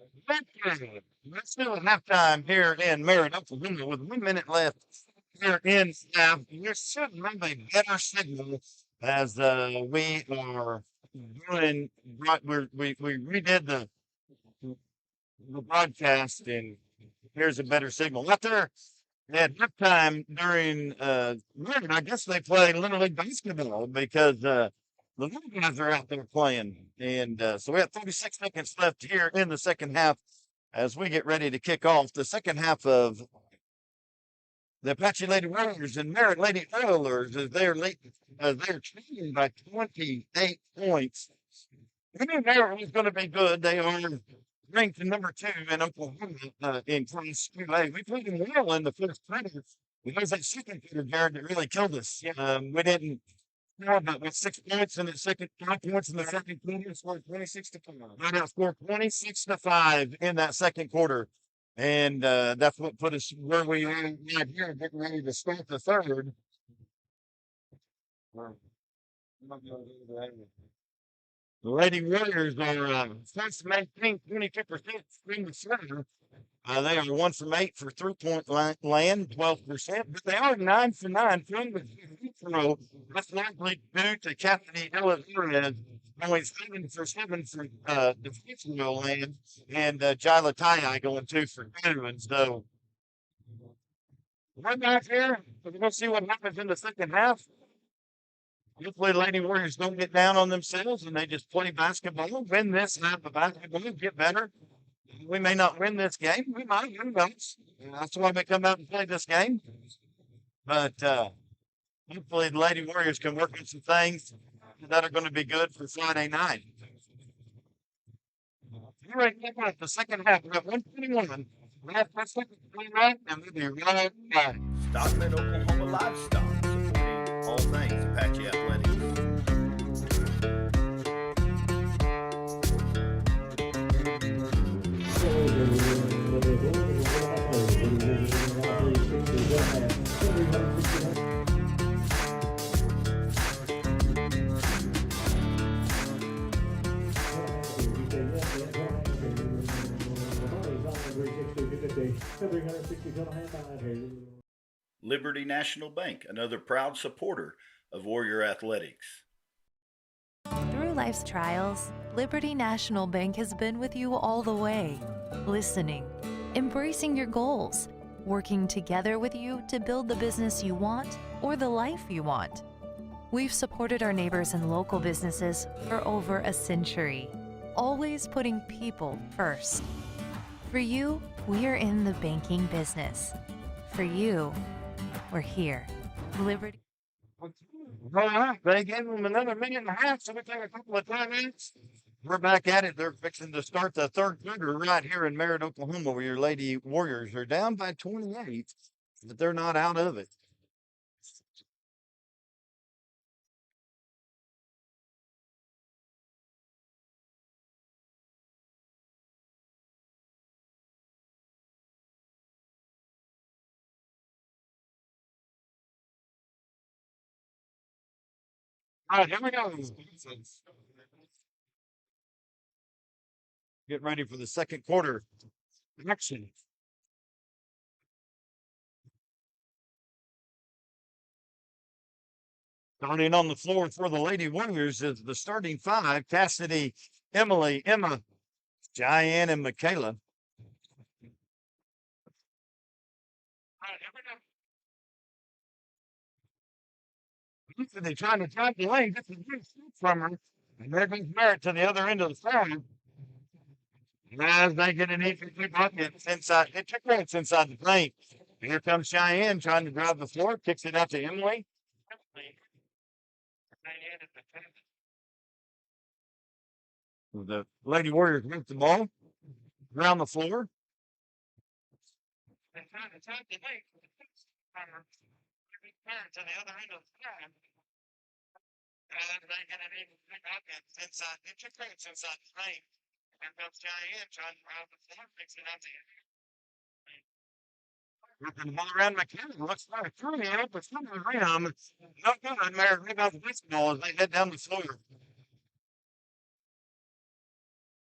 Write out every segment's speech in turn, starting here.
Okay, let's do a halftime here in Merritt, Oklahoma, with 1 minute left here in half. You should have a better signal as we are doing. We redid the broadcast, and here's a better signal. Out there at halftime during Merritt, I guess they play Little League basketball because the little guys are out there playing, and so we have 36 seconds left here in the second half as we get ready to kick off the second half of the Apache Lady Warriors and Merritt Lady Oilers as they're trailing by 28 points. We knew Merritt was going to be good. They are ranked number 2 in Oklahoma in Class 2A. We played them well in the first quarter. It was that second quarter, Jared, that really killed us. We didn't score but with 6 points in the second, 5 points in the second quarter, scored 26-5. Right now, scored 26-5 in that second quarter. And that's what put us where we are right here, getting ready to start the third. The Lady Warriors are first making 22% from the center. They are 1 from 8 for 3-point land, 12%, but they are 9 for 9 from the free throw. That's likely due to Cassidy Ellis going 7 for 7 for the free throw land, and Jila Tai going 2 for 2. And so, right back here, we're going to see what happens in the second half. Hopefully, Lady Warriors don't get down on themselves and they just play basketball, win this half of basketball, get better. We may not win this game. We might. Who knows? That's why we come out and play this game. But hopefully, the Lady Warriors can work on some things that are going to be good for Friday night. All right, the second half. We have 121. Last second, right, and we'll be right back. Stockman, Oklahoma Livestock, supporting all things Apache Athletics. Liberty National Bank, another proud supporter of Warrior Athletics. Through life's trials, Liberty National Bank has been with you all the way, listening, embracing your goals, working together with you to build the business you want or the life you want. We've supported our neighbors and local businesses for over a century, always putting people first. For you, we're in the banking business. For you, we're here. Liberty. All right, they gave them another minute and a half, so we take a couple of timeouts. We're back at it. They're fixing to start the third quarter right here in Merritt, Oklahoma, where your Lady Warriors are down by 28, but they're not out of it. All right, here we go. Get ready for the second quarter action. Starting on the floor for the Lady Warriors is the starting five: Cassidy, Emily, Emma, Cheyenne, and Michaela. They trying to drive the lane. This is good from her. And there goes Merritt to the other end of the floor. As they get an easy 2 buckets inside, it took points inside the paint. Here comes Cheyenne trying to drive the floor, kicks it out to Emily. The Lady Warriors move the ball around the floor. And trying to tap the lane to the other end of the floor. And they get an even 2 buckets inside, it took points inside the paint. Here comes Cheyenne trying to drive the floor, kicks it out to Emily. Working the ball around McKenna. Looks like a three out, but from the rim. No good. Merritt rebounds the basketball as they head down the floor.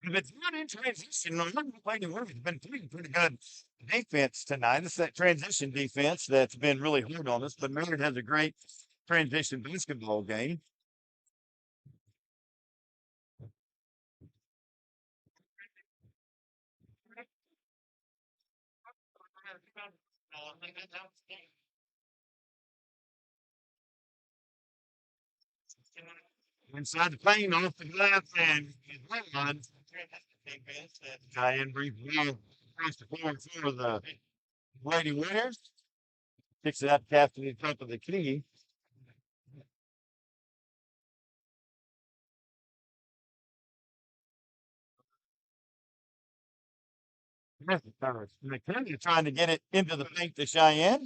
If it's not in transition, no, Lady Warrior's been playing pretty good defense tonight. It's that transition defense that's been really hard on us, but Merritt has a great transition basketball game. Inside the paint, off the glass, and one defense that Cheyenne brings well across the floor for the Lady Warriors. Kicks it out to the top of the key. McKenzie trying to get it into the paint to Cheyenne.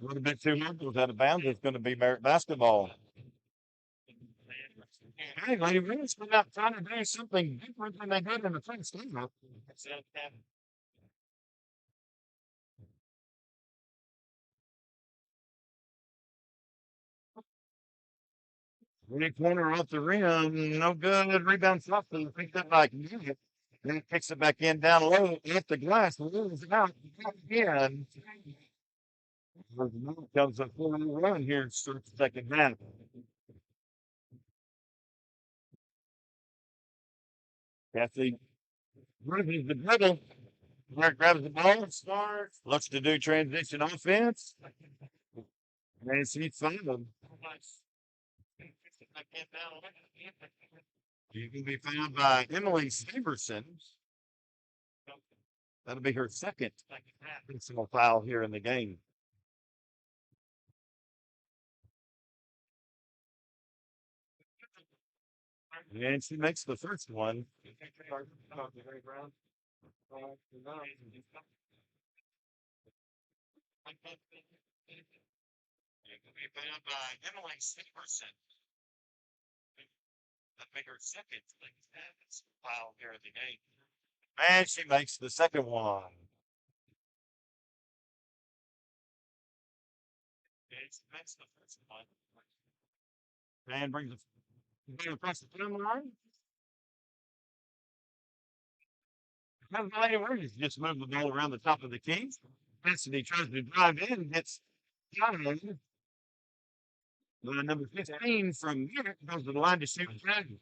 A little bit too hard, goes out of bounds. It's going to be Merritt basketball. Hey, Lady Williams went out trying to do something different than they did in the first game. Three corner off the rim, no good. Rebound softly, picked up by Merritt. Then it kicks it back in down low, hit the glass, loses it out again. Comes a 4-run here and starts the second half. Kathy Griffey's the dribble. Mark grabs the ball, starts, looks to do transition offense. And she's fouled. You can be found by Emily Steverson. That'll be her second personal foul here in the game. And she makes the first one. You can be found by Emily Steverson. That'll be her second foul here in the game. And she makes the second one. Makes the first one. And brings it across the thin line. Lady Warriors just moved the ball around the top of the key. Cassidy tries to drive in, gets tied. Number 15 from Merritt goes to the line to shoot Dragon.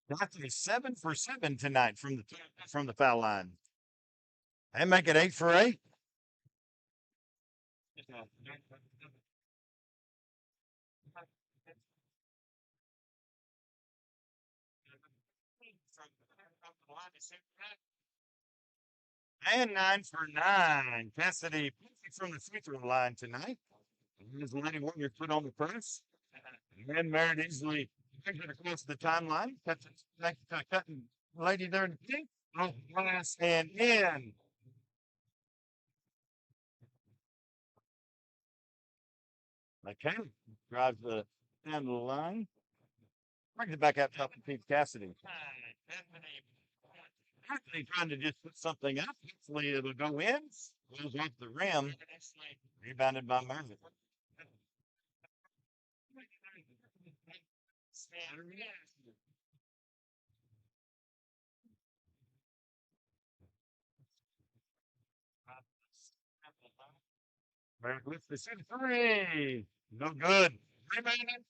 Cassidy 7 for 7 tonight from the foul line. They make it 8 for 8. And 9 for 9. Cassidy from the free throw line tonight. His Lady Warriors put on the press. And Merritt easily brings it across the timeline. Cuts it back to cutting Lady there in the pink. Off glass and in. Okay. Drives the down the line. Brings it back out top to Pete Cassidy. Anthony trying to just put something up. Hopefully it'll go in. Goes off the rim. Rebounded by Merritt. Merritt lifts the shot. Three. No good. Rebounded.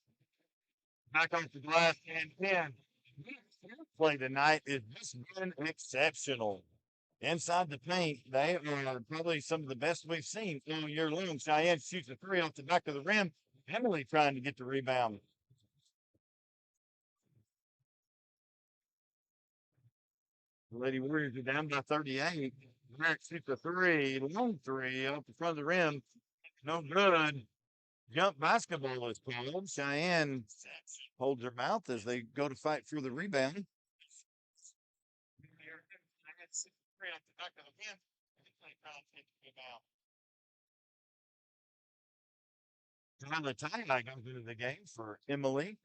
Back off the glass and in. Play tonight has just been exceptional. Inside the paint, they are probably some of the best we've seen all year long. Cheyenne shoots a three off the back of the rim. Emily trying to get the rebound. The Lady Warriors are down by 38. Merritt shoots a three, long three off the front of the rim. No good. Jump basketball is called. Cheyenne holds her mouth as they go to fight for the rebound. Now the tie comes into the game for Emily.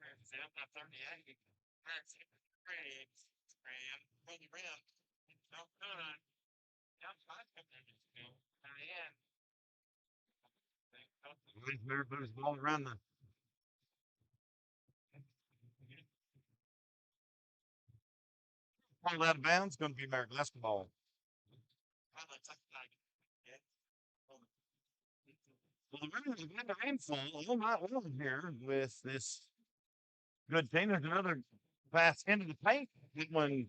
Merritt moves the ball around the Pulled out of bounds, going to be Merritt basketball. Well, the Raiders have had a rainfall all night long here with this good team. There's another pass into the paint. That one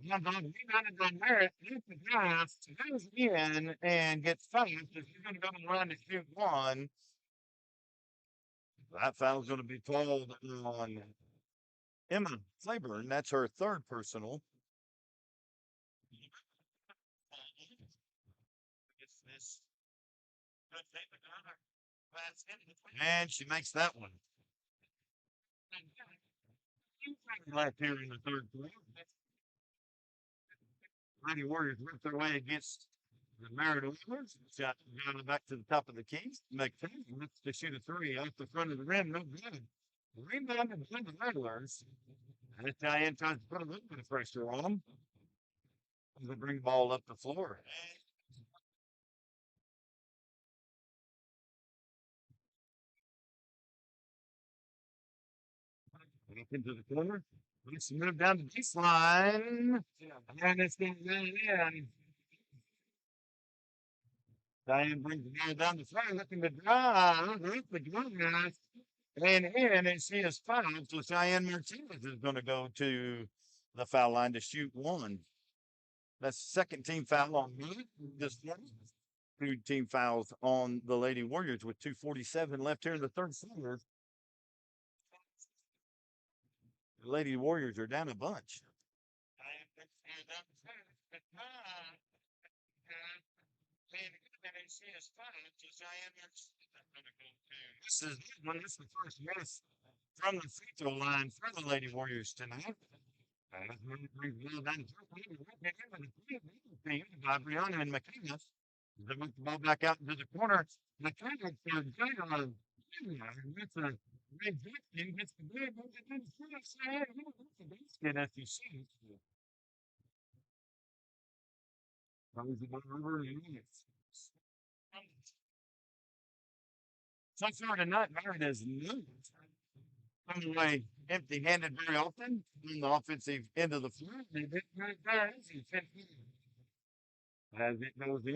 rebounded by Merritt. Hits the glass, goes in, and gets fouled. If you're going to go to the line to shoot one, that foul's going to be called on Emma Claiborne. That's her third personal. And she makes that one. Right here in the third quarter. Lady Warriors work their way against the Merritt Oilers. Shot down back to the top of the key. McKinney looks to shoot a three off the front of the rim. No good. Rebounded by the Oilers. And Diane tries to put a little bit of pressure on them. They bring the ball up the floor. Back into the corner. Let's move down to baseline. And it's going to run in. Diane brings the ball down the floor, looking to drive. Off the glass. And in, and she is fouled. So Cheyenne Martinez is going to go to the foul line to shoot one. That's second team foul on me this morning. Two team fouls on the Lady Warriors with 2:47 left here in the third quarter. The Lady Warriors are down a bunch. This is the first miss from the free throw line for the Lady Warriors tonight. By Brianna and McKenna. They move the ball back out into the corner. McKenna for Jayla. That's a red jacket. Gets the ball. Basket as you see. Throws the ball over and so far tonight, Merritt is not come away empty-handed very often on the offensive end of the floor. They did right there as it goes in.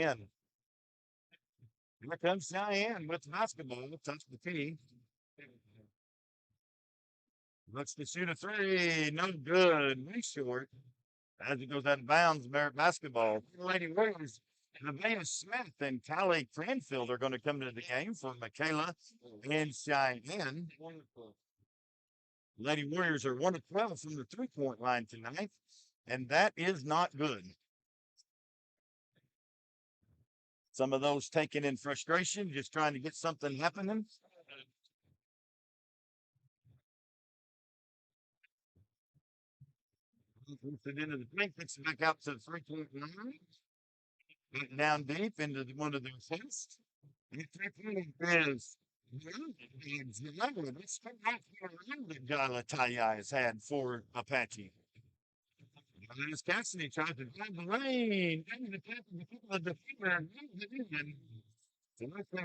Here comes Cheyenne with the basketball. Touch the tee. Looks to shoot a three. No good. Way short. As it goes out of bounds, Merritt basketball. Lady Warriors, Nevaeh Smith and Callie Cranfield are going to come to the game for Michaela and Cheyenne. Lady Warriors are 1 of 12 from the three-point line tonight, and that is not good. Some of those taken in frustration, just trying to get something happening. Puts it into the paint, puts it back out to the three-point line. Back down deep into one of their first. And three-point is let's come back to the run that Galataya has had for Apache. As Cassidy tries to drive the lane, into the top of the defender, and moves it in. So let's go.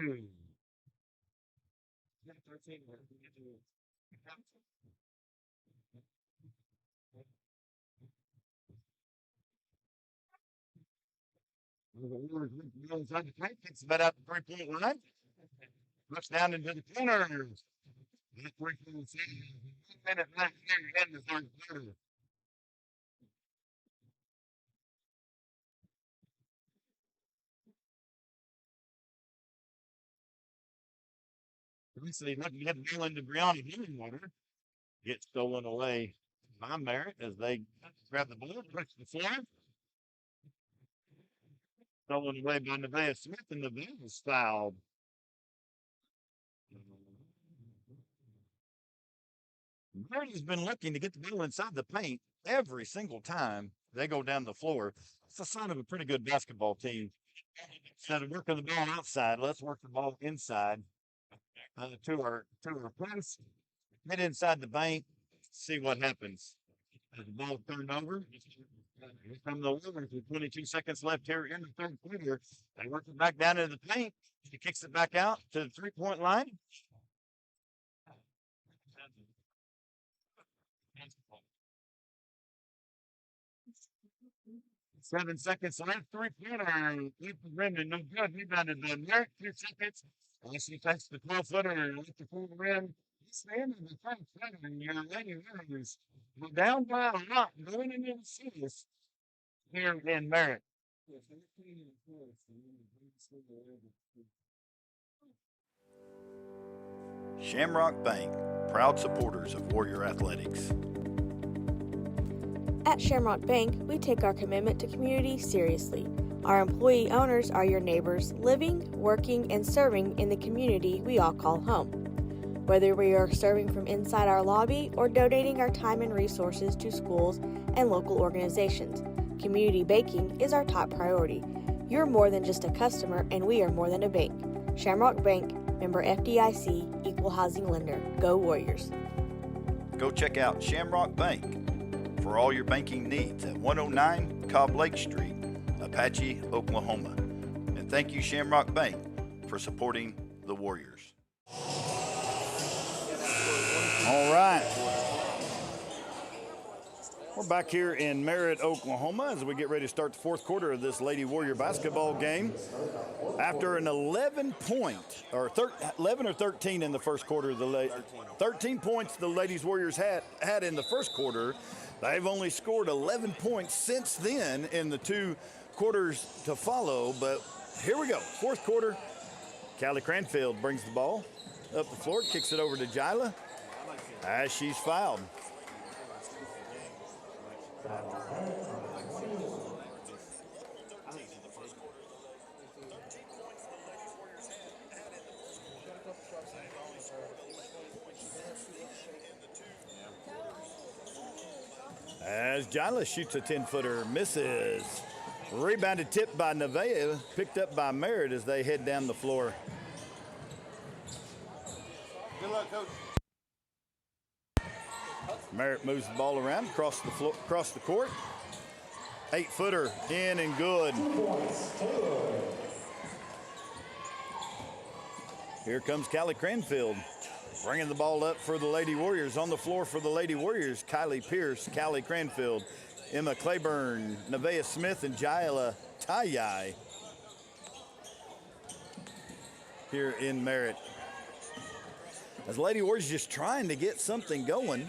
Inside the paint, kicks it out the three-point line. Looks down into the corner. That three-point minute left here in the third quarter. Recently, looking to get the ball into Brianna Hillingwater. Gets stolen away by Merritt as they grab the ball, push the floor. Stolen away by Nevaeh Smith, and Nevaeh is fouled. Merritt has been looking to get the ball inside the paint every single time they go down the floor. It's a sign of a pretty good basketball team. Instead of working the ball outside, let's work the ball inside. To our place, get inside the paint, see what happens. As the ball turned over, here come the Warriors with 22 seconds left here in the third quarter. They work it back down into the paint. He kicks it back out to the three-point line. 7 seconds left. Three-pointer. At the rim and no good. Rebounded by Merritt. 2 seconds. She takes the 12-footer at the full rim. It's the end of the first quarter. Your Lady Warriors were down by a lot going into the series here in Merritt. Shamrock Bank, proud supporters of Warrior Athletics. At Shamrock Bank, we take our commitment to community seriously. Our employee owners are your neighbors living, working, and serving in the community we all call home. Whether we are serving from inside our lobby or donating our time and resources to schools and local organizations, community banking is our top priority. You're more than just a customer, and we are more than a bank. Shamrock Bank, member FDIC, equal housing lender. Go Warriors. Go check out Shamrock Bank for all your banking needs at 109 Cobb Lake Street, Apache, Oklahoma. And thank you, Shamrock Bank, for supporting the Warriors. All right. We're back here in Merritt, Oklahoma, as we get ready to start the fourth quarter of this Lady Warrior basketball game. After an 11 or 13 in the first quarter, 13 points the Ladies Warriors had in the first quarter. They've only scored 11 points since then in the two quarters to follow. But here we go, fourth quarter. Callie Cranfield brings the ball up the floor, kicks it over to Jyla as she's fouled. As Jyla shoots a 10-footer, misses. Rebounded, tipped by Nevaeh, picked up by Merritt as they head down the floor. Good luck, Coach. Merritt moves the ball around across the court. 8-footer in and good. Here comes Callie Cranfield, bringing the ball up for the Lady Warriors. On the floor for the Lady Warriors, Kylie Pierce, Callie Cranfield, Emma Claiborne, Nevaeh Smith, and Jyla Tayai here in Merritt. As Lady Warriors just trying to get something going.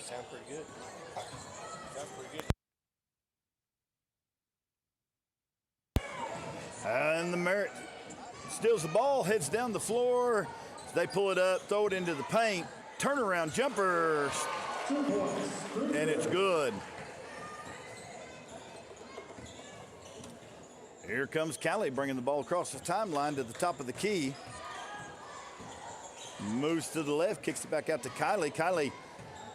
Sounds pretty good. Sounds pretty good. And the Merritt steals the ball, heads down the floor. They pull it up, throw it into the paint. Turnaround jumper. And it's good. Here comes Callie bringing the ball across the timeline to the top of the key. Moves to the left, kicks it back out to Kylie. Kylie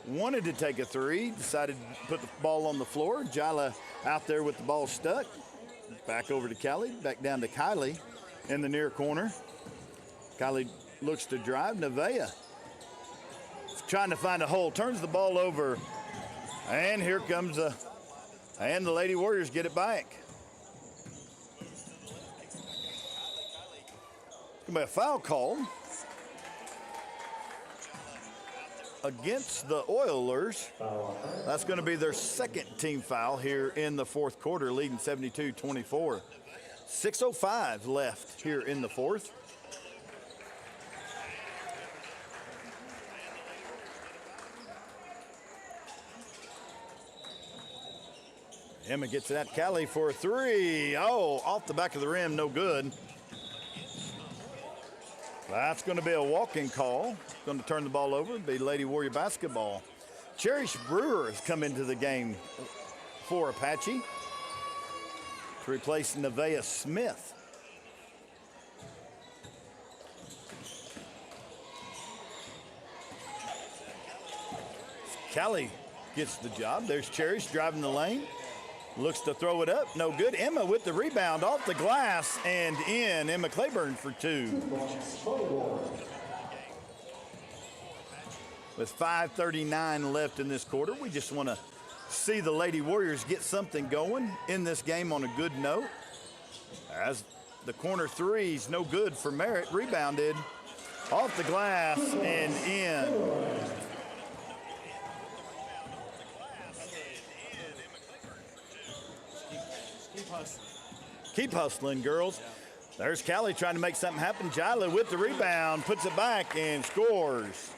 wanted to take a three, decided to put the ball on the floor. Jyla out there with the ball stuck. Back over to Callie, back down to Kylie in the near corner. Kylie looks to drive. Nevaeh trying to find a hole, turns the ball over, and here comes and the Lady Warriors get it back. It's going to be a foul call against the Oilers. That's going to be their second team foul here in the fourth quarter, leading 72-24. 6:05 left here in the fourth. Emma gets it at Callie for a three. Oh, off the back of the rim, no good. That's going to be a walking call. Going to turn the ball over. It'll be Lady Warrior basketball. Cherish Brewer has come into the game for Apache to replace Nevaeh Smith. Callie gets the job. There's Cherish driving the lane. Looks to throw it up. No good. Emma with the rebound off the glass and in. Emma Claiborne for two. With 5:39 left in this quarter, we just want to see the Lady Warriors get something going in this game on a good note. As the corner three's no good for Merritt. Rebounded Off the glass and in. Keep hustling, girls. There's Callie trying to make something happen. Jila with the rebound, puts it back and scores.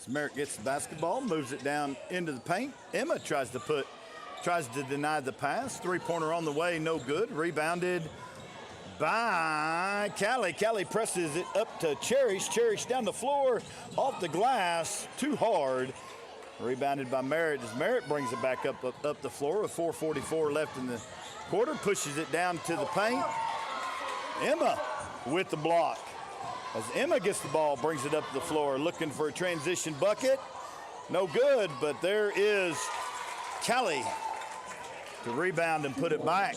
Merritt gets the basketball, moves it down into the paint. Emma tries to deny the pass. Three-pointer on the way, no good. Rebounded by Callie. Callie presses it up to Cherish. Cherish down the floor, off the glass, too hard. Rebounded by Merritt as Merritt brings it back up the floor with 4:44 left in the quarter. Pushes it down to the paint. Emma with the block. As Emma gets the ball, brings it up the floor, looking for a transition bucket. No good, but there is Callie to rebound and put it back.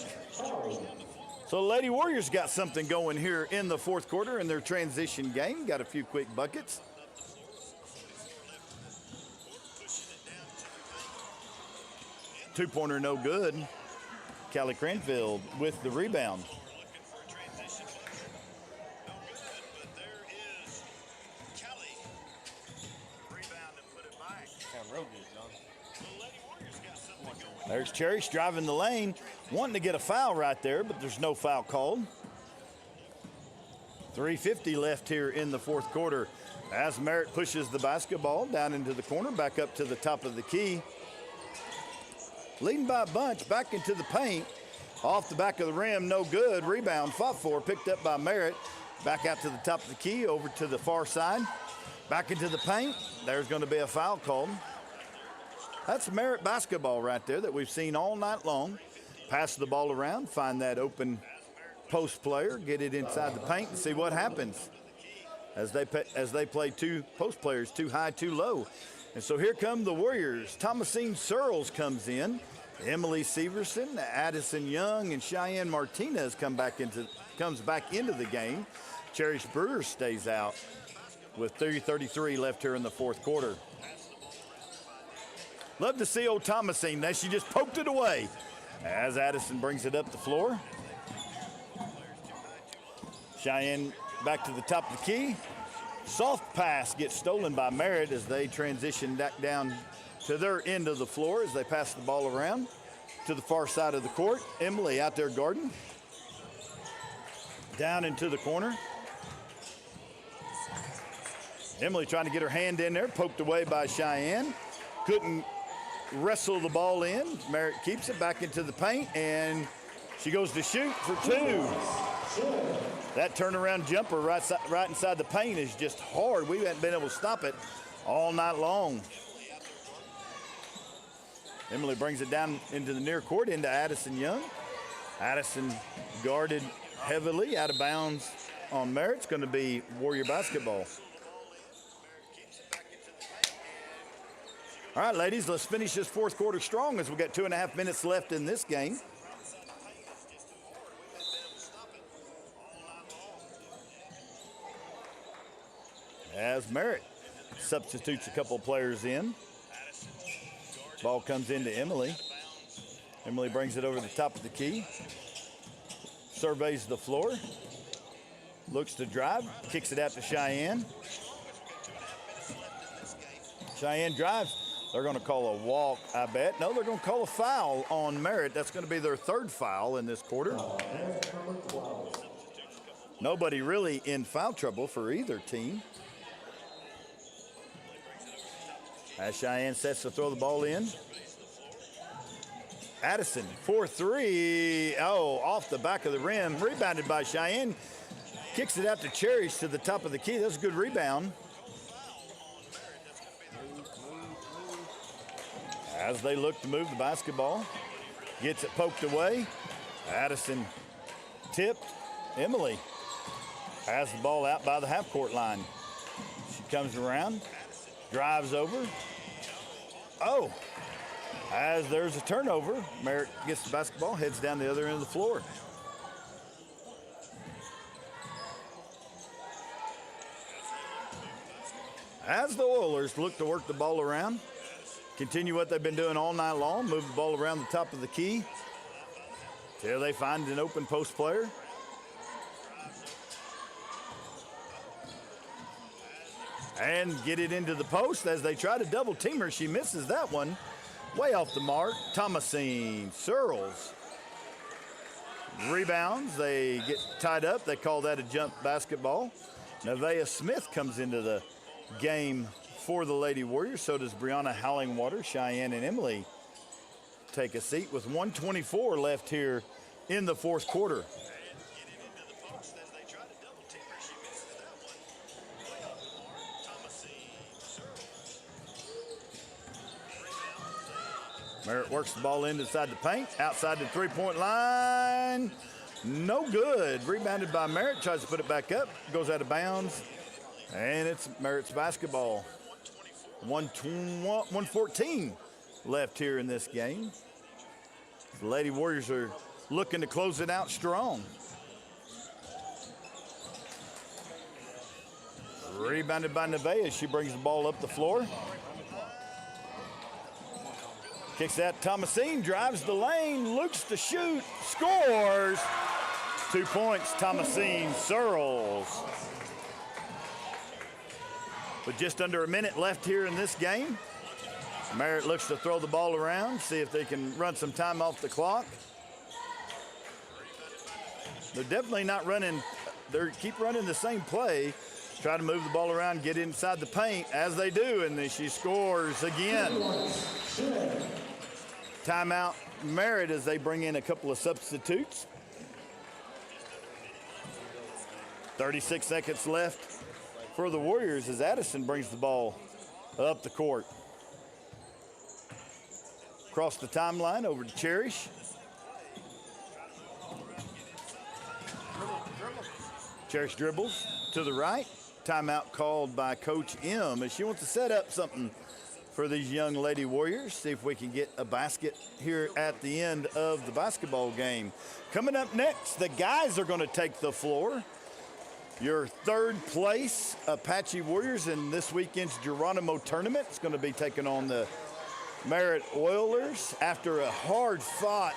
So the Lady Warriors got something going here in the fourth quarter in their transition game. Got a few quick buckets. Two-pointer no good. Callie Cranfield with the rebound. Real good, John. There's Cherish driving the lane, wanting to get a foul right there, but there's no foul called. 3:50 left here in the fourth quarter as Merritt pushes the basketball down into the corner, back up to the top of the key. Leading by a bunch, back into the paint. Off the back of the rim, no good. Rebound, fought for, picked up by Merritt. Back out to the top of the key, over to the far side. Back into the paint. There's going to be a foul called. That's Merritt basketball right there that we've seen all night long. Pass the ball around, find that open post player, get it inside the paint and see what happens as they play two post players, too high, too low. And so here come the Warriors. Thomasine Searles comes in. Emily Severson, Addison Young, and Cheyenne Martinez comes back into the game. Cherish Brewer stays out with 3:33 left here in the fourth quarter. Love to see old Thomasine. Now she just poked it away as Addison brings it up the floor. Cheyenne back to the top of the key. Soft pass gets stolen by Merritt as they transition back down to their end of the floor as they pass the ball around to the far side of the court. Emily out there guarding. Down into the corner. Emily trying to get her hand in there, poked away by Cheyenne. Couldn't wrestle the ball in. Merritt keeps it back into the paint, and she goes to shoot for two. That turnaround jumper right inside the paint is just hard. We haven't been able to stop it all night long. Emily brings it down into the near court, into Addison Young. Addison guarded heavily, out of bounds on Merritt. It's going to be Warrior basketball. All right, ladies, let's finish this fourth quarter strong as we've got 2.5 minutes left in this game. As Merritt substitutes a couple players in. Ball comes into Emily. Emily brings it over the top of the key. Surveys the floor. Looks to drive. Kicks it out to Cheyenne. Cheyenne drives. They're going to call a walk, I bet. No, they're going to call a foul on Merritt. That's going to be their third foul in this quarter. Nobody really in foul trouble for either team. As Cheyenne sets to throw the ball in. Addison, 4-3. Oh, off the back of the rim. Rebounded by Cheyenne. Kicks it out to Cherish to the top of the key. That's a good rebound. As they look to move the basketball. Gets it poked away. Addison tipped. Emily has the ball out by the half-court line. She comes around. Drives over. Oh, as there's a turnover, Merritt gets the basketball, heads down the other end of the floor. As the Oilers look to work the ball around, continue what they've been doing all night long, move the ball around the top of the key. Till they find an open post player. And get it into the post as they try to double team her. She misses that one. Way off the mark. Thomasine Searles rebounds. They get tied up. They call that a jump basketball. Nevaeh Smith comes into the game for the Lady Warriors. So does Brianna Howlingwater. Cheyenne and Emily take a seat with 1:24 left here in the fourth quarter. Merritt works the ball inside the paint, outside the three-point line. No good. Rebounded by Merritt, tries to put it back up, goes out of bounds, and it's Merritt's basketball. 1:14 left here in this game. The Lady Warriors are looking to close it out strong. Rebounded by Nevaeh. She brings the ball up the floor. Kicks that. Thomasine drives the lane, looks to shoot, scores. 2 points, Thomasine Searles. With just under a minute left here in this game, Merritt looks to throw the ball around, see if they can run some time off the clock. They're definitely not running, they keep running the same play. Try to move the ball around, get inside the paint, as they do, and then she scores again. Timeout Merritt as they bring in a couple of substitutes. 36 seconds left for the Warriors as Addison brings the ball up the court. Across the timeline over to Cherish. Cherish dribbles to the right. Timeout called by Coach M as she wants to set up something for these young Lady Warriors. See if we can get a basket here at the end of the basketball game. Coming up next, the guys are going to take the floor. Your third place Apache Warriors in this weekend's Geronimo tournament is going to be taking on the Merritt Oilers after a hard-fought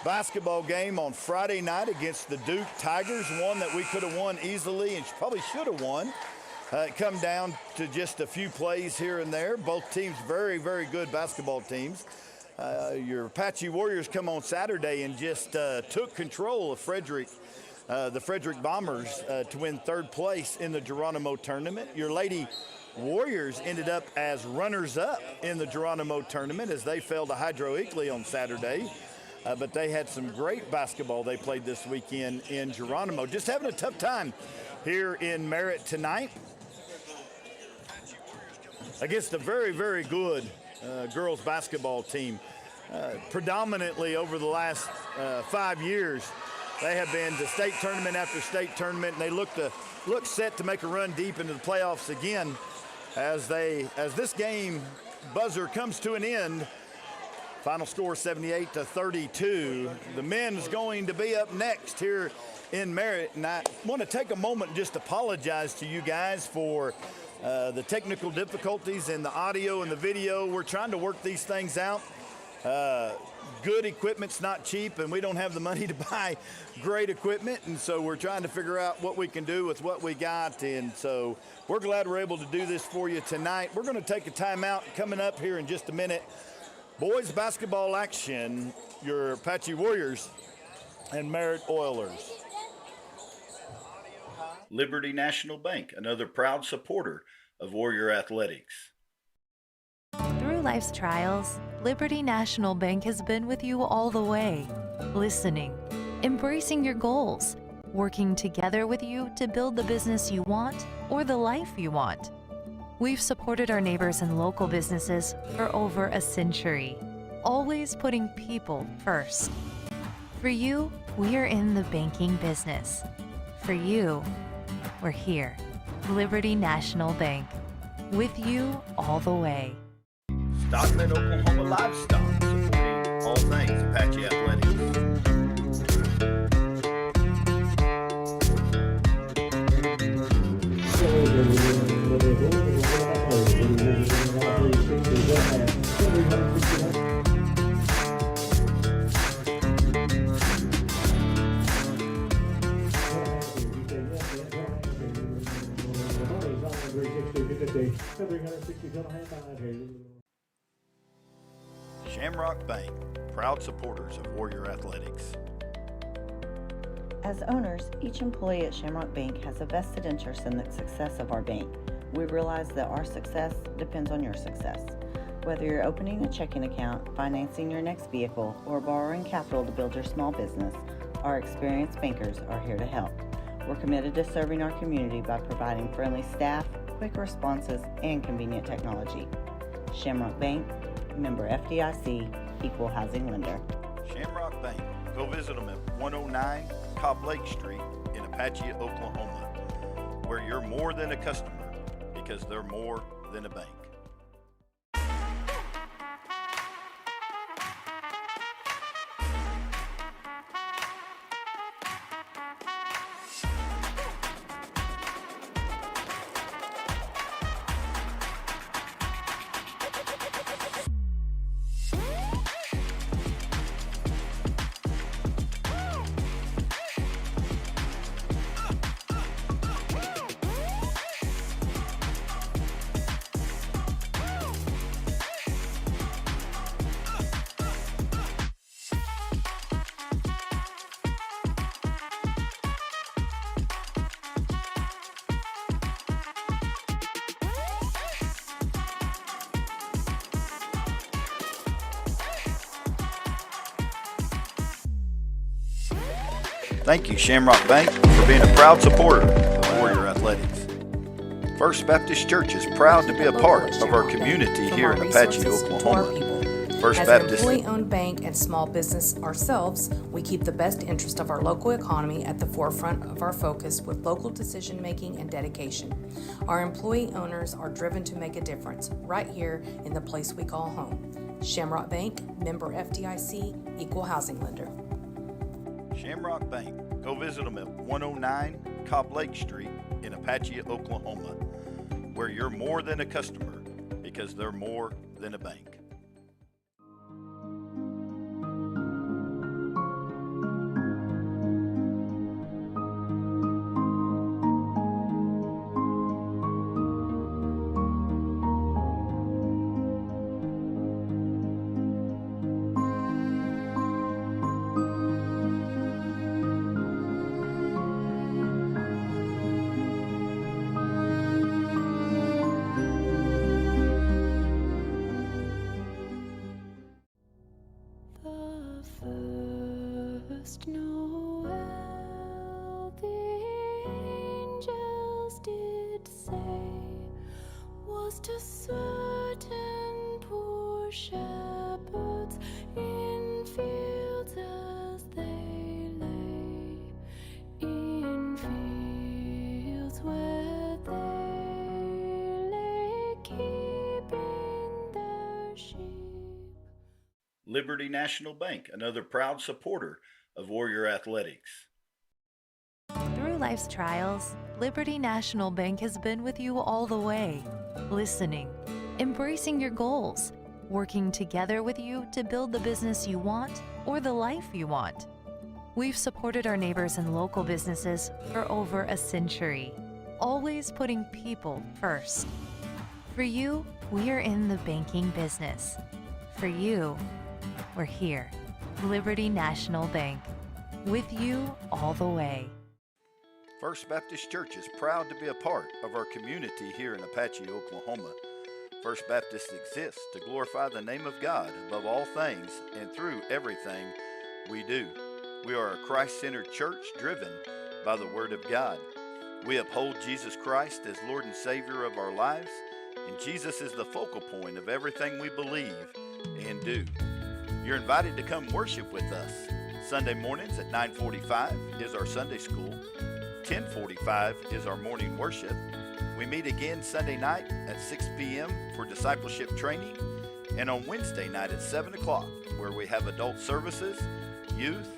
basketball game on Friday night against the Duke Tigers, one that we could have won easily and probably should have won. It come down to just a few plays here and there. Both teams very, very good basketball teams. Your Apache Warriors come on Saturday and just took control of the Frederick Bombers to win third place in the Geronimo tournament. Your Lady Warriors ended up as runners-up in the Geronimo tournament as they fell to Hydro Eagley on Saturday. But they had some great basketball they played this weekend in Geronimo. Just having a tough time here in Merritt tonight against a very, very good girls basketball team. Predominantly over the last 5 years, they have been to state tournament after state tournament, and they look set to make a run deep into the playoffs again as this game buzzer comes to an end. Final score 78-32. The men's going to be up next here in Merritt, and I want to take a moment and just apologize to you guys for the technical difficulties in the audio and the video. We're trying to work these things out. Good equipment's not cheap, and we don't have the money to buy great equipment, and so we're trying to figure out what we can do with what we got, and so we're glad we're able to do this for you tonight. We're going to take a timeout coming up here in just a minute. Boys basketball action, your Apache Warriors and Merritt Oilers. Liberty National Bank, another proud supporter of Warrior Athletics. Through life's trials, Liberty National Bank has been with you all the way, listening, embracing your goals, working together with you to build the business you want or the life you want. We've supported our neighbors and local businesses for over a century, always putting people first. For you, we're in the banking business. For you, we're here. Liberty National Bank, with you all the way. Stockman, Oklahoma Livestock, supporting all things Apache Athletics. Shamrock Bank, proud supporters of Warrior Athletics. As owners, each employee at Shamrock Bank has a vested interest in the success of our bank. We realize that our success depends on your success. Whether you're opening a checking account, financing your next vehicle, or borrowing capital to build your small business, our experienced bankers are here to help. We're committed to serving our community by providing friendly staff, quick responses, and convenient technology. Shamrock Bank, member FDIC, equal housing lender. Shamrock Bank. Go visit them at 109 Cobb Lake Street in Apache, Oklahoma, where you're more than a customer because they're more than a bank. Thank you, Shamrock Bank, for being a proud supporter of Warrior Athletics. First Baptist Church is proud to be a part of our community here in Apache, Oklahoma. First As Baptist. an employee-owned bank and small business ourselves, we keep the best interest of our local economy at the forefront of our focus with local decision-making and dedication. Our employee owners are driven to make a difference right here in the place we call home. Shamrock Bank, member FDIC, equal housing lender. Shamrock Bank. Go visit them at 109 Cobb Lake Street in Apache, Oklahoma, where you're more than a customer because they're more than a bank. First Noel, the angels did say, was to certain poor shepherds in fields as they lay, in fields where they lay keeping their sheep. Liberty National Bank, another proud supporter of Warrior Athletics. Through life's trials, Liberty National Bank has been with you all the way, listening, embracing your goals, working together with you to build the business you want or the life you want. We've supported our neighbors and local businesses for over a century, always putting people first. For you, we're in the banking business. For you, we're here. Liberty National Bank, with you all the way. First Baptist Church is proud to be a part of our community here in Apache, Oklahoma. First Baptist exists to glorify the name of God above all things and through everything we do. We are a Christ-centered church driven by the Word of God. We uphold Jesus Christ as Lord and Savior of our lives, and Jesus is the focal point of everything we believe and do. You're invited to come worship with us. Sunday mornings at 9:45 is our Sunday school. 10:45 is our morning worship. We meet again Sunday night at 6 p.m. for discipleship training, and on Wednesday night at 7 o'clock, where we have adult services, youth,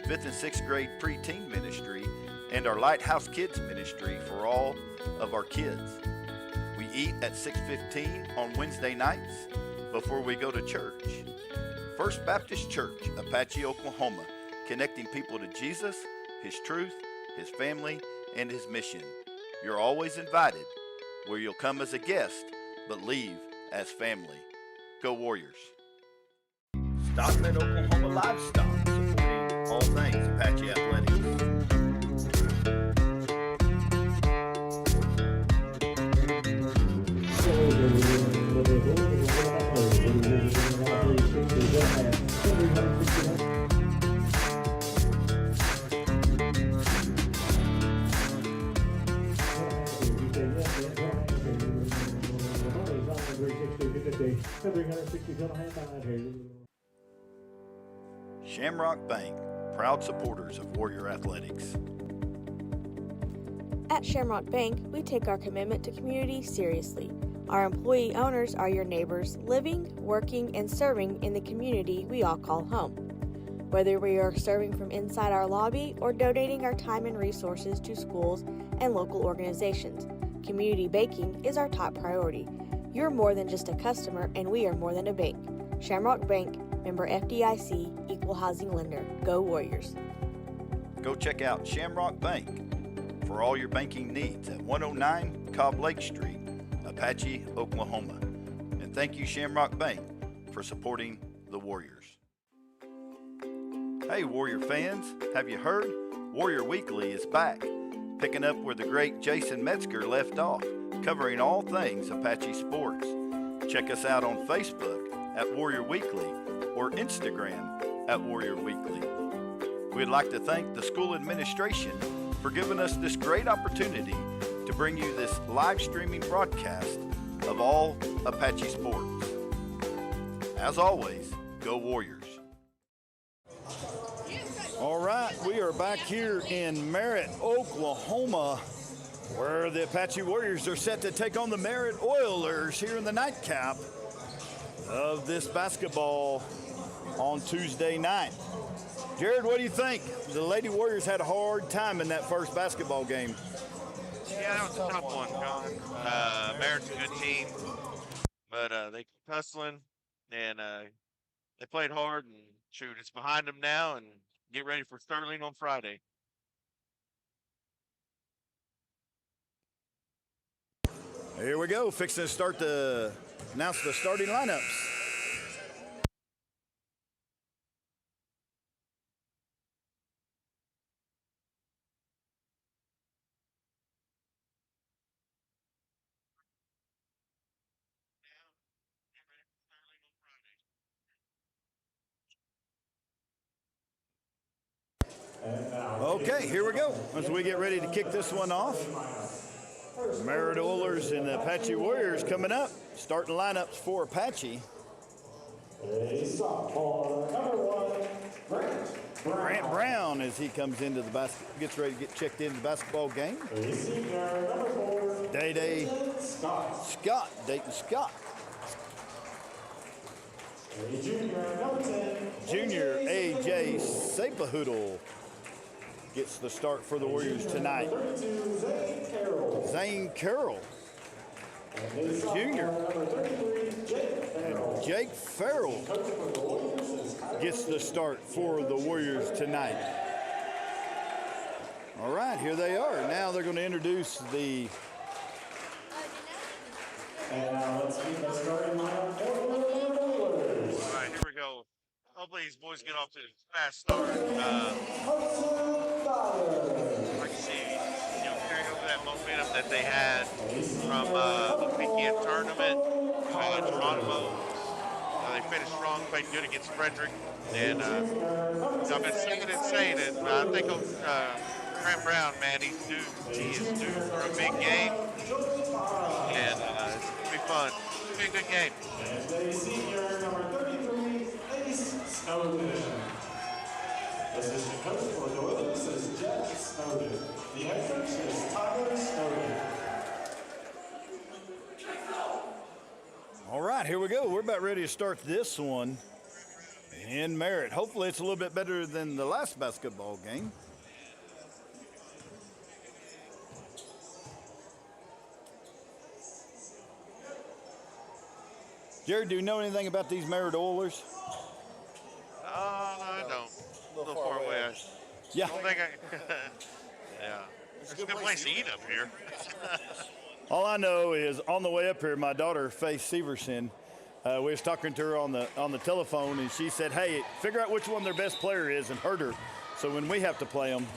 5th and 6th grade preteen ministry, and our Lighthouse Kids ministry for all of our kids. We eat at 6:15 on Wednesday nights before we go to church. First Baptist Church, Apache, Oklahoma, connecting people to Jesus, His truth, His family, and His mission. You're always invited. where you'll come as a guest but leave as family. Go Warriors. Stockman, Oklahoma Livestock, supporting all things Apache athletics. Shamrock Bank, proud supporters of Warrior Athletics. At Shamrock Bank, we take our commitment to community seriously. Our employee owners are your neighbors living, working, and serving in the community we all call home. Whether we are serving from inside our lobby or donating our time and resources to schools and local organizations, community banking is our top priority. You're more than just a customer, and we are more than a bank. Shamrock Bank, member FDIC, equal housing lender. Go Warriors. Go check out Shamrock Bank for all your banking needs at 109 Cobb Lake Street, Apache, Oklahoma. And thank you, Shamrock Bank, for supporting the Warriors. Hey, Warrior fans, have you heard? Warrior Weekly is back, picking up where the great Jason Metzger left off, covering all things Apache sports. Check us out on Facebook at Warrior Weekly or Instagram at Warrior Weekly. We'd like to thank the school administration for giving us this great opportunity to bring you this live streaming broadcast of all Apache sports. As always, go Warriors. All right, we are back here in Merritt, Oklahoma, where the Apache Warriors are set to take on the Merritt Oilers here in the nightcap of this basketball on Tuesday night. Jared, what do you think? The Lady Warriors had a hard time in that first basketball game. Yeah, that was a tough one, John. Merritt's a good team, but they keep hustling, and they played hard, and shoot, it's behind them now, and get ready for Sterling on Friday. Here we go, fixing to start to announce the starting lineups. Okay, here we go. As we get ready to kick this one off, Merritt Oilers and the Apache Warriors coming up. Starting lineups for Apache. Grant Brown as he comes into the gets ready to get checked into the basketball game. Dayton Scott. Junior A.J. Sapahoodle gets the start for the Warriors tonight. Zane Carroll, the junior. And Jake Farrell gets the start for the Warriors tonight. All right, here they are. Now they're going to introduce the... And now let's keep the starting lineup for the Warriors. All right, here we go. Hopefully these boys get off to a fast start. I can see, carrying over that momentum that they had from the weekend tournament. Geronimo, they finished strong, played good against Frederick. And I've been saying it. I think Grant Brown, man, he is due for a big game. And it's going to be fun. It's going to be a good game. And the senior number 33, Ace Snowden. Assistant coach for the Oilers is Jeff Snowden. The head coach is Tyler Snowden. All right, here we go. We're about ready to start this one in Merritt. Hopefully it's a little bit better than the last basketball game. Jared, do you know anything about these Merritt Oilers? I don't. A little far away. Yeah. I don't think I. Yeah. It's a good place to eat up here. All I know is on the way up here, my daughter, Faith Severson, we was talking to her on the telephone, and she said, hey, figure out which one their best player is and hurt her. So when we have to play them,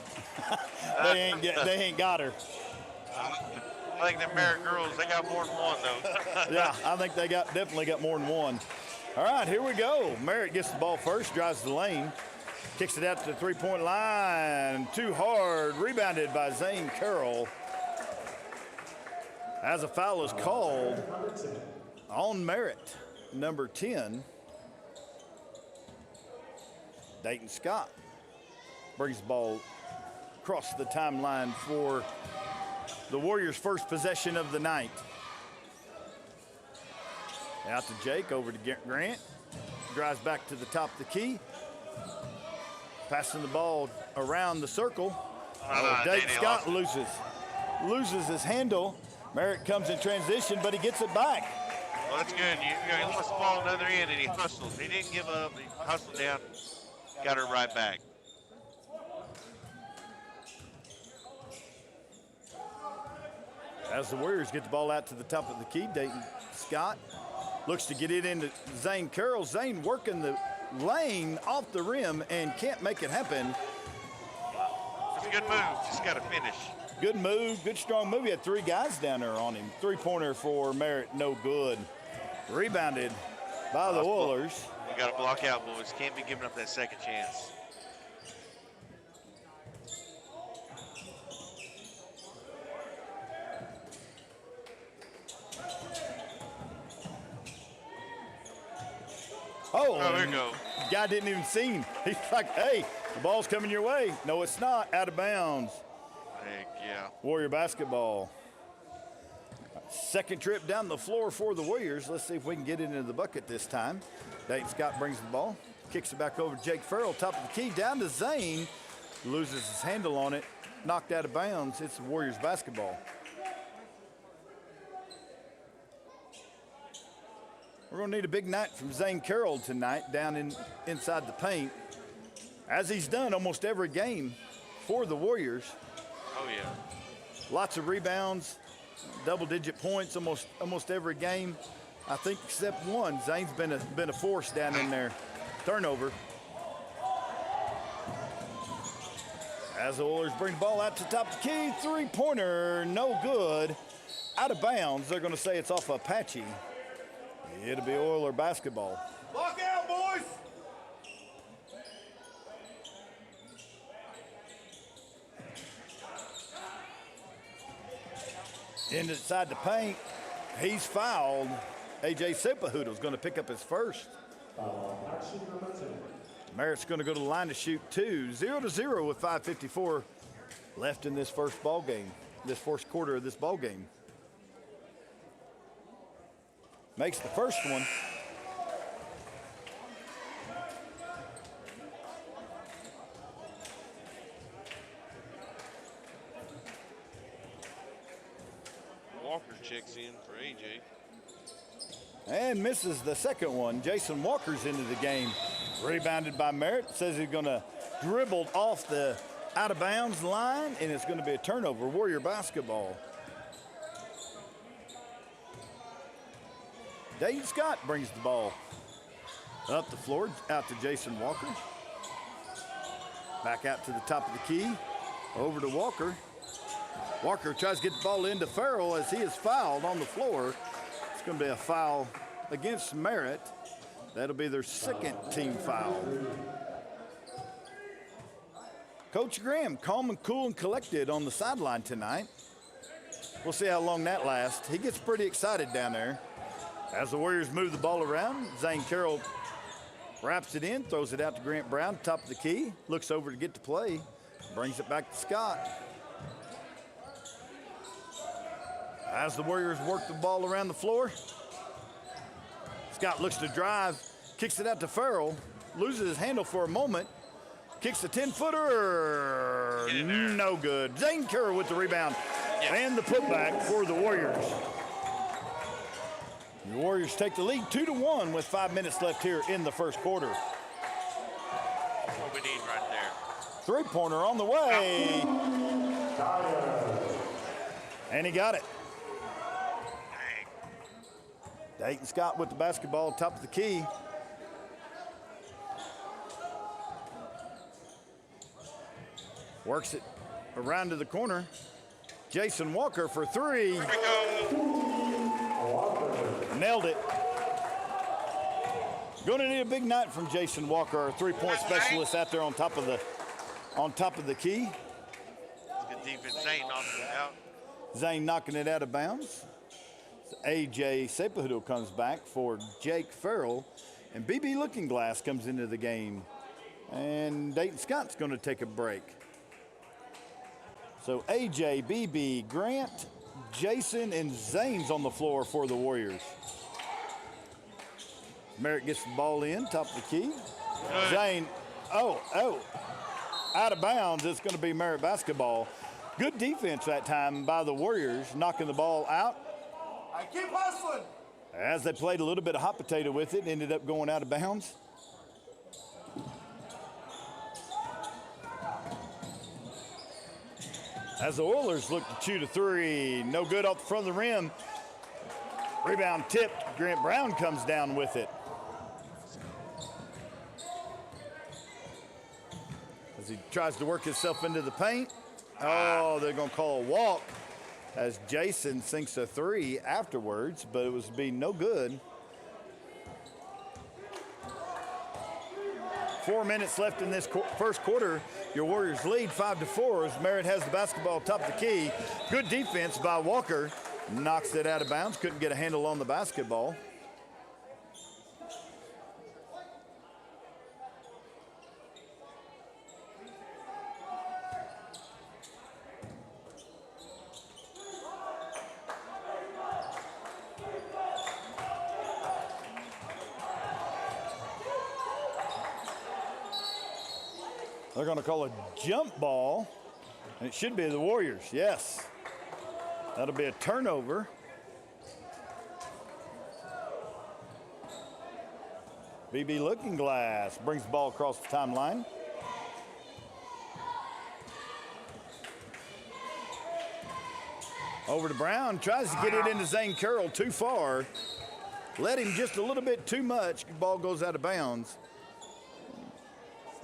they ain't got her. I think the Merritt girls, they got more than one, though. Yeah, I think they definitely got more than one. All right, here we go. Merritt gets the ball first, drives the lane, kicks it out to the three-point line. Too hard, rebounded by Zane Carroll. As a foul is called on Merritt, number 10. Dayton Scott brings the ball across the timeline for the Warriors' first possession of the night. Out to Jake, over to Grant. Drives back to the top of the key. Passing the ball around the circle. Dayton Scott loses his handle. Merritt comes in transition, but he gets it back. Well, that's good. He lost the ball on the other end, and he hustled. He didn't give up. He hustled down, got her right back. As the Warriors get the ball out to the top of the key, Dayton Scott looks to get it into Zane Carroll. Zane working the lane off the rim and can't make it happen. It's a good move. Just got to finish. Good move, good strong move. He had three guys down there on him. Three-pointer for Merritt, no good. Rebounded by the Oilers. You got to block out, boys. Can't be giving up that second chance. Oh, there you go. Guy didn't even see him. He's like, hey, the ball's coming your way. No, it's not. Out of bounds. Heck yeah. Warrior basketball. Second trip down the floor for the Warriors. Let's see if we can get it into the bucket this time. Dayton Scott brings the ball. Kicks it back over to Jake Farrell. Top of the key. Down to Zane. Loses his handle on it. Knocked out of bounds. It's the Warriors basketball. We're going to need a big night from Zane Carroll tonight down inside the paint, as he's done almost every game for the Warriors. Oh, yeah. Lots of rebounds, double-digit points almost every game, I think, except one. Zane's been a force down in there. Turnover. As the Oilers bring the ball out to the top of the key, three-pointer, no good. Out of bounds. They're going to say it's off Apache. It'll be Oiler basketball. Lock out, boys! Inside the paint, he's fouled. A.J. Sipahoodle's going to pick up his first. Merritt's going to go to the line to shoot two. 0-0 with 5:54 left in this first quarter of this ball game. Makes the first one. Walker checks in for AJ. And misses the second one. Jason Walker's into the game. Rebounded by Merritt. Says he's going to dribble off the out-of-bounds line, and it's going to be a turnover. Warrior basketball. Dayton Scott brings the ball up the floor, out to Jason Walker. Back out to the top of the key, over to Walker. Walker tries to get the ball into Farrell as he is fouled on the floor. It's going to be a foul against Merritt. That'll be their second team foul. Coach Graham, calm and cool and collected on the sideline tonight. We'll see how long that lasts. He gets pretty excited down there. As the Warriors move the ball around, Zane Carroll wraps it in, throws it out to Grant Brown, top of the key, looks over to get the play, brings it back to Scott. As the Warriors work the ball around the floor, Scott looks to drive, kicks it out to Farrell, loses his handle for a moment, kicks a 10-footer, no good. Zane Carroll with the rebound and the putback for the Warriors. The Warriors take the lead 2-1 with 5 minutes left here in the first quarter. That's what we need right there. Three-pointer on the way. And he got it. Dayton Scott with the basketball, top of the key. Works it around to the corner. Jason Walker for three. Nailed it. Going to need a big night from Jason Walker, our three-point specialist out there on top of the key. Good defense. Zane knocking it out. Zane knocking it out of bounds. AJ Sepahudo comes back for Jake Farrell, and BB Looking Glass comes into the game. And Dayton Scott's going to take a break. So AJ, BB, Grant, Jason, and Zane's on the floor for the Warriors. Merritt gets the ball in, top of the key. Zane, out of bounds. It's going to be Merritt basketball. Good defense that time by the Warriors, knocking the ball out. I keep hustling. As they played a little bit of hot potato with it, ended up going out of bounds. As the Oilers look to shoot a three, no good off the front of the rim. Rebound tip, Grant Brown comes down with it. As he tries to work himself into the paint. Oh, they're going to call a walk as Jason sinks a three afterwards, but it was be no good. 4 minutes left in this first quarter. Your Warriors lead 5-4 as Merritt has the basketball top of the key. Good defense by Walker. Knocks it out of bounds. Couldn't get a handle on the basketball. They're going to call a jump ball, and it should be the Warriors, yes. That'll be a turnover. BB Looking Glass brings the ball across the timeline. Over to Brown, tries to get it into Zane Carroll too far. Let him just a little bit too much, the ball goes out of bounds.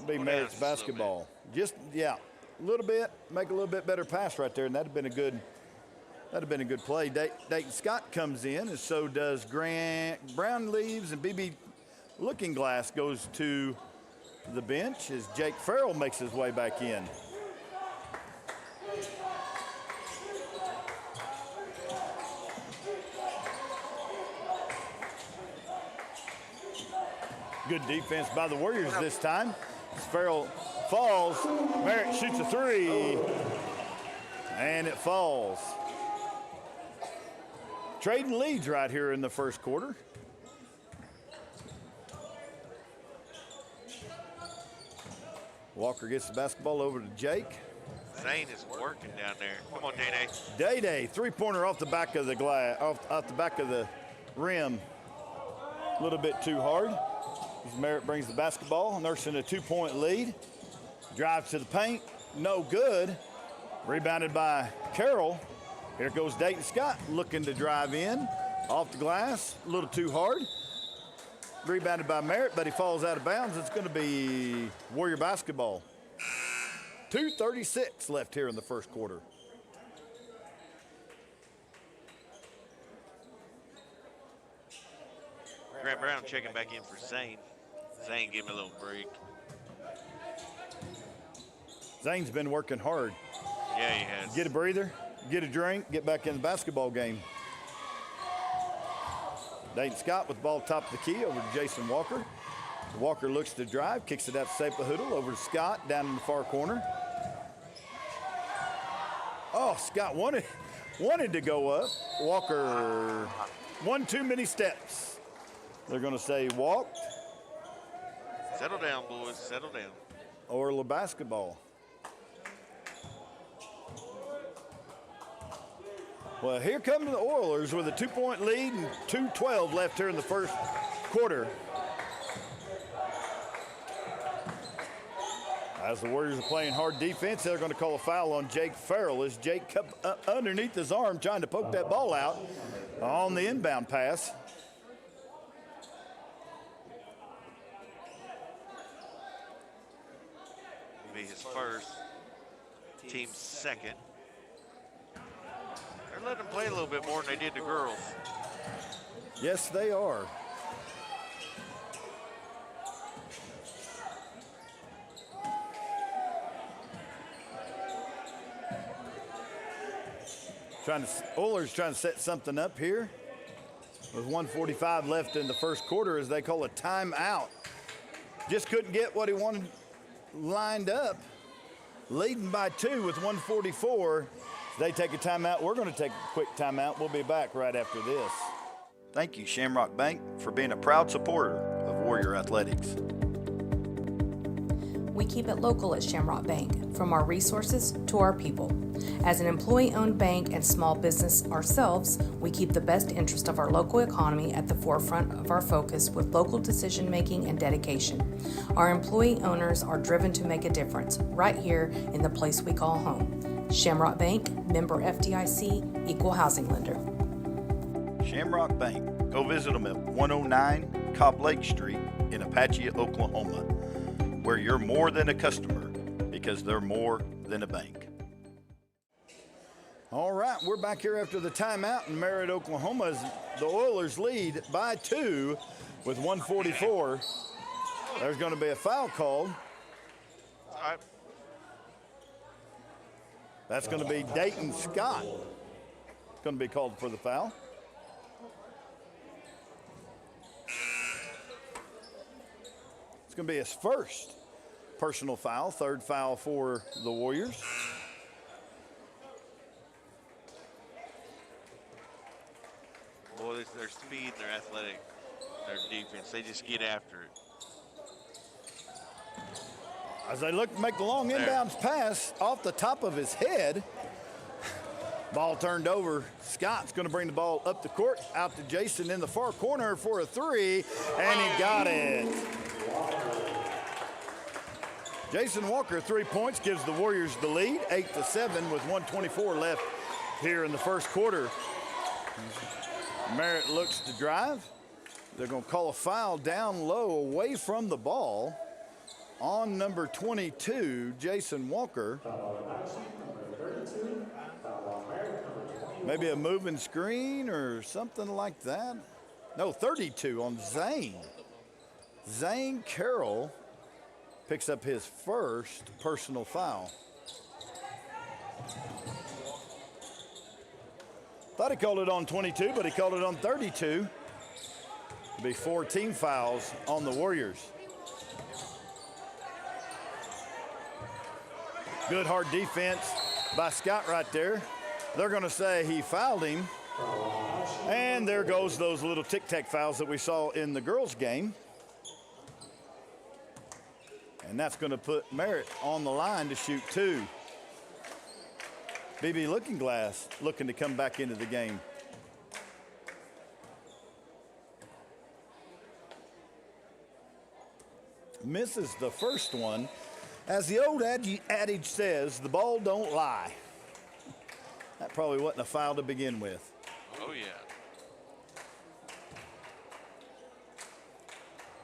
Be Merritt's basketball. Just, yeah, a little bit, make a little bit better pass right there, and that'd have been a good play. Dayton Scott comes in, and so does Grant. Brown leaves, and BB Looking Glass goes to the bench as Jake Farrell makes his way back in. Good defense by the Warriors this time. Farrell falls, Merritt shoots a three, and it falls. Trading leads right here in the first quarter. Walker gets the basketball over to Jake. Zane is working down there. Come on, Day-Day. Day-Day, three-pointer off the back of the glass, off the back of the rim. A little bit too hard. As Merritt brings the basketball, nursing a 2-point lead. Drives to the paint, no good. Rebounded by Carroll. Here goes Dayton Scott looking to drive in. Off the glass, a little too hard. Rebounded by Merritt, but he falls out of bounds. It's going to be Warrior basketball. 2:36 left here in the first quarter. Grant Brown checking back in for Zane. Zane, give him a little break. Zane's been working hard. Yeah, he has. Get a breather, get a drink, get back in the basketball game. Dayton Scott with the ball top of the key over to Jason Walker. Walker looks to drive, kicks it out to Sepahudo, over to Scott down in the far corner. Oh, Scott wanted to go up. Walker, one too many steps. They're going to say walked. Settle down, boys, settle down. Or basketball. Well, here come the Oilers with a 2-point lead and 2:12 left here in the first quarter. As the Warriors are playing hard defense, they're going to call a foul on Jake Farrell as Jake kept underneath his arm trying to poke that ball out on the inbound pass. boys first, team second. They're letting them play a little bit more than they did the girls. Yes, they are. Oiler's trying to set something up here with 1:45 left in the first quarter as they call a timeout. Just couldn't get what he wanted lined up. Leading by 2 with 1:44. They take a timeout. We're going to take a quick timeout. We'll be back right after this. Thank you, Shamrock Bank, for being a proud supporter of Warrior Athletics. We keep it local at Shamrock Bank, from our resources to our people. As an employee-owned bank and small business ourselves, we keep the best interest of our local economy at the forefront of our focus with local decision-making and dedication. Our employee owners are driven to make a difference right here in the place we call home. Shamrock Bank, member FDIC, equal housing lender. Shamrock Bank. Go visit them at 109 Cobb Lake Street in Apache, Oklahoma, where you're more than a customer because they're more than a bank. All right, we're back here after the timeout in Merritt, Oklahoma, as the Oilers lead by 2 with 1:44. There's going to be a foul called. That's going to be Dayton Scott. It's going to be called for the foul. It's going to be his first personal foul, third foul for the Warriors. Boy, their speed, their athletic, their defense, they just get after it. As they look to make the long inbounds pass off the top of his head. Ball turned over. Scott's going to bring the ball up the court, out to Jason in the far corner for a 3, and he got it. Jason Walker, 3 points, gives the Warriors the lead, 8-7 with 1:24 left here in the first quarter. Merritt looks to drive. They're going to call a foul down low away from the ball on number 22, Jason Walker. Maybe a moving screen or something like that. No, 32 on Zane. Zane Carroll picks up his first personal foul. Thought he called it on 22, but he called it on 32. It'll be 4 team fouls on the Warriors. Good hard defense by Scott right there. They're going to say he fouled him. And there goes those little tic-tac fouls that we saw in the girls' game. And that's going to put Merritt on the line to shoot 2. BB Lookinglass looking to come back into the game. Misses the first one. As the old adage says, the ball don't lie. That probably wasn't a foul to begin with. Oh, yeah.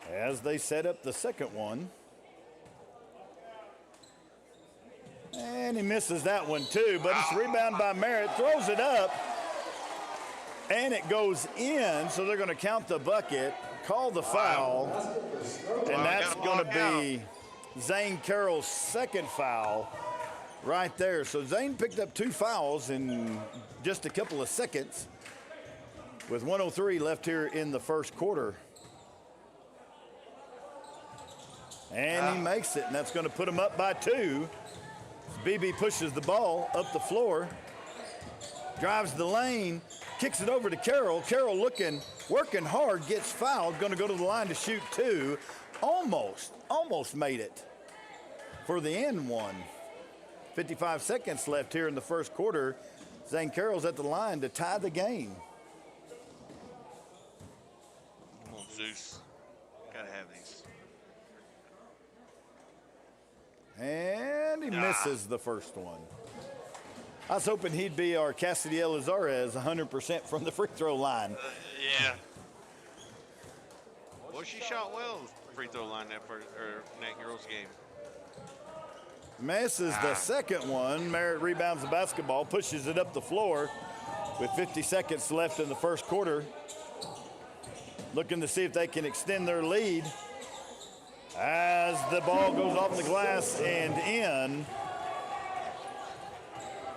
As they set up the second one. And he misses that one too, but it's rebounded by Merritt, throws it up, and it goes in, so they're going to count the bucket, call the foul, and that's going to be Zane Carroll's second foul right there. So Zane picked up 2 fouls in just a couple of seconds with 1:03 left here in the first quarter. And he makes it, and that's going to put him up by 2. BB pushes the ball up the floor, drives the lane, kicks it over to Carroll. Carroll working hard, gets fouled, going to go to the line to shoot 2. Almost made it for the end one. 55 seconds left here in the first quarter. Zane Carroll's at the line to tie the game. Come on, Zeus. Gotta have these. And he misses the first one. I was hoping he'd be our Cassidy Elizarez, 100% from the free throw line. Yeah. Well, she shot well free throw line that girls game. Misses the second one. Merritt rebounds the basketball, pushes it up the floor with 50 seconds left in the first quarter. Looking to see if they can extend their lead as the ball goes off the glass and in.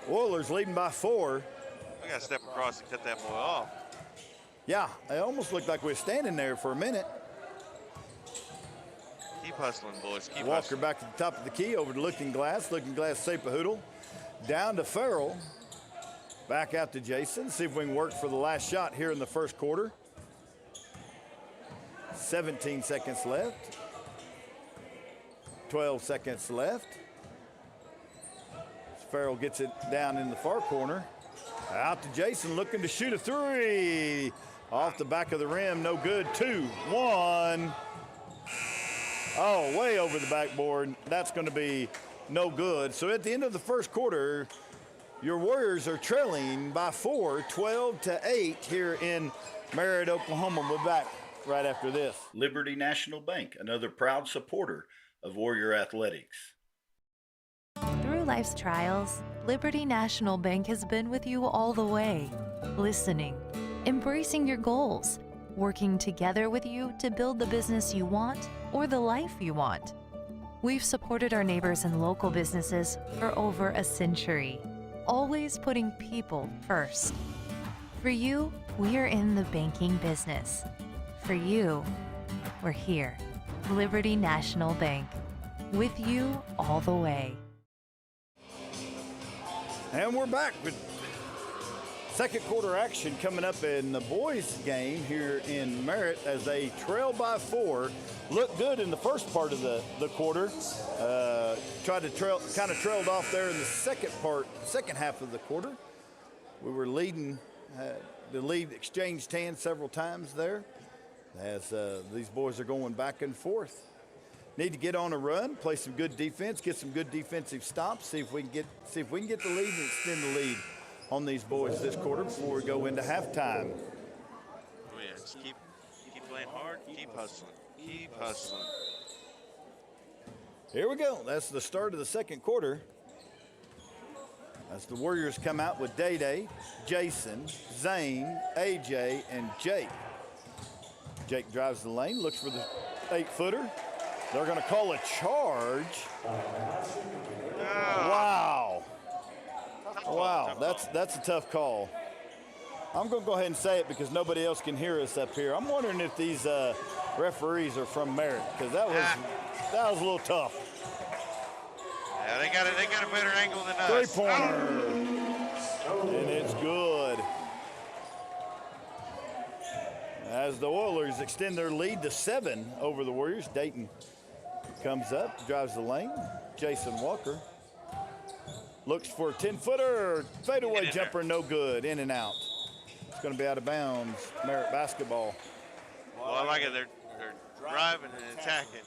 Oilers leading by 4. We got to step across and cut that boy off. Yeah, it almost looked like we were standing there for a minute. Keep hustling, boys. Keep Walker hustling. back to the top of the key, over to Looking Glass. Looking Glass, Sapahoodle. Down to Farrell. Back out to Jason. See if we can work for the last shot here in the first quarter. 17 seconds left. 12 seconds left. Farrell gets it down in the far corner. Out to Jason, looking to shoot a 3. Off the back of the rim, no good. 2, 1. Oh, way over the backboard. That's going to be no good. So at the end of the first quarter, your Warriors are trailing by 4, 12-8 here in Merritt, Oklahoma. We'll be back right after this. Liberty National Bank, another proud supporter of Warrior Athletics. Through life's trials, Liberty National Bank has been with you all the way, listening, embracing your goals, working together with you to build the business you want or the life you want. We've supported our neighbors and local businesses for over a century, always putting people first. For you, we are in the banking business. For you, we're here. Liberty National Bank, with you all the way. And we're back with second quarter action coming up in the boys game here in Merritt as they trail by 4. Looked good in the first part of the quarter. Tried to trailed off there in the second half of the quarter. We were leading, the lead exchanged hands several times there as these boys are going back and forth. Need to get on a run, play some good defense, get some good defensive stops, see if we can get the lead and extend the lead on these boys this quarter before we go into halftime. Oh yeah, just keep playing hard, keep hustling, keep hustling. Here we go. That's the start of the second quarter. As the Warriors come out with Day-Day, Jason, Zane, AJ, and Jake. Jake drives the lane, looks for the 8-footer. They're going to call a charge. Wow. Wow, that's a tough call. I'm going to go ahead and say it because nobody else can hear us up here. I'm wondering if these referees are from Merritt because that was a little tough. Yeah, they got a better angle than us. Three-pointer. And it's good. As the Oilers extend their lead to 7 over the Warriors, Dayton comes up, drives the lane. Jason Walker looks for a 10-footer. Fadeaway jumper, no good. In and out. It's going to be out of bounds. Merritt basketball. Well, I like it. They're driving and attacking.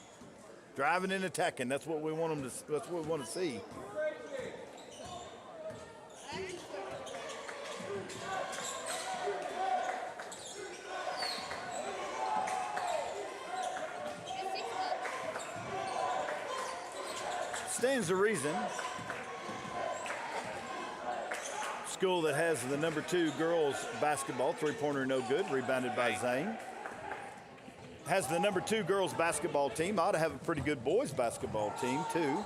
Driving and attacking. That's what we want them to. That's what we want to see. Stands to reason. School that has the number 2 girls basketball, 3-pointer no good, rebounded by Zane. Has the number 2 girls basketball team. Ought to have a pretty good boys basketball team too.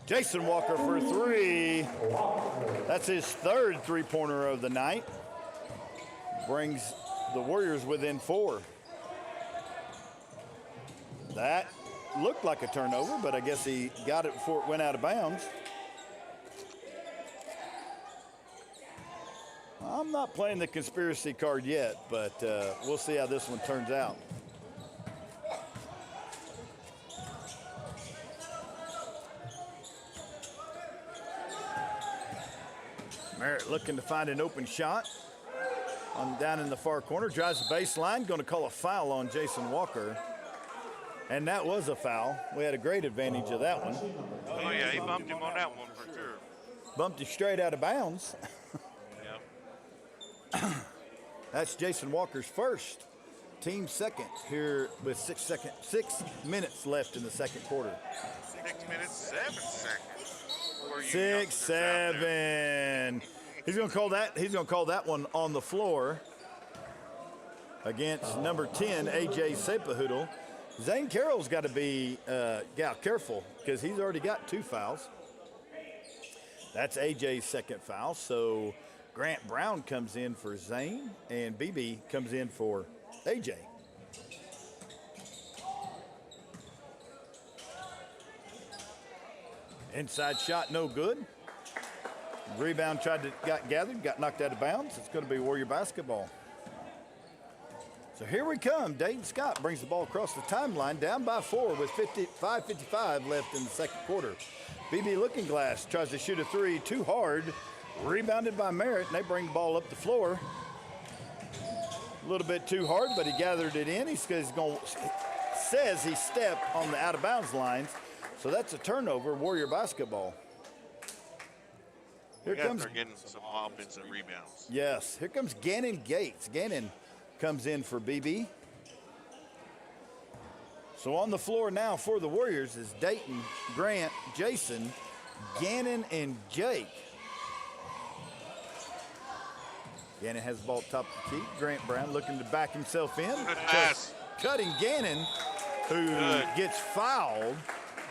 Jason Walker for 3. That's his 3rd 3-pointer of the night. Brings the Warriors within 4. That looked like a turnover, but I guess he got it before it went out of bounds. I'm not playing the conspiracy card yet, but we'll see how this one turns out. Merritt looking to find an open shot down in the far corner, drives the baseline, going to call a foul on Jason Walker. And that was a foul. We had a great advantage of that one. Oh yeah, he bumped him on that one for sure. Bumped him straight out of bounds. Yep. That's Jason Walker's first team second here with 6 minutes left in the second quarter. 6 minutes, 7 seconds. For you 6, youngsters out there. 7. He's going to call that. He's going to call that one on the floor against number 10, AJ Sepahoodle. Zane Carroll's got to be careful because he's already got 2 fouls. That's AJ's second foul. So Grant Brown comes in for Zane, and BB comes in for AJ. Inside shot, no good. Rebound got gathered, got knocked out of bounds. It's going to be Warrior basketball. So here we come. Dayton Scott brings the ball across the timeline, down by 4 with 5:55 left in the second quarter. BB Looking Glass tries to shoot a 3, too hard. Rebounded by Merritt, and they bring the ball up the floor. A little bit too hard, but he gathered it in. Says he stepped on the out-of-bounds lines, so that's a turnover, Warrior basketball. Here comes. They're getting some offensive rebounds. Yes, here comes Gannon Gates. Gannon comes in for BB. So on the floor now for the Warriors is Dayton, Grant, Jason, Gannon, and Jake. Gannon has the ball top of the key. Grant Brown looking to back himself in. Good pass. Cutting Gannon, who gets fouled.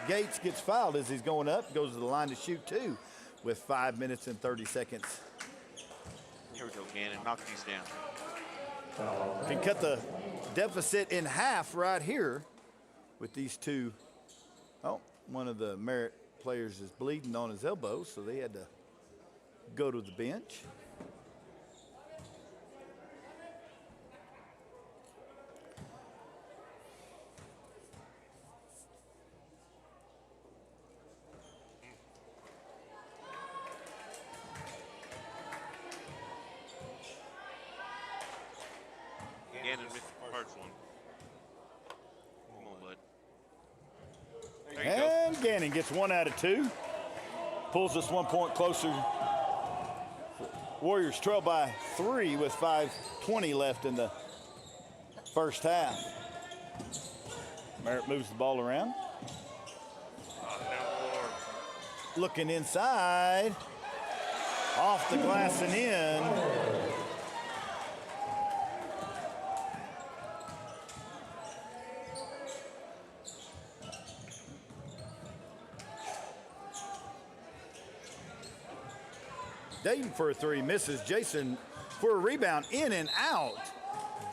Gates gets fouled as he's going up, goes to the line to shoot 2 with 5 minutes and 30 seconds. Here we go, Gannon. Knock these down. Can cut the deficit in half right here with these 2. Oh, one of the Merritt players is bleeding on his elbow, so they had to go to the bench. Gannon missed the first one. Come on, bud. There you And Gannon gets 1 out of 2. Pulls us 1 point closer. Warriors trail by 3 with 5:20 left in the first half. Merritt moves the ball around. Looking inside. Off the glass and in. Dayton for a 3, misses. Jason for a rebound, in and out.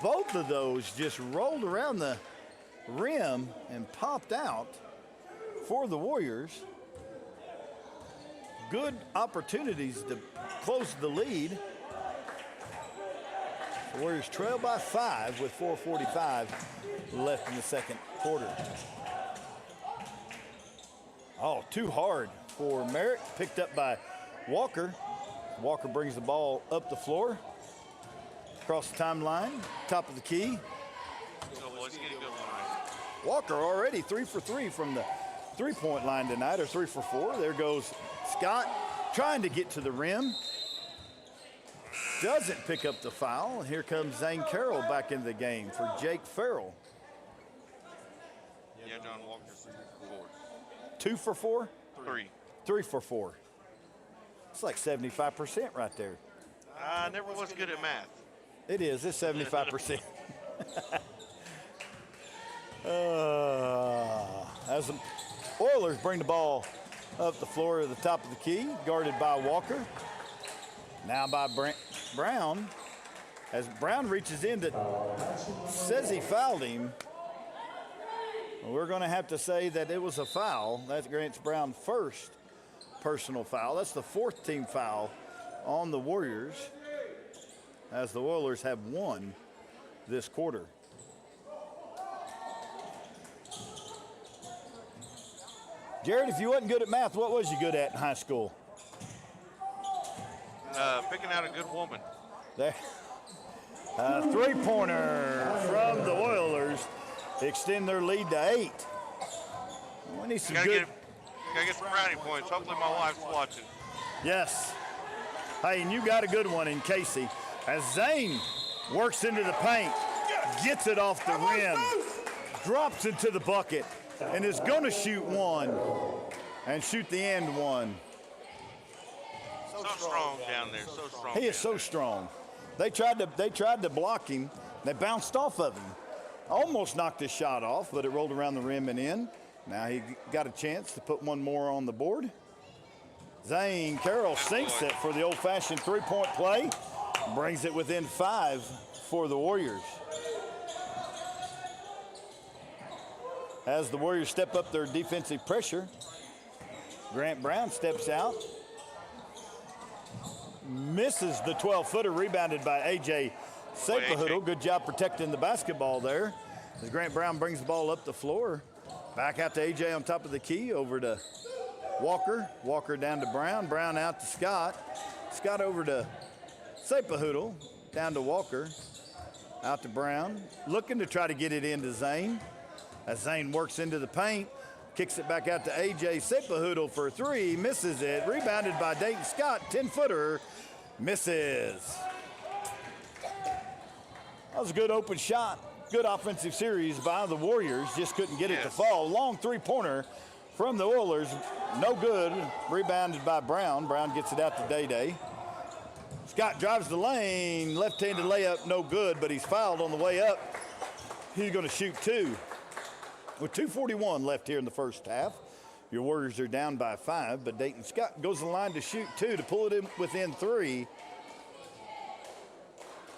Both of those just rolled around the rim and popped out for the Warriors. Good opportunities to close the lead. The Warriors trail by 5 with 4:45 left in the second quarter. Oh, too hard for Merritt, picked up by Walker. Walker brings the ball up the floor, across the timeline, top of the key. Walker already 3 for 3 from the 3-point line tonight, or 3 for 4. There goes Scott trying to get to the rim. Doesn't pick up the foul. Here comes Zane Carroll back into the game for Jake Farrell. Yeah, John Walker's 4. 2 for 4? 3. 3 for 4. It's like 75% right there. I never was good at math. It is. It's 75%. As the Oilers bring the ball up the floor at the top of the key, guarded by Walker. Now by Brown. As Brown reaches in, says he fouled him. We're going to have to say that it was a foul. That grants Brown first personal foul. That's the 4th team foul on the Warriors, as the Oilers have won this quarter. Jared, if you wasn't good at math, what was you good at in high school? Picking out a good woman. There. 3-pointer from the Oilers, extend their lead to 8. We need some good. Gotta get some brownie points. Hopefully my wife's watching. Yes. Hey, and you got a good one in Casey. As Zane works into the paint, gets it off the rim, drops into the bucket, and is going to shoot one and shoot the end one. So strong down there, so strong. He is so strong. They tried to block him. They bounced off of him. Almost knocked his shot off, but it rolled around the rim and in. Now he got a chance to put one more on the board. Zane Carroll sinks it for the old-fashioned three-point play. Brings it within 5 for the Warriors. As the Warriors step up their defensive pressure, Grant Brown steps out. Misses the 12-footer, rebounded by A.J. Sapahoodle. Good job protecting the basketball there. As Grant Brown brings the ball up the floor. Back out to A.J. on top of the key, over to Walker. Walker down to Brown. Brown out to Scott. Scott over to Sapahoodle. Down to Walker. Out to Brown. Looking to try to get it into Zane. As Zane works into the paint. Kicks it back out to A.J. Sapahoodle for 3. Misses it. Rebounded by Dayton Scott. 10-footer. Misses. That was a good open shot. Good offensive series by the Warriors. Just couldn't get it to fall. Long three-pointer from the Oilers. No good. Rebounded by Brown. Brown gets it out to Day-Day. Scott drives the lane. Left-handed layup, no good, but he's fouled on the way up. He's going to shoot 2. With 2:41 left here in the first half. Your Warriors are down by 5, but Dayton Scott goes to the line to shoot 2 to pull it in within 3.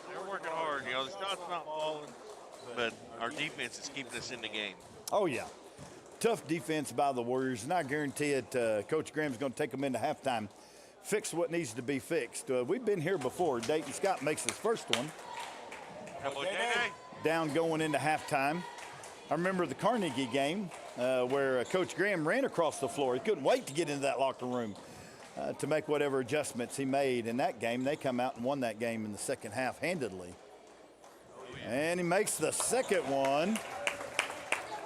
They're working hard. You know, the shot's not falling, but our defense is keeping us in the game. Oh, yeah. Tough defense by the Warriors, and I guarantee it, Coach Graham's going to take them into halftime, fix what needs to be fixed. We've been here before. Dayton Scott makes his first one. Down going into halftime. I remember the Carnegie game where Coach Graham ran across the floor. He couldn't wait to get into that locker room to make whatever adjustments he made in that game. They come out and won that game in the second half handedly. And he makes the second one.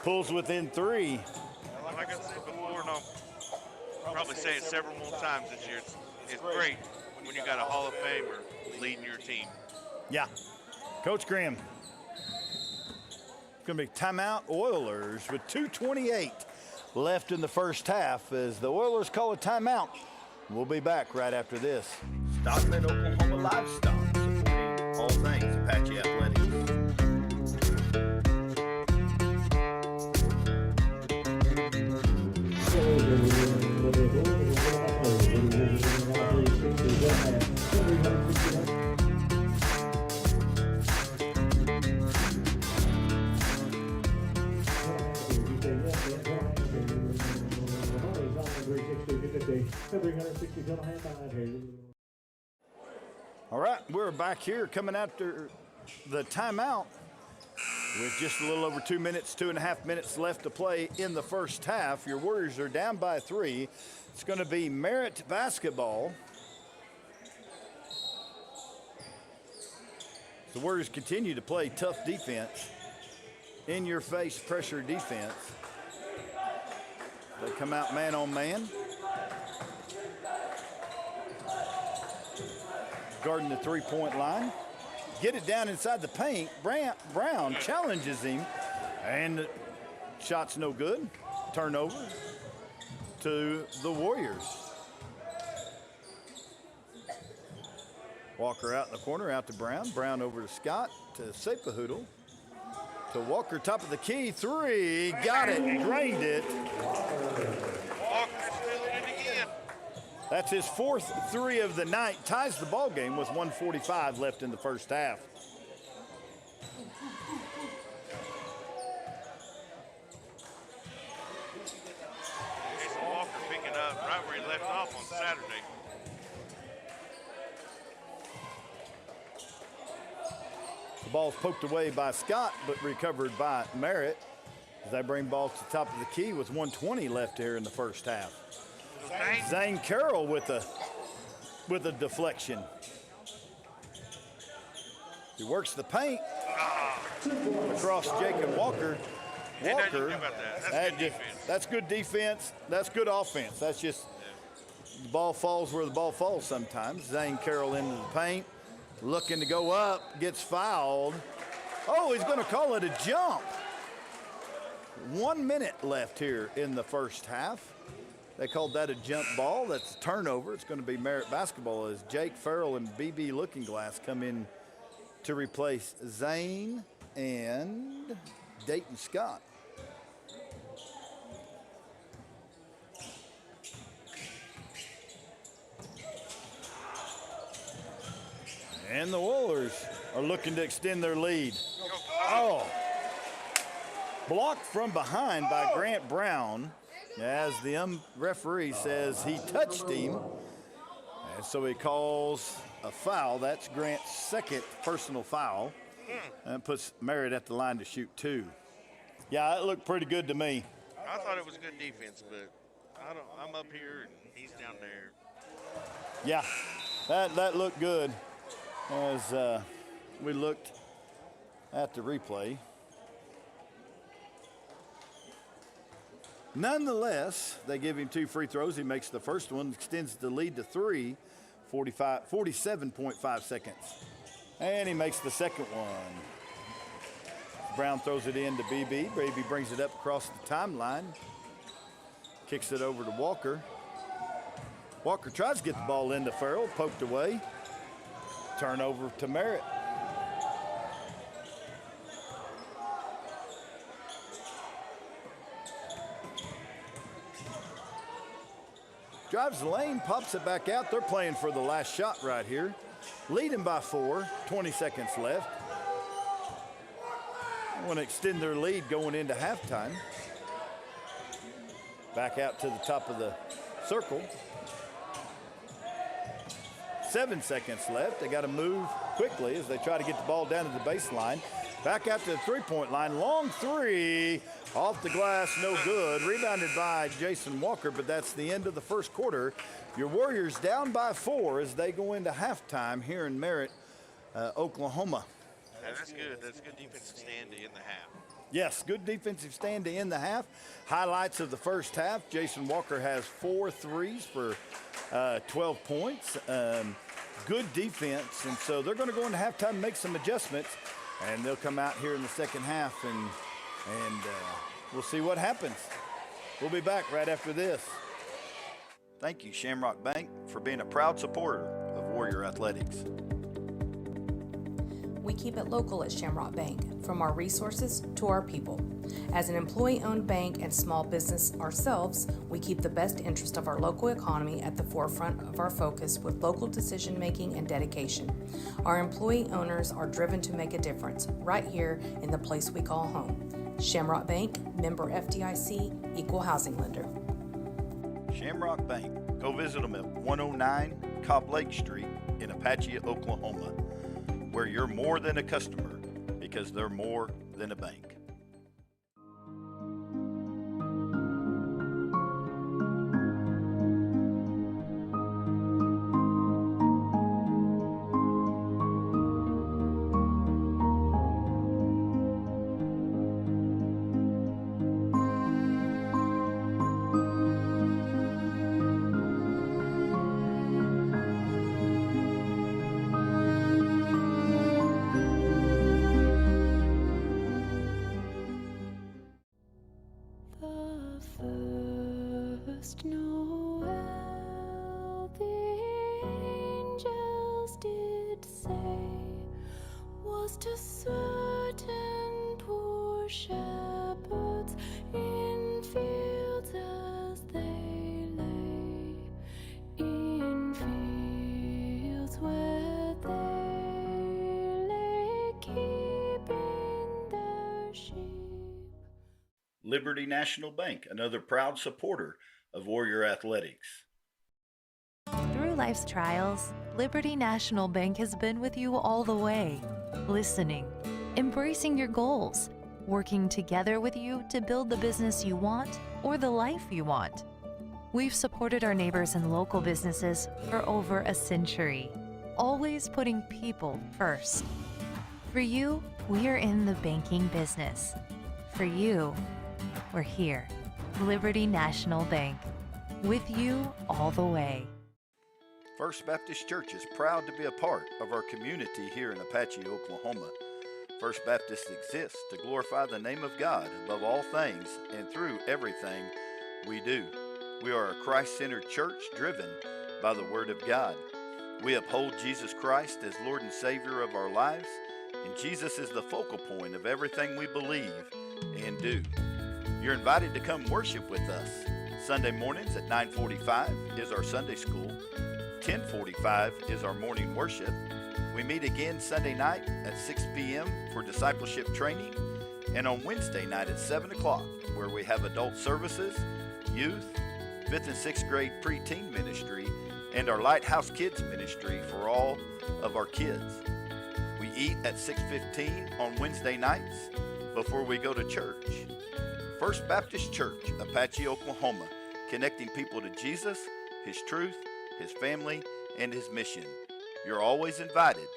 Pulls within 3. Like I said before, and I'll probably say it several more times this year, it's great when you got a Hall of Famer leading your team. Yeah. Coach Graham. Going to be timeout Oilers with 2:28 left in the first half as the Oilers call a timeout. We'll be back right after this. Stockman, Oklahoma Livestock, supporting all things Apache Athletics. All right, we're back here coming after the timeout with just a little over 2 minutes, 2.5 minutes left to play in the first half. Your Warriors are down by 3. It's going to be Merritt basketball. The Warriors continue to play tough defense, in-your-face pressure defense. They come out man on man. Guarding the three-point line. Get it down inside the paint. Brown challenges him, and the shot's no good. Turnover to the Warriors. Walker out in the corner, out to Brown. Brown over to Scott, to Sapahoodle. To Walker, top of the key, 3. Got it, drained it. Walker's filling it again. That's his 4th 3 of the night. Ties the ball game with 1:45 left in the first half. Jason Walker picking up right where he left off on Saturday. The ball's poked away by Scott, but recovered by Merritt as they bring ball to the top of the key with 1:20 left here in the first half. Zane Carroll with a deflection. He works the paint across Jacob Walker. Walker, that's good defense. That's good offense. That's just the ball falls where the ball falls sometimes. Zane Carroll into the paint, looking to go up, gets fouled. Oh, he's going to call it a jump. 1 minute left here in the first half. They called that a jump ball. That's a turnover. It's going to be Merritt basketball as Jake Farrell and BB Lookingglass come in to replace Zane and Dayton Scott. And the Oilers are looking to extend their lead. Oh, blocked from behind by Grant Brown, as the referee says he touched him. And so he calls a foul. That's Grant's second personal foul. And puts Merritt at the line to shoot 2. Yeah, it looked pretty good to me. I thought it was good defense, but I'm up here and he's down there. Yeah, that looked good as we looked at the replay. Nonetheless, they give him 2 free throws. He makes the first one, extends the lead to 3, 47.5 seconds. And he makes the second one. Brown throws it in to BB. BB brings it up across the timeline. Kicks it over to Walker. Walker tries to get the ball into Farrell, poked away. Turnover to Merritt. Drives the lane, pops it back out. They're playing for the last shot right here. Leading by 4, 20 seconds left. Want to extend their lead going into halftime. Back out to the top of the circle. 7 seconds left. They got to move quickly as they try to get the ball down to the baseline. Back out to the three-point line. Long 3 off the glass, no good. Rebounded by Jason Walker, but that's the end of the first quarter. Your Warriors down by 4 as they go into halftime here in Merritt, Oklahoma. Yeah, that's good. That's good defensive stand to end the half. Yes, good defensive stand to end the half. Highlights of the first half. Jason Walker has 4 threes for 12 points. Good defense, and so they're going to go into halftime and make some adjustments, and they'll come out here in the second half, and we'll see what happens. We'll be back right after this. Thank you, Shamrock Bank, for being a proud supporter of Warrior Athletics. We keep it local at Shamrock Bank, from our resources to our people. As an employee-owned bank and small business ourselves, we keep the best interest of our local economy at the forefront of our focus with local decision-making and dedication. Our employee owners are driven to make a difference right here in the place we call home. Shamrock Bank, member FDIC, equal housing lender. Shamrock Bank. Go visit them at 109 Cobb Lake Street in Apache, Oklahoma, where you're more than a customer because they're more than a bank. First Noel, the angels did say, was to certain poor shepherds in fields as they lay, in fields where they lay keeping their sheep. Liberty National Bank, another proud supporter of Warrior Athletics. Through life's trials, Liberty National Bank has been with you all the way, listening, embracing your goals, working together with you to build the business you want or the life you want. We've supported our neighbors and local businesses for over a century, always putting people first. For you, we are in the banking business. For you, we're here. Liberty National Bank, with you all the way. First Baptist Church is proud to be a part of our community here in Apache, Oklahoma. First Baptist exists to glorify the name of God above all things and through everything we do. We are a Christ-centered church driven by the Word of God. We uphold Jesus Christ as Lord and Savior of our lives, and Jesus is the focal point of everything we believe and do. You're invited to come worship with us. Sunday mornings at 9:45 is our Sunday school. 10:45 is our morning worship. We meet again Sunday night at 6 p.m. for discipleship training, and on Wednesday night at 7 o'clock, where we have adult services, youth, 5th and 6th grade preteen ministry, and our Lighthouse Kids ministry for all of our kids. We eat at 6:15 on Wednesday nights before we go to church. First Baptist Church, Apache, Oklahoma, connecting people to Jesus, His truth, His family, and His mission. You're always invited,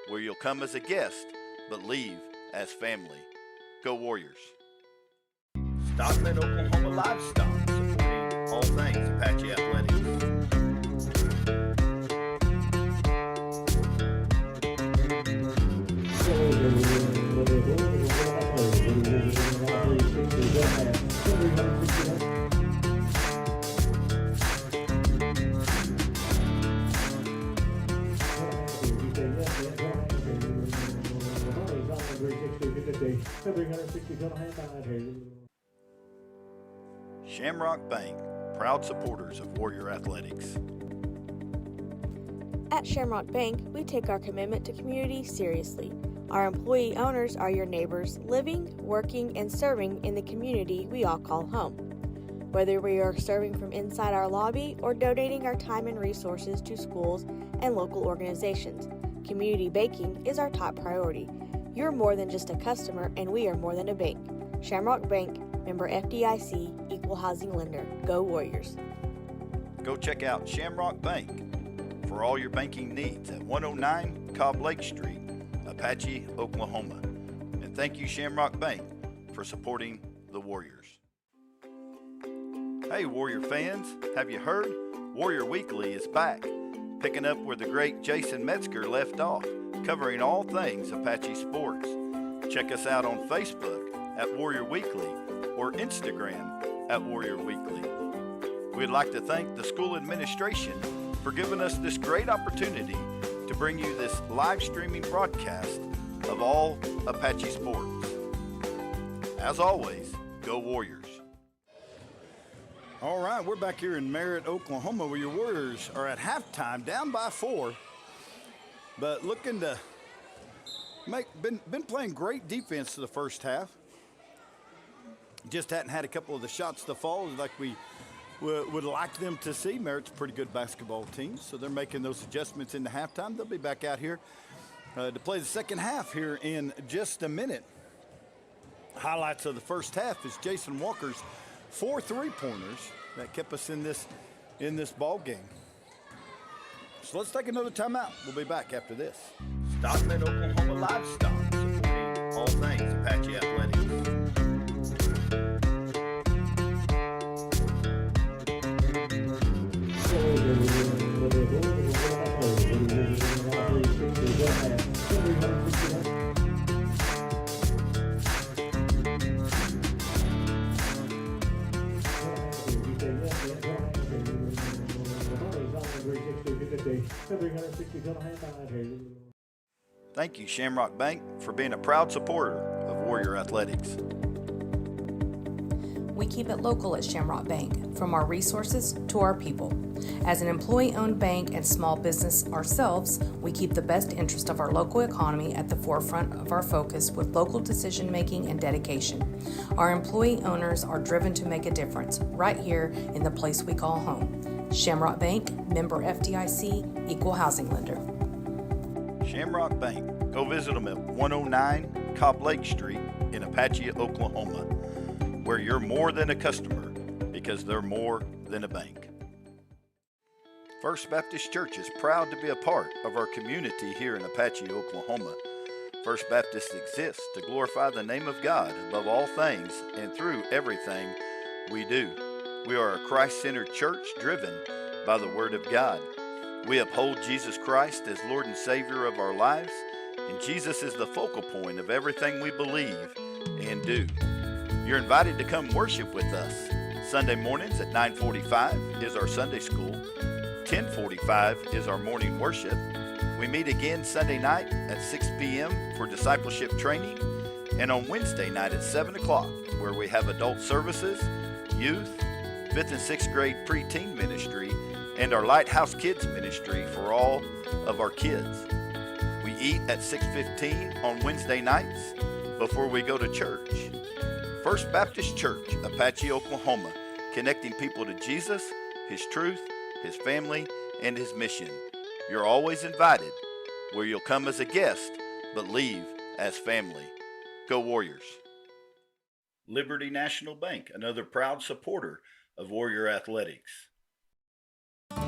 where you'll come as a guest, but leave as family. Go Warriors. Stockman, Oklahoma Livestock, supporting all things Apache athletics. Shamrock Bank, proud supporters of Warrior Athletics. At Shamrock Bank, we take our commitment to community seriously. Our employee owners are your neighbors living, working, and serving in the community we all call home. Whether we are serving from inside our lobby or donating our time and resources to schools and local organizations, community banking is our top priority. You're more than just a customer, and we are more than a bank. Shamrock Bank, member FDIC, equal housing lender. Go Warriors. Go check out Shamrock Bank for all your banking needs at 109 Cobb Lake Street, Apache, Oklahoma. And thank you, Shamrock Bank, for supporting the Warriors. Hey, Warrior fans, have you heard? Warrior Weekly is back, picking up where the great Jason Metzger left off, covering all things Apache sports. Check us out on Facebook at Warrior Weekly or Instagram at Warrior Weekly. We'd like to thank the school administration for giving us this great opportunity to bring you this live streaming broadcast of all Apache sports. As always, go Warriors. All right, we're back here in Merritt, Oklahoma, where your Warriors are at halftime, down by 4, but looking to been playing great defense to the first half. Just hadn't had a couple of the shots to fall like we would like them to see. Merritt's a pretty good basketball team, so they're making those adjustments into halftime. They'll be back out here to play the second half here in just a minute. Highlights of the first half is Jason Walker's 4 3-pointers that kept us in this ball game. So let's take another timeout. We'll be back after this. Stockman, Oklahoma Livestock, supporting all things Apache athletics. Thank you, Shamrock Bank, for being a proud supporter of Warrior Athletics. We keep it local at Shamrock Bank, from our resources to our people. As an employee-owned bank and small business ourselves, we keep the best interest of our local economy at the forefront of our focus with local decision-making and dedication. Our employee owners are driven to make a difference right here in the place we call home. Shamrock Bank, member FDIC, equal housing lender. Shamrock Bank. Go visit them at 109 Cobb Lake Street in Apache, Oklahoma, where you're more than a customer because they're more than a bank. First Baptist Church is proud to be a part of our community here in Apache, Oklahoma. First Baptist exists to glorify the name of God above all things and through everything we do. We are a Christ-centered church driven by the Word of God. We uphold Jesus Christ as Lord and Savior of our lives, and Jesus is the focal point of everything we believe and do. You're invited to come worship with us. Sunday mornings at 9:45 is our Sunday school. 10:45 is our morning worship. We meet again Sunday night at 6 p.m. for discipleship training, and on Wednesday night at 7 o'clock, where we have adult services, youth, 5th and 6th grade preteen ministry, and our Lighthouse Kids ministry for all of our kids. We eat at 6:15 on Wednesday nights before we go to church. First Baptist Church, Apache, Oklahoma, connecting people to Jesus, His truth, His family, and His mission. You're always invited, where you'll come as a guest, but leave as family. Go Warriors. Liberty National Bank, another proud supporter of Warrior Athletics.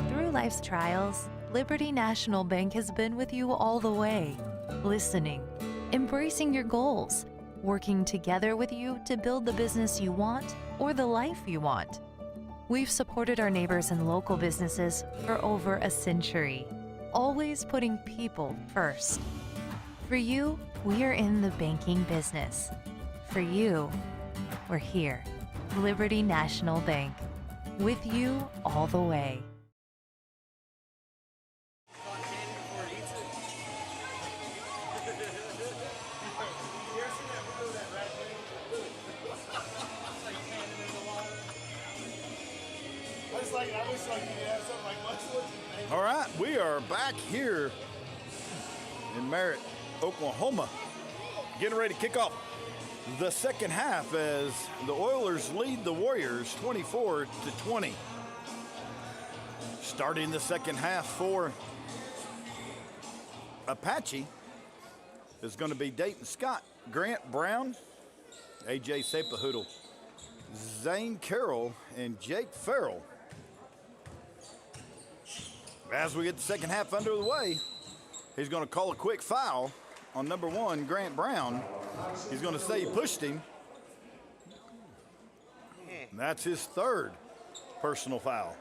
Through life's trials, Liberty National Bank has been with you all the way, listening, embracing your goals, working together with you to build the business you want or the life you want. We've supported our neighbors and local businesses for over a century, always putting people first. For you, we're in the banking business. For you, we're here. Liberty National Bank, with you all the way. All right, we are back here in Merritt, Oklahoma, getting ready to kick off the second half as the Oilers lead the Warriors 24-20. Starting the second half for Apache is going to be Dayton Scott, Grant Brown, AJ Sepahoodle, Zane Carroll, and Jake Farrell. As we get the second half under the way, he's going to call a quick foul on number 1, Grant Brown. He's going to say he pushed him. And that's his third personal foul.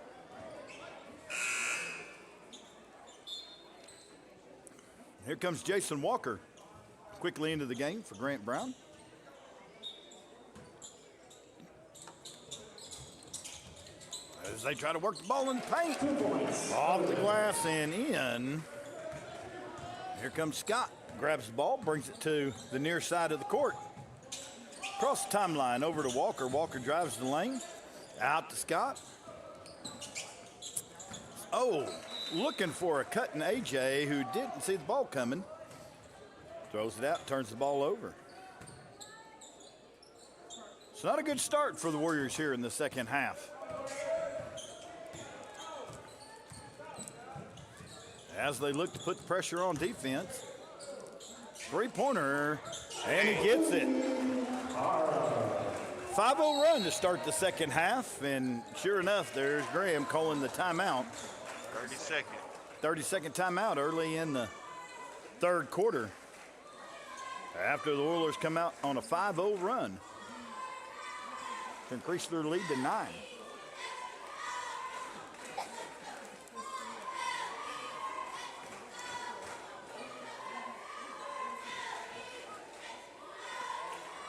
Here comes Jason Walker quickly into the game for Grant Brown. As they try to work the ball in the paint. Off the glass and in. Here comes Scott. Grabs the ball, brings it to the near side of the court. Across the timeline, over to Walker. Walker drives the lane. Out to Scott. Oh, looking for a cutting AJ who didn't see the ball coming. Throws it out, turns the ball over. It's not a good start for the Warriors here in the second half. As they look to put the pressure on defense. Three-pointer, and he gets it. 5-0 run to start the second half, and sure enough, there's Graham calling the timeout. 30-second timeout early in the third quarter. After the Oilers come out on a 5-0 run to increase their lead to 9.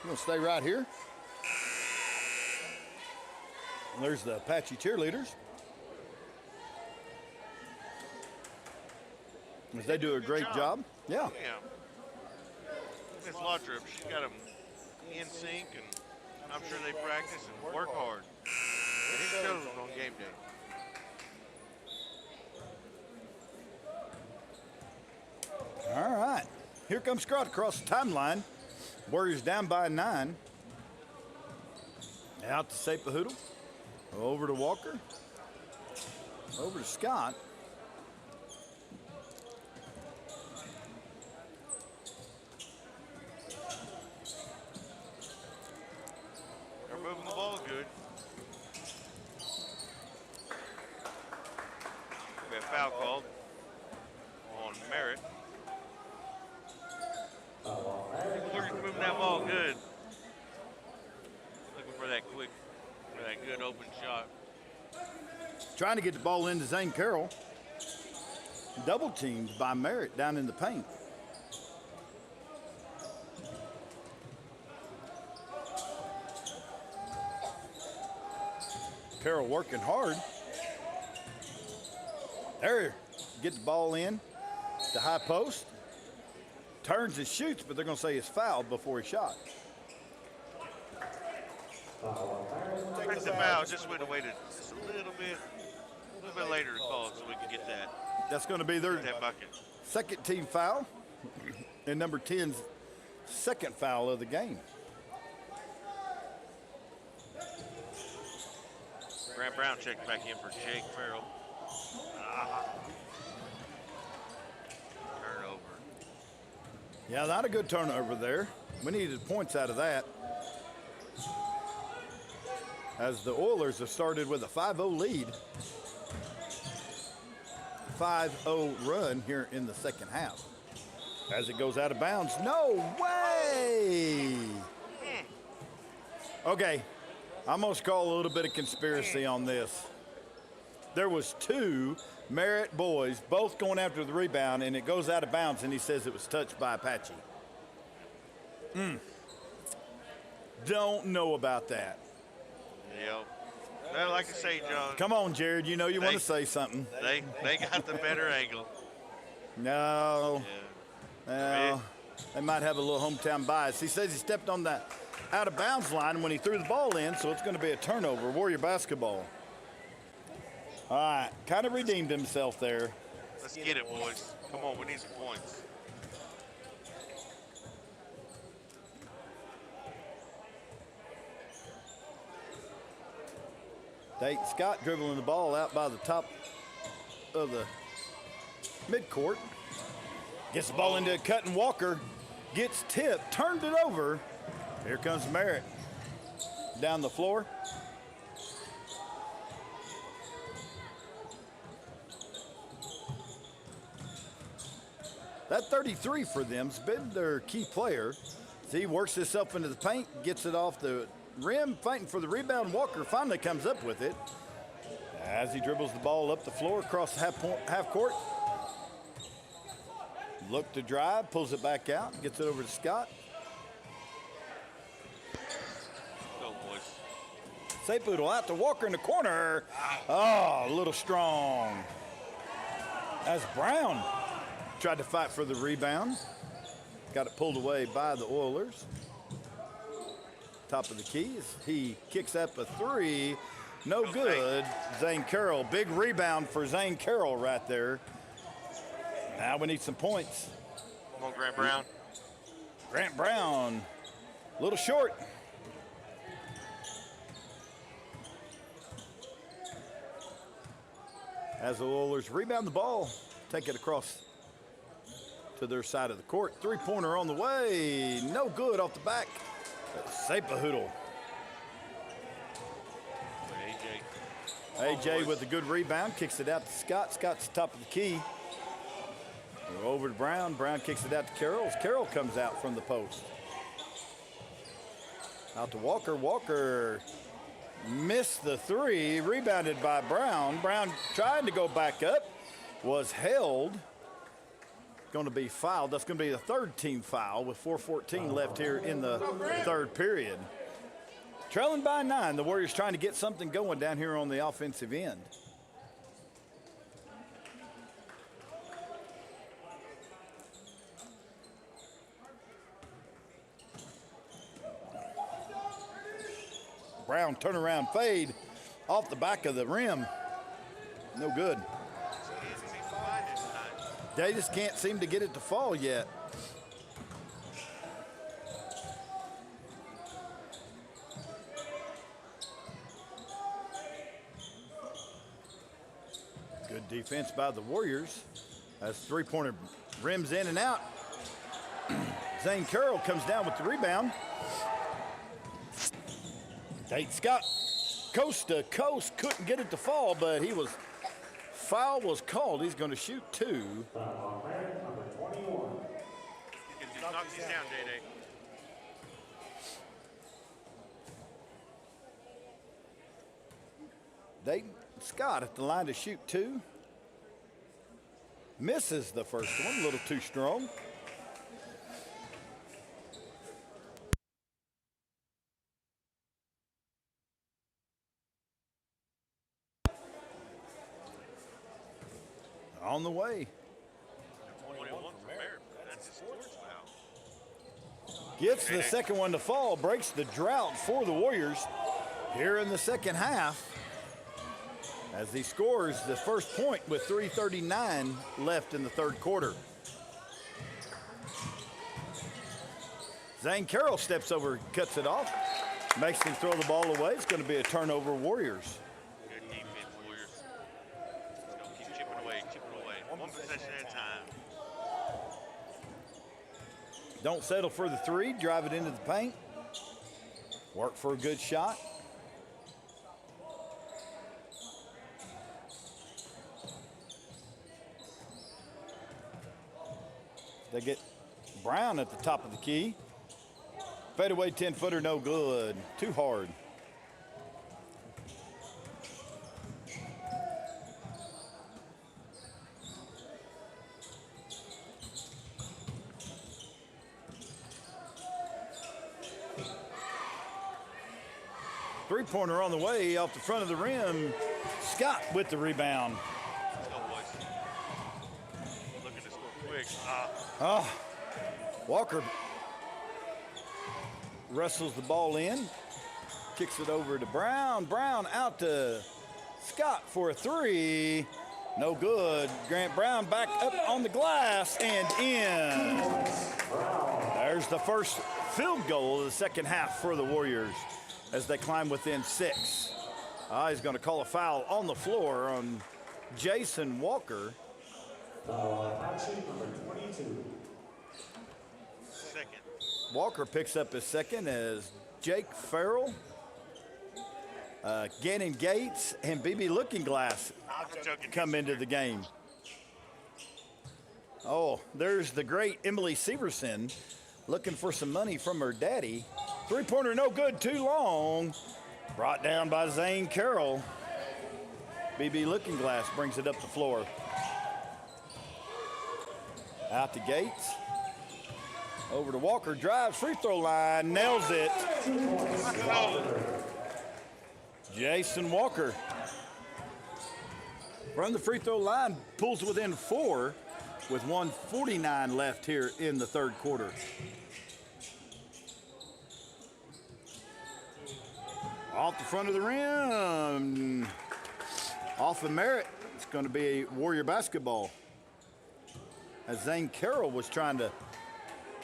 We'll stay right here. There's the Apache cheerleaders. As they do a great job. Yeah. Miss Lottrip, she's got them in sync, and I'm sure they practice and work hard. And it shows on game day. All right. Here comes Scott across the timeline. Warriors down by 9. Out to Sepahoodle. Over to Walker. Over to Scott. They're moving the ball good. We have foul called on Merritt. Warriors moving that ball good. Looking for that quick, for that good open shot. Trying to get the ball into Zane Carroll. Double teamed by Merritt down in the paint. Carroll working hard. There, get the ball in, the high post. Turns and shoots, but they're going to say it's fouled before he shot. Take the foul. Just would have waited just a little bit later to call it so we can get that. That's going to be their that bucket. second team foul and number 10's second foul of the game. Grant Brown checked back in for Jake Farrell. Turnover. Yeah, not a good turnover there. We needed points out of that. As the Oilers have started with a 5-0 lead. 5-0 run here in the second half. As it goes out of bounds. No way! Okay, I'm going to call a little bit of conspiracy on this. There was two Merritt boys both going after the rebound, and it goes out of bounds, and he says it was touched by Apache. Don't know about that. Yep. Well, like I say, John. Come on, Jared. You know you want to say something. They got the better angle. No. Yeah. Well, they might have a little hometown bias. He says he stepped on that out of bounds line when he threw the ball in, so it's going to be a turnover. Warrior basketball. All right, kind of redeemed himself there. Let's get it, boys. Come on, we need some points. Dayton Scott dribbling the ball out by the top of the midcourt. Gets the ball into a cut, and Walker gets tipped, turned it over. Here comes Merritt down the floor. That 33 for them's been their key player. See, works himself into the paint, gets it off the rim, fighting for the rebound. Walker finally comes up with it as he dribbles the ball up the floor across the half court. Look to drive, pulls it back out, gets it over to Scott. Go, boys. Sapoodle out to Walker in the corner. Oh, a little strong. As Brown tried to fight for the rebound. Got it pulled away by the Oilers. Top of the key as he kicks up a three. No good. Zane Carroll. Big rebound for Zane Carroll right there. Now we need some points. Come on, Grant Brown. Grant Brown, a little short. As the Oilers rebound the ball, take it across to their side of the court. Three-pointer on the way. No good off the back. Sapahoodle. AJ with a good rebound, kicks it out to Scott. Scott's top of the key. Over to Brown. Brown kicks it out to Carroll as Carroll comes out from the post. Out to Walker. Walker missed the three. Rebounded by Brown. Brown trying to go back up. Was held. Going to be fouled. That's going to be the third team foul with 4:14 left here in the third period. Trailing by 9. The Warriors trying to get something going down here on the offensive end. Brown turnaround fade off the back of the rim. No good. They just can't seem to get it to fall yet. Good defense by the Warriors. As three-pointer rims in and out. Zane Carroll comes down with the rebound. Tate Scott, coast to coast, couldn't get it to fall, but foul was called. He's going to shoot two. You can just knock these down, Day-Day. Dayton Scott at the line to shoot two. Misses the first one, a little too strong. on the way. 21 for Merritt. That's his fourth foul. Gets the second one to fall, breaks the drought for the Warriors here in the second half as he scores the first point with 3:39 left in the third quarter. Zane Carroll steps over, cuts it off, makes him throw the ball away. It's going to be a turnover, Warriors. Good defense, Warriors. Don't keep chipping away, one possession at a time. Don't settle for the three, drive it into the paint. Work for a good shot. They get Brown at the top of the key. Fadeaway 10-footer, no good. Too hard. Three-pointer on the way off the front of the rim. Scott with the rebound. Let's go, boys. Looking to score quick. Walker wrestles the ball in, kicks it over to Brown. Brown out to Scott for a three. No good. Grant Brown back up on the glass and in. There's the first field goal of the second half for the Warriors as they climb within 6. He's going to call a foul on the floor on Jason Walker. Apache number 22. Second. Walker picks up his second as Jake Farrell, Gannon Gates, and BB Lookingglass come into the game. Oh, there's the great Emily Severson looking for some money from her daddy. Three-pointer no good, too long. Brought down by Zane Carroll. BB Lookingglass brings it up the floor. Out to Gates. Over to Walker, drives, free throw line, nails it. Jason Walker from the free throw line pulls within 4 with 1:49 left here in the third quarter. Off the front of the rim, off of Merritt. It's going to be Warrior basketball as Zane Carroll was trying to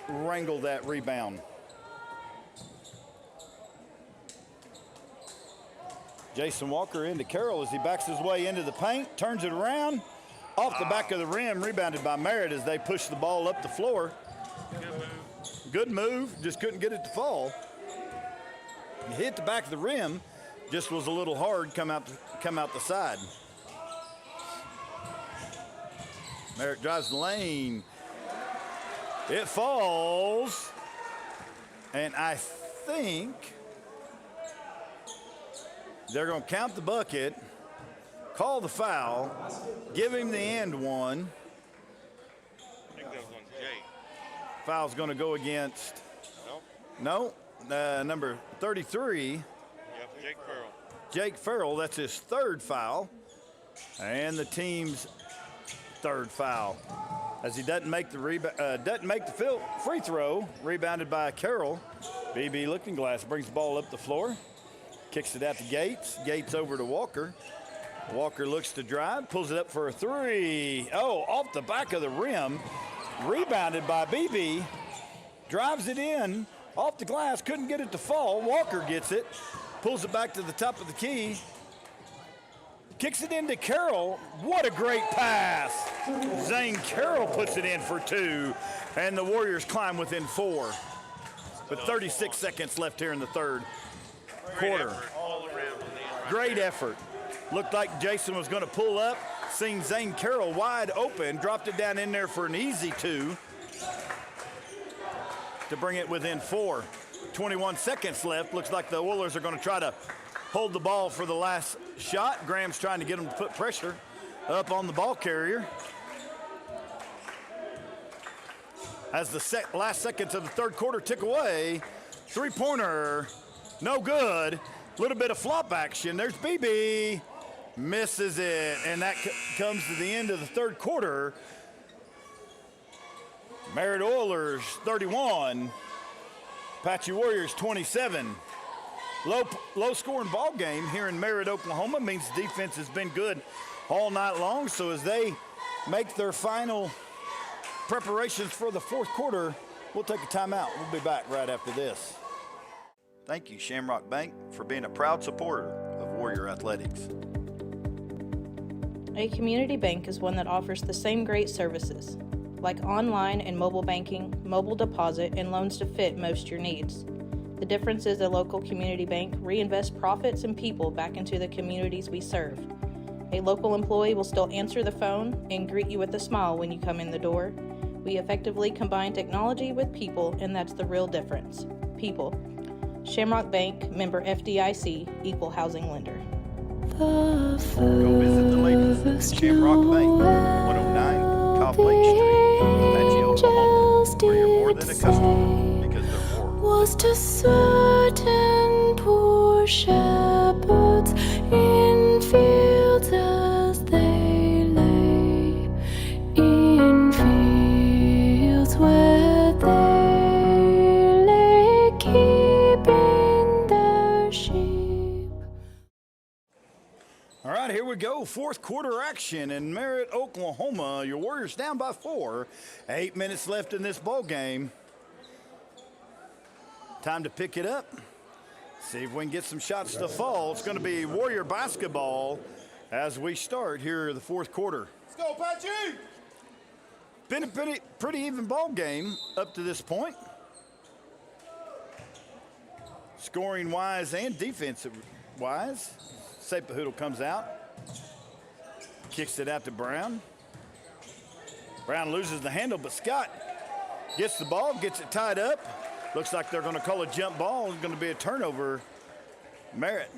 wrangle that rebound. Jason Walker into Carroll as he backs his way into the paint, turns it around, off the back of the rim, rebounded by Merritt as they push the ball up the floor. Good move, just couldn't get it to fall. Hit the back of the rim, just was a little hard come out the side. Merritt drives the lane. It falls, and I think they're going to count the bucket, call the foul, give him the and one. I think that was on Jake. Foul's going to go against, number 33. Yep, Jake Farrell. Jake Farrell, that's his third foul, and the team's third foul. As he doesn't make the free throw, rebounded by Carroll. BB Lookingglass brings the ball up the floor, kicks it out to Gates. Gates over to Walker. Walker looks to drive, pulls it up for a three. Oh, off the back of the rim, rebounded by BB. Drives it in, off the glass, couldn't get it to fall. Walker gets it, pulls it back to the top of the key. Kicks it into Carroll. What a great pass. Zane Carroll puts it in for 2, and the Warriors climb within 4. But 36 seconds left here in the third quarter. All around on the end. Great effort. Looked like Jason was going to pull up, seen Zane Carroll wide open, dropped it down in there for an easy 2 to bring it within 4. 21 seconds left. Looks like the Oilers are going to try to hold the ball for the last shot. Graham's trying to get him to put pressure up on the ball carrier. As the last seconds of the third quarter tick away, three-pointer, no good. A little bit of flop action. There's BB. Misses it, and that comes to the end of the third quarter. Merritt Oilers 31, Apache Warriors 27. Low scoring ball game here in Merritt, Oklahoma means defense has been good all night long. So as they make their final preparations for the fourth quarter, we'll take a timeout. We'll be back right after this. Thank you, Shamrock Bank, for being a proud supporter of Warrior Athletics. A community bank is one that offers the same great services, like online and mobile banking, mobile deposit, and loans to fit most your needs. The difference is a local community bank reinvests profits and people back into the communities we serve. A local employee will still answer the phone and greet you with a smile when you come in the door. We effectively combine technology with people, and that's the real difference. People. Shamrock Bank, member FDIC, equal housing lender. Go visit the ladies at Shamrock Bank, 109 Cobb Lake Street, Apache, Oklahoma, where you're more than a customer because they're more. Was to certain poor shepherds in fields as they lay, in fields where they lay, keeping their sheep. All right, here we go. Fourth quarter action in Merritt, Oklahoma. Your Warriors down by 4. 8 minutes left in this ball game. Time to pick it up. See if we can get some shots to fall. It's going to be Warrior basketball as we start here the fourth quarter. Let's go, Apache! Been a pretty even ball game up to this point. Scoring wise and defensive wise. Sepahoodle comes out. Kicks it out to Brown. Brown loses the handle, but Scott gets the ball, gets it tied up. Looks like they're going to call a jump ball. It's going to be a turnover. Merritt.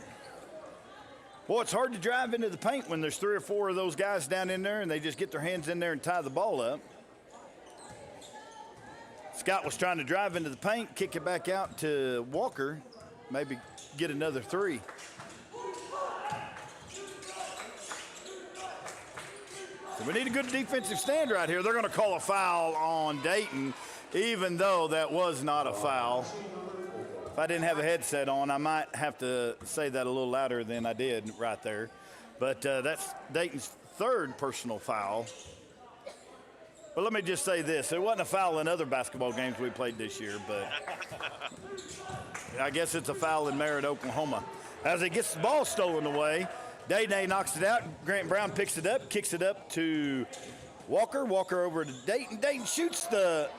Boy, it's hard to drive into the paint when there's 3 or 4 of those guys down in there and they just get their hands in there and tie the ball up. Scott was trying to drive into the paint, kick it back out to Walker, maybe get another 3. So we need a good defensive stand right here. They're going to call a foul on Dayton, even though that was not a foul. If I didn't have a headset on, I might have to say that a little louder than I did right there. But that's Dayton's 3rd personal foul. But let me just say this. It wasn't a foul in other basketball games we played this year, but I guess it's a foul in Merritt, Oklahoma. As he gets the ball stolen away, Day-Day knocks it out. Grant Brown picks it up, kicks it up to Walker. Walker over to Dayton. Dayton shoots there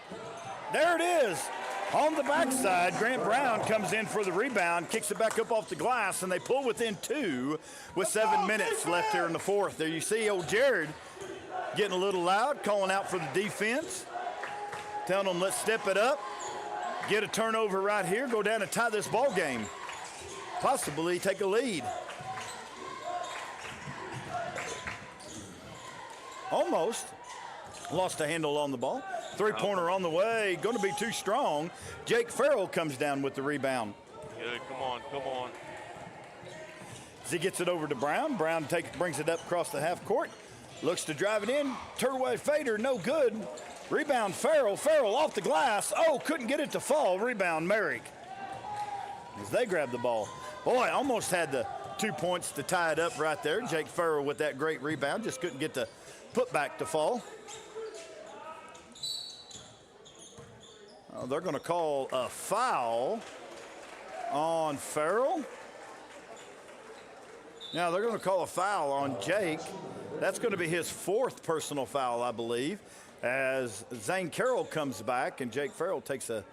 it is. On the backside, Grant Brown comes in for the rebound, kicks it back up off the glass, and they pull within 2 with 7 minutes left here in the fourth. There you see old Jared getting a little loud, calling out for the defense, telling them let's step it up, get a turnover right here, go down and tie this ball game, possibly take a lead. Almost lost a handle on the ball. 3-pointer on the way, going to be too strong. Jake Farrell comes down with the rebound. Good, come on, come on. As he gets it over to Brown, Brown brings it up across the half court, looks to drive it in, turn-away fader, no good. Rebound Farrell, Farrell off the glass. Oh, couldn't get it to fall. Rebound Merritt as they grab the ball. Boy, almost had the 2 points to tie it up right there. Jake Farrell with that great rebound, just couldn't get the putback to fall. They're going to call a foul on Farrell. Now they're going to call a foul on Jake. That's going to be his 4th personal foul, I believe, as Zane Carroll comes back and Jake Farrell takes a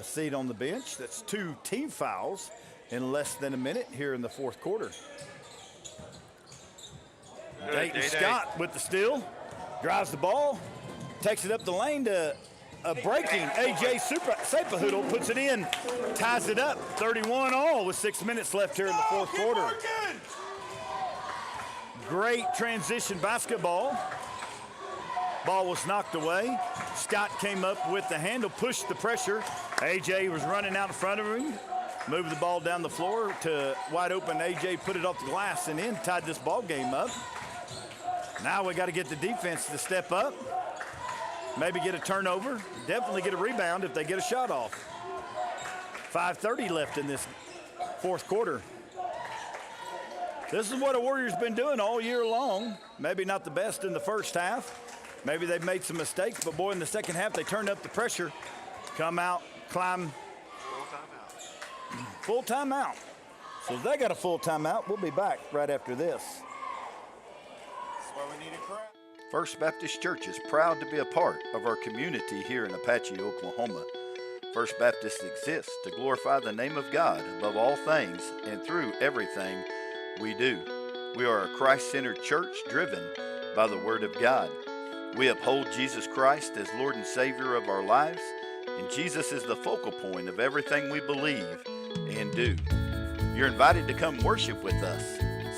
seat on the bench. That's 2 team fouls in less than a minute here in the fourth quarter. Dayton Scott with the steal, drives the ball, takes it up the lane to a breaking A.J. Sepahoodle, puts it in, ties it up, 31 all with 6 minutes left here in the fourth quarter. Great transition basketball. Ball was knocked away. Scott came up with the handle, pushed the pressure. A.J. was running out in front of him, Move the ball down the floor to wide open AJ, put it off the glass and in, tied this ball game up. Now we got to get the defense to step up, maybe get a turnover, definitely get a rebound if they get a shot off. 5:30 left in this fourth quarter. This is what the Warriors been doing all year long. Maybe not the best in the first half. Maybe they've made some mistakes, but boy, in the second half, they turned up the pressure, come out, climb. Full timeout. So they got a full timeout. We'll be back right after this. That's why we need a crowd. First Baptist Church is proud to be a part of our community here in Apache, Oklahoma. First Baptist exists to glorify the name of God above all things and through everything we do. We are a Christ-centered church driven by the Word of God. We uphold Jesus Christ as Lord and Savior of our lives, and Jesus is the focal point of everything we believe and do. You're invited to come worship with us.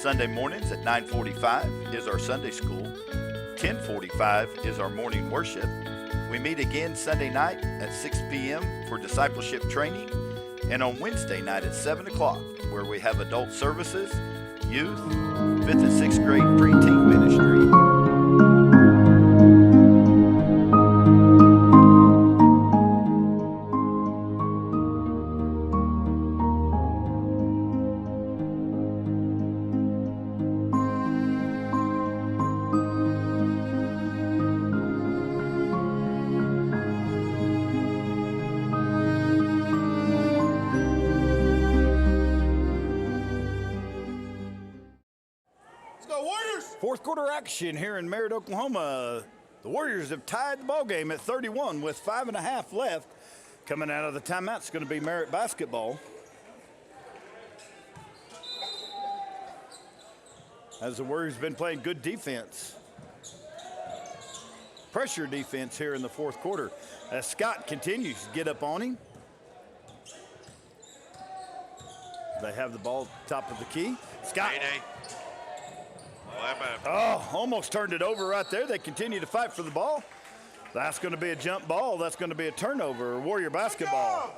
Sunday mornings at 9:45 is our Sunday school. 10:45 is our morning worship. We meet again Sunday night at 6 p.m. for discipleship training, and on Wednesday night at 7 o'clock, where we have adult services, youth, 5th and 6th grade preteen ministry. Fourth quarter action here in Merritt, Oklahoma. The Warriors have tied the ball game at 31 with 5.5 left. Coming out of the timeout is going to be Merritt basketball. As the Warriors have been playing good defense. Pressure defense here in the fourth quarter. As Scott continues to get up on him. They have the ball top of the key. Scott. Oh, almost turned it over right there. They continue to fight for the ball. That's going to be a jump ball. That's going to be a turnover. Warrior basketball.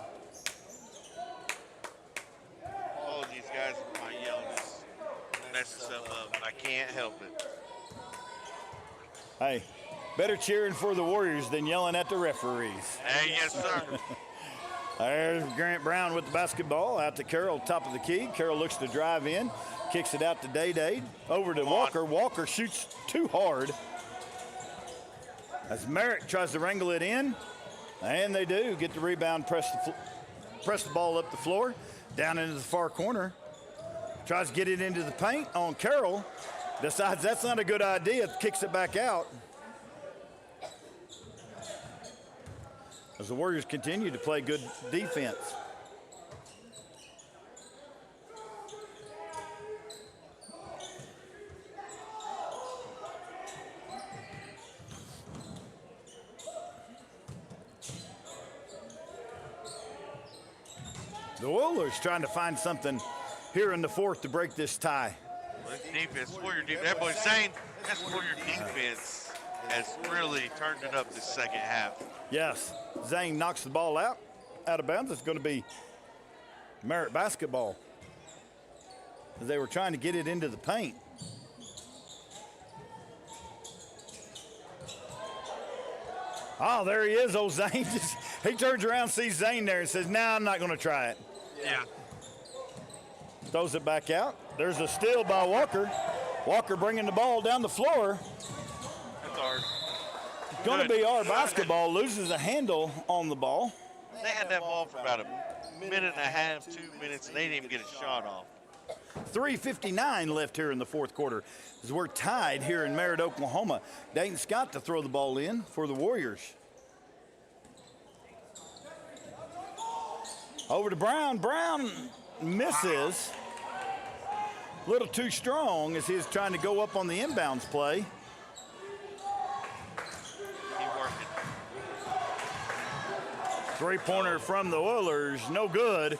All of these guys are my youngest. Messes them up. I can't help it. Hey, better cheering for the Warriors than yelling at the referees. Hey, yes, sir. There's Grant Brown with the basketball out to Carroll, top of the key. Carroll looks to drive in, kicks it out to Day-Day, over to Walker. Walker shoots too hard. As Merritt tries to wrangle it in, and they do get the rebound, press the ball up the floor, down into the far corner. Tries to get it into the paint on Carroll. Decides that's not a good idea, kicks it back out. As the Warriors continue to play good defense. The Oilers trying to find something here in the fourth to break this tie. Well, defense, Warrior defense. Everybody's saying that's Warrior defense has really turned it up this second half. Yes, Zane knocks the ball out of bounds. It's going to be Merritt basketball. As they were trying to get it into the paint. Oh, there he is, old Zane. He turns around, sees Zane there and says, "Nah, I'm not going to try it." Yeah. Throws it back out. There's a steal by Walker. Walker bringing the ball down the floor. That's hard. Going to be our basketball. Loses a handle on the ball. They had that ball for about a minute and a half, 2 minutes, and they didn't even get a shot off. 3:59 left here in the fourth quarter. As we're tied here in Merritt, Oklahoma. Dayton Scott to throw the ball in for the Warriors. Over to Brown. Brown misses. A little too strong as he's trying to go up on the inbounds play. Three-pointer from the Oilers, no good.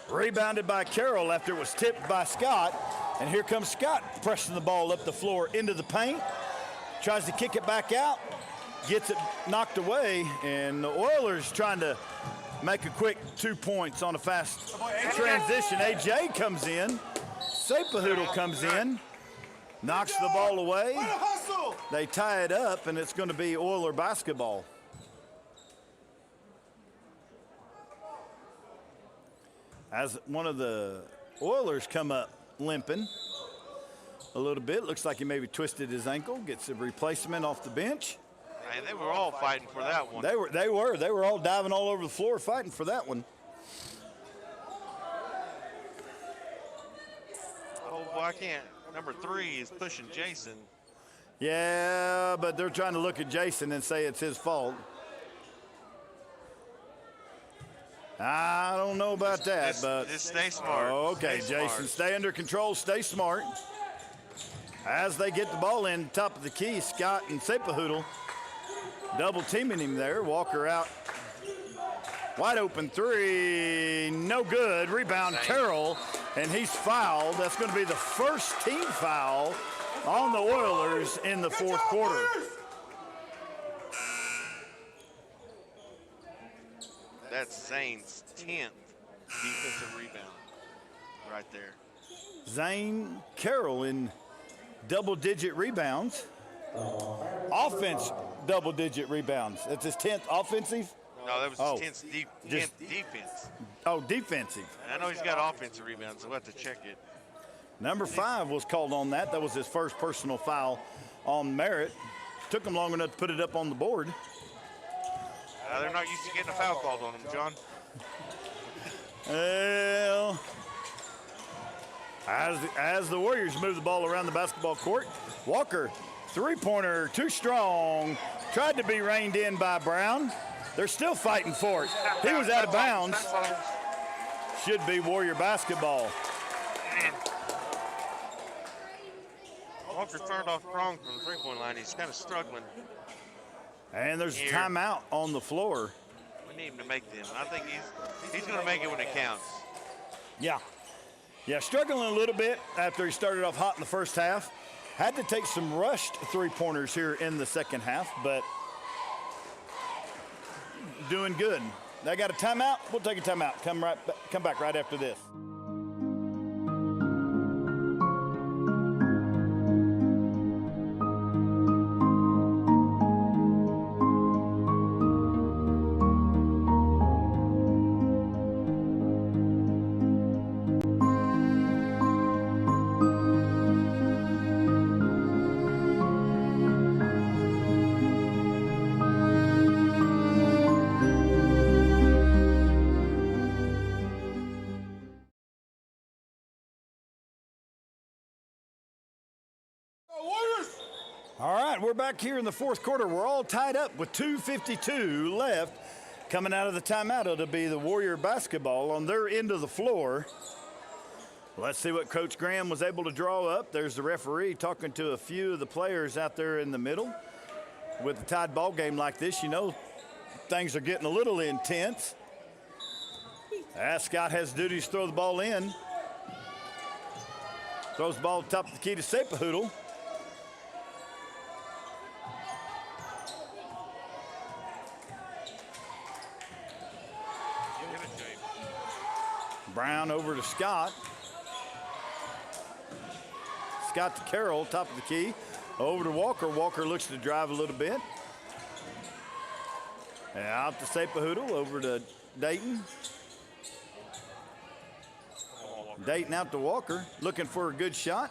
Rebounded by Carroll after it was tipped by Scott. And here comes Scott pressing the ball up the floor into the paint. Tries to kick it back out. Gets it knocked away. And the Oilers trying to make a quick 2 points on a fast transition. AJ comes in. Sapahoodle comes in. Knocks the ball away. They tie it up, and it's going to be Oiler basketball. As one of the Oilers come up limping a little bit. Looks like he maybe twisted his ankle. Gets a replacement off the bench. Man, they were all fighting for that one. They were all diving all over the floor fighting for that one. Oh, well, I can't. Number 3 is pushing Jason. Yeah, but they're trying to look at Jason and say it's his fault. I don't know about that, but just stay smart. Okay, stay Jason, smart. stay under control, stay smart. As they get the ball in, top of the key, Scott and Sapahoodle double teaming him there. Walker out, wide open 3, no good. Rebound Carroll, and he's fouled. That's going to be the first team foul on the Oilers in the fourth quarter. That's Zane's 10th defensive rebound right there. Zane Carroll in double-digit rebounds. Offense, double-digit rebounds. That's his 10th offensive? No, that was his 10th defense. Oh, defensive. I know he's got offensive rebounds, so we'll have to check it. Number 5 was called on that. That was his first personal foul on Merritt. Took him long enough to put it up on the board. They're not used to getting a foul called on them, John. Well, as the Warriors move the ball around the basketball court, Walker, three-pointer, too strong, tried to be reined in by Brown. They're still fighting for it. He was out of bounds. Should be Warrior basketball. Walker started off strong from the three-point line. He's kind of struggling. And there's a timeout on the floor. We need him to make them. I think he's going to make it when it counts. Yeah, struggling a little bit after he started off hot in the first half. Had to take some rushed three-pointers here in the second half, but doing good. They got a timeout. We'll take a timeout. Come back right after this. All right, we're back here in the fourth quarter. We're all tied up with 2:52 left. Coming out of the timeout, it'll be the Warrior basketball on their end of the floor. Let's see what Coach Graham was able to draw up. There's the referee talking to a few of the players out there in the middle. With a tied ball game like this, you know things are getting a little intense. As Scott has duties to throw the ball in. Throws the ball top of the key to Sapahoodle. Brown over to Scott. Scott to Carroll, top of the key. Over to Walker. Walker looks to drive a little bit. And out to Sapahoodle, over to Dayton. Dayton out to Walker, looking for a good shot.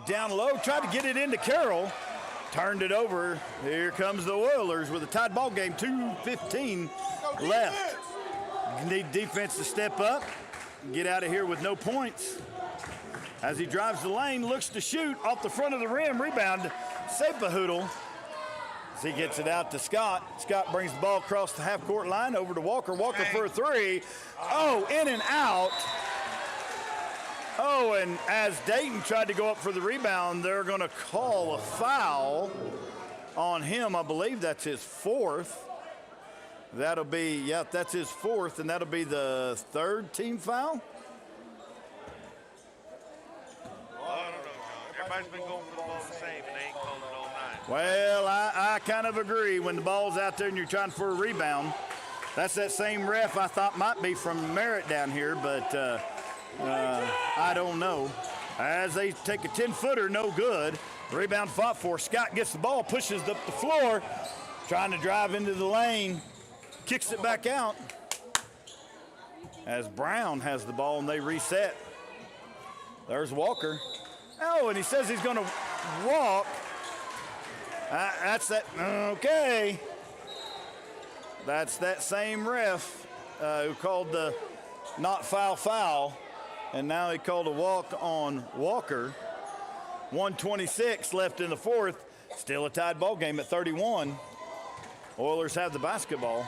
Down low, tried to get it into Carroll. Turned it over. Here comes the Oilers with a tied ball game, 2:15 left. Need defense to step up. Get out of here with no points. As he drives the lane, looks to shoot off the front of the rim. Rebound, Sapahoodle. As he gets it out to Scott. Scott brings the ball across the half-court line over to Walker. Walker for a three. Oh, in and out. Oh, and as Dayton tried to go up for the rebound, they're going to call a foul on him. I believe that's his fourth. That'll be, yeah, that's his fourth, and that'll be the third team foul. Well, I don't know, John. Everybody's been going for the ball the same, and they ain't called it all night. Well, I kind of agree. When the ball's out there and you're trying for a rebound, That's that same ref I thought might be from Merritt down here, but I don't know. As they take a 10-footer, no good. Rebound fought for. Scott gets the ball, pushes up the floor, trying to drive into the lane, kicks it back out. As Brown has the ball and they reset. There's Walker. Oh, and he says he's going to walk. That's that. Okay. That's that same ref who called the not foul, and now he called a walk on Walker. 1:26 left in the fourth. Still a tied ball game at 31. Oilers have the basketball.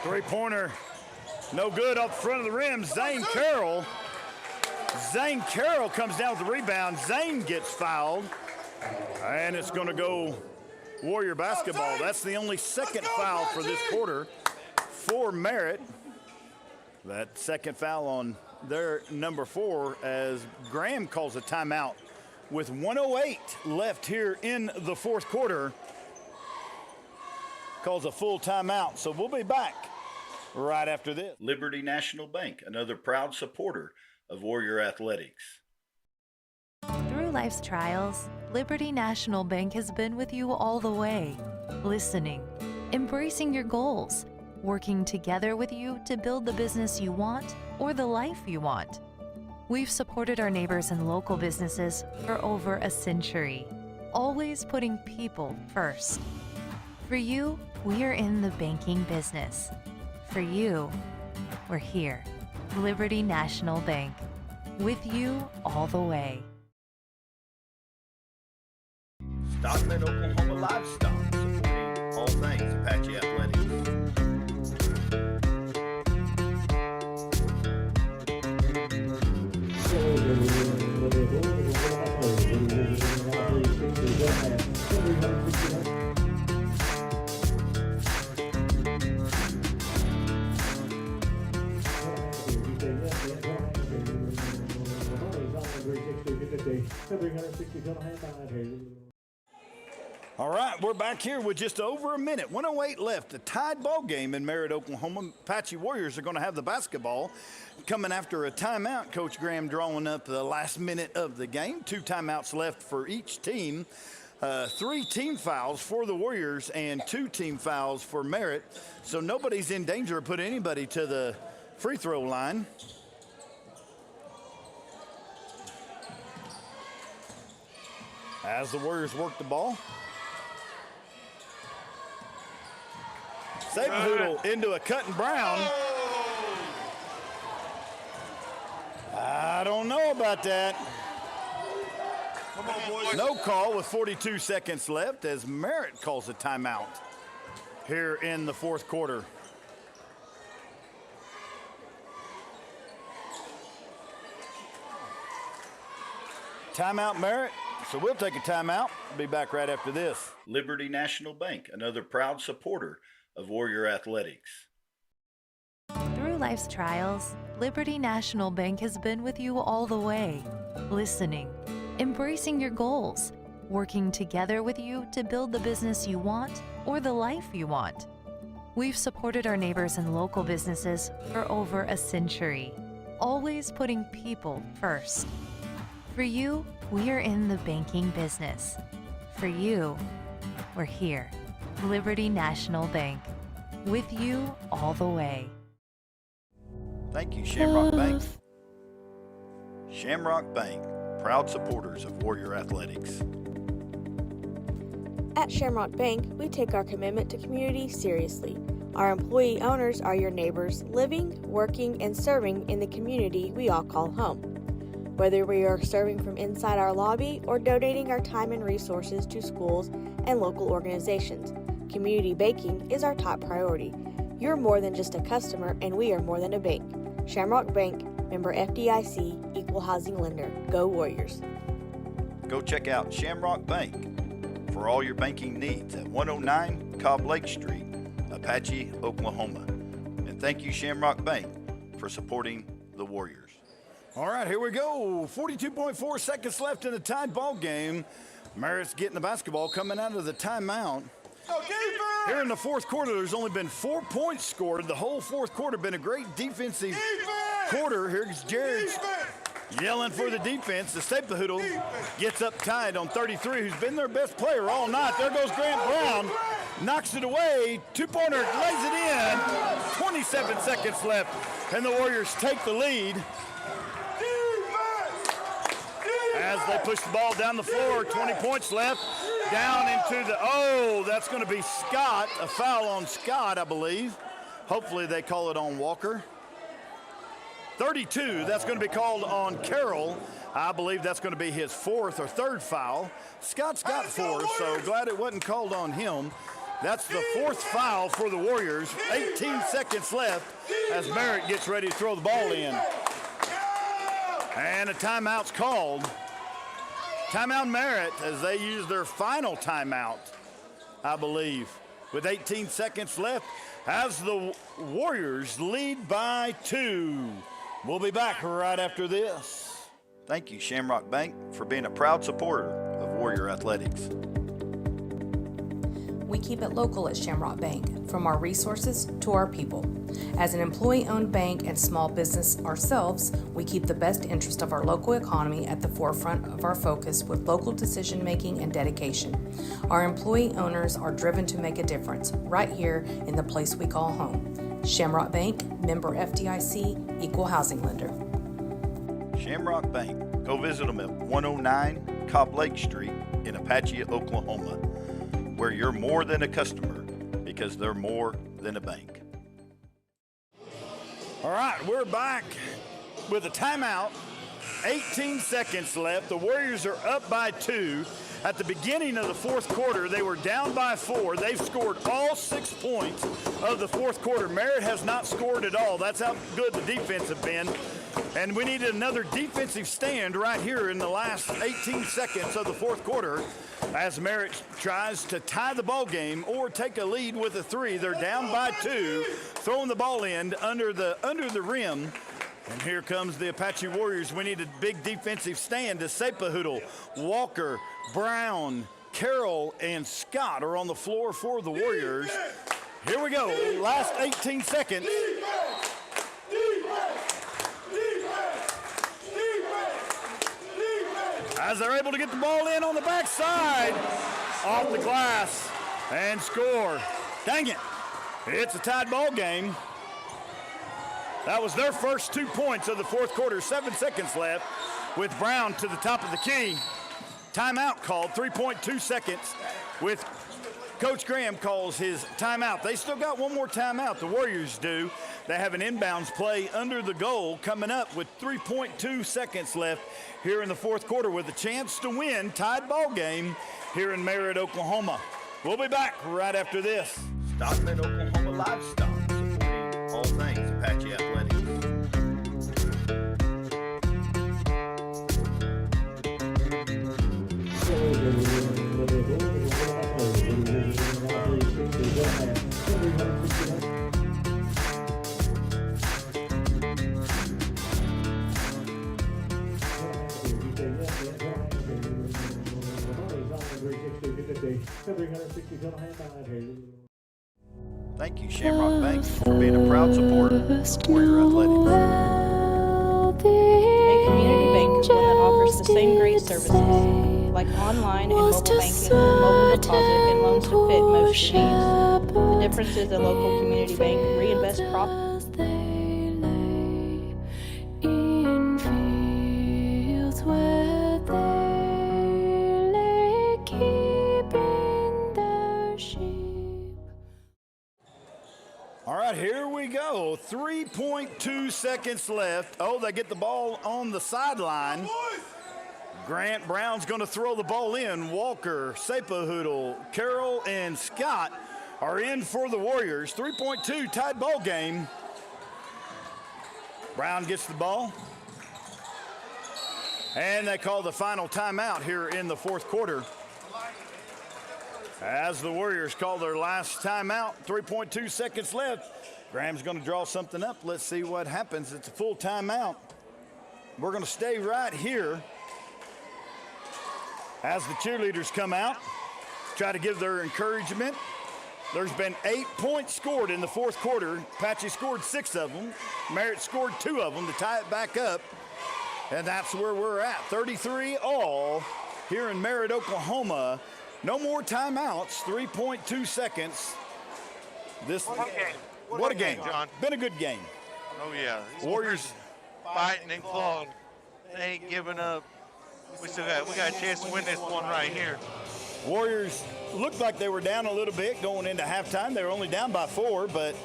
Three-pointer, no good off the front of the rim. Zane Carroll comes down with the rebound. Zane gets fouled, and it's going to go Warrior basketball. That's the only second foul for this quarter for Merritt. That second foul on their number 4 as Graham calls a timeout with 1:08 left here in the fourth quarter. Calls a full timeout, so we'll be back right after this. Liberty National Bank, another proud supporter of Warrior Athletics. Through life's trials, Liberty National Bank has been with you all the way, listening, embracing your goals, working together with you to build the business you want or the life you want. We've supported our neighbors and local businesses for over a century, always putting people first. For you, we're in the banking business. For you, we're here. Liberty National Bank, with you all the way. Stockman, Oklahoma Livestock, supporting all things Apache Athletics. All right, we're back here with just over a minute. 1:08 left. A tied ball game in Merritt, Oklahoma. Apache Warriors are going to have the basketball coming after a timeout. Coach Graham drawing up the last minute of the game. 2 timeouts left for each team. 3 team fouls for the Warriors and 2 team fouls for Merritt. So nobody's in danger of putting anybody to the free throw line. As the Warriors work the ball. Saberhoodle into a cut and Brown. I don't know about that. Come on, boys. No call with 42 seconds left as Merritt calls a timeout here in the fourth quarter. Timeout, Merritt. So we'll take a timeout. Be back right after this. Liberty National Bank, another proud supporter of Warrior Athletics. Through life's trials, Liberty National Bank has been with you all the way, listening, embracing your goals, working together with you to build the business you want or the life you want. We've supported our neighbors and local businesses for over a century, always putting people first. For you, we're in the banking business. For you, we're here. Liberty National Bank, with you all the way. Thank you, Shamrock Bank. Shamrock Bank, proud supporters of Warrior Athletics. At Shamrock Bank, we take our commitment to community seriously. Our employee owners are your neighbors living, working, and serving in the community we all call home. Whether we are serving from inside our lobby or donating our time and resources to schools and local organizations, community banking is our top priority. You're more than just a customer, and we are more than a bank. Shamrock Bank, member FDIC, equal housing lender. Go Warriors. Go check out Shamrock Bank for all your banking needs at 109 Cobb Lake Street, Apache, Oklahoma. And thank you, Shamrock Bank, for supporting the Warriors. All right, here we go. 42.4 seconds left in the tied ball game. Merritt's getting the basketball coming out of the timeout. Here in the fourth quarter, there's only been 4 points scored. The whole fourth quarter been a great defensive quarter. Here's Jared yelling for the defense. The Staplehoodle gets up tied on 33, who's been their best player all night. There goes Grant Brown, knocks it away. Two-pointer, lays it in. 27 seconds left, and the Warriors take the lead. As they push the ball down the floor, 20 points left. Down into the, that's going to be Scott. A foul on Scott, I believe. Hopefully they call it on Walker. 32, that's going to be called on Carroll. I believe that's going to be his fourth or third foul. Scott's got 4, so glad it wasn't called on him. That's the fourth foul for the Warriors. 18 seconds left as Merritt gets ready to throw the ball in. And a timeout's called. Timeout Merritt as they use their final timeout, I believe, with 18 seconds left as the Warriors lead by 2. We'll be back right after this. Thank you, Shamrock Bank, for being a proud supporter of Warrior Athletics. We keep it local at Shamrock Bank, from our resources to our people. As an employee-owned bank and small business ourselves, we keep the best interest of our local economy at the forefront of our focus with local decision-making and dedication. Our employee owners are driven to make a difference right here in the place we call home. Shamrock Bank, member FDIC, equal housing lender. Shamrock Bank. Go visit them at 109 Cobb Lake Street in Apache, Oklahoma, where you're more than a customer because they're more than a bank. All right, we're back with a timeout. 18 seconds left. The Warriors are up by 2. At the beginning of the fourth quarter, they were down by 4. They've scored all 6 points of the fourth quarter. Merritt has not scored at all. That's how good the defense have been. And we needed another defensive stand right here in the last 18 seconds of the fourth quarter as Merritt tries to tie the ball game or take a lead with a 3. They're down by 2, throwing the ball in under the rim. And here comes the Apache Warriors. We need a big defensive stand. The Staplehoodle, Walker, Brown, Carroll, and Scott are on the floor for the Warriors. Here we go, last 18 seconds. As they're able to get the ball in on the backside, off the glass, and score. Dang it, it's a tied ball game. That was their first 2 points of the fourth quarter. 7 seconds left with Brown to the top of the key. Timeout called, 3.2 seconds with Coach Graham calls his timeout. They still got one more timeout, the Warriors do. They have an inbounds play under the goal coming up with 3.2 seconds left here in the fourth quarter with a chance to win. Tied ball game here in Merritt, Oklahoma. We'll be back right after this. Stockman, Oklahoma Livestock, supporting all things Apache Athletics. Thank you, Shamrock Bank, for being a proud supporter of Warrior Athletics. A community bank is one that offers the same great services, like online and mobile banking, mobile deposit, and loans to fit most your needs. The difference is a local community bank reinvests profit. All right, here we go. 3.2 seconds left. Oh, they get the ball on the sideline. Grant Brown's going to throw the ball in. Walker, Staplehoodle, Carroll, and Scott are in for the Warriors. 3.2 tied ball game. Brown gets the ball. And they call the final timeout here in the fourth quarter. As the Warriors call their last timeout, 3.2 seconds left. Graham's going to draw something up. Let's see what happens. It's a full timeout. we're going to stay right here as the cheerleaders come out, try to give their encouragement. There's been 8 points scored in the fourth quarter. Apache scored 6 of them. Merritt scored 2 of them to tie it back up. And that's where we're at. 33 all here in Merritt, Oklahoma. No more timeouts. 3.2 seconds. What a game, John. Been a good game. Oh, yeah. These Warriors fighting and clawing. They ain't giving up. We got a chance to win this one right here. Warriors looked like they were down a little bit going into halftime. They were only down by 4, but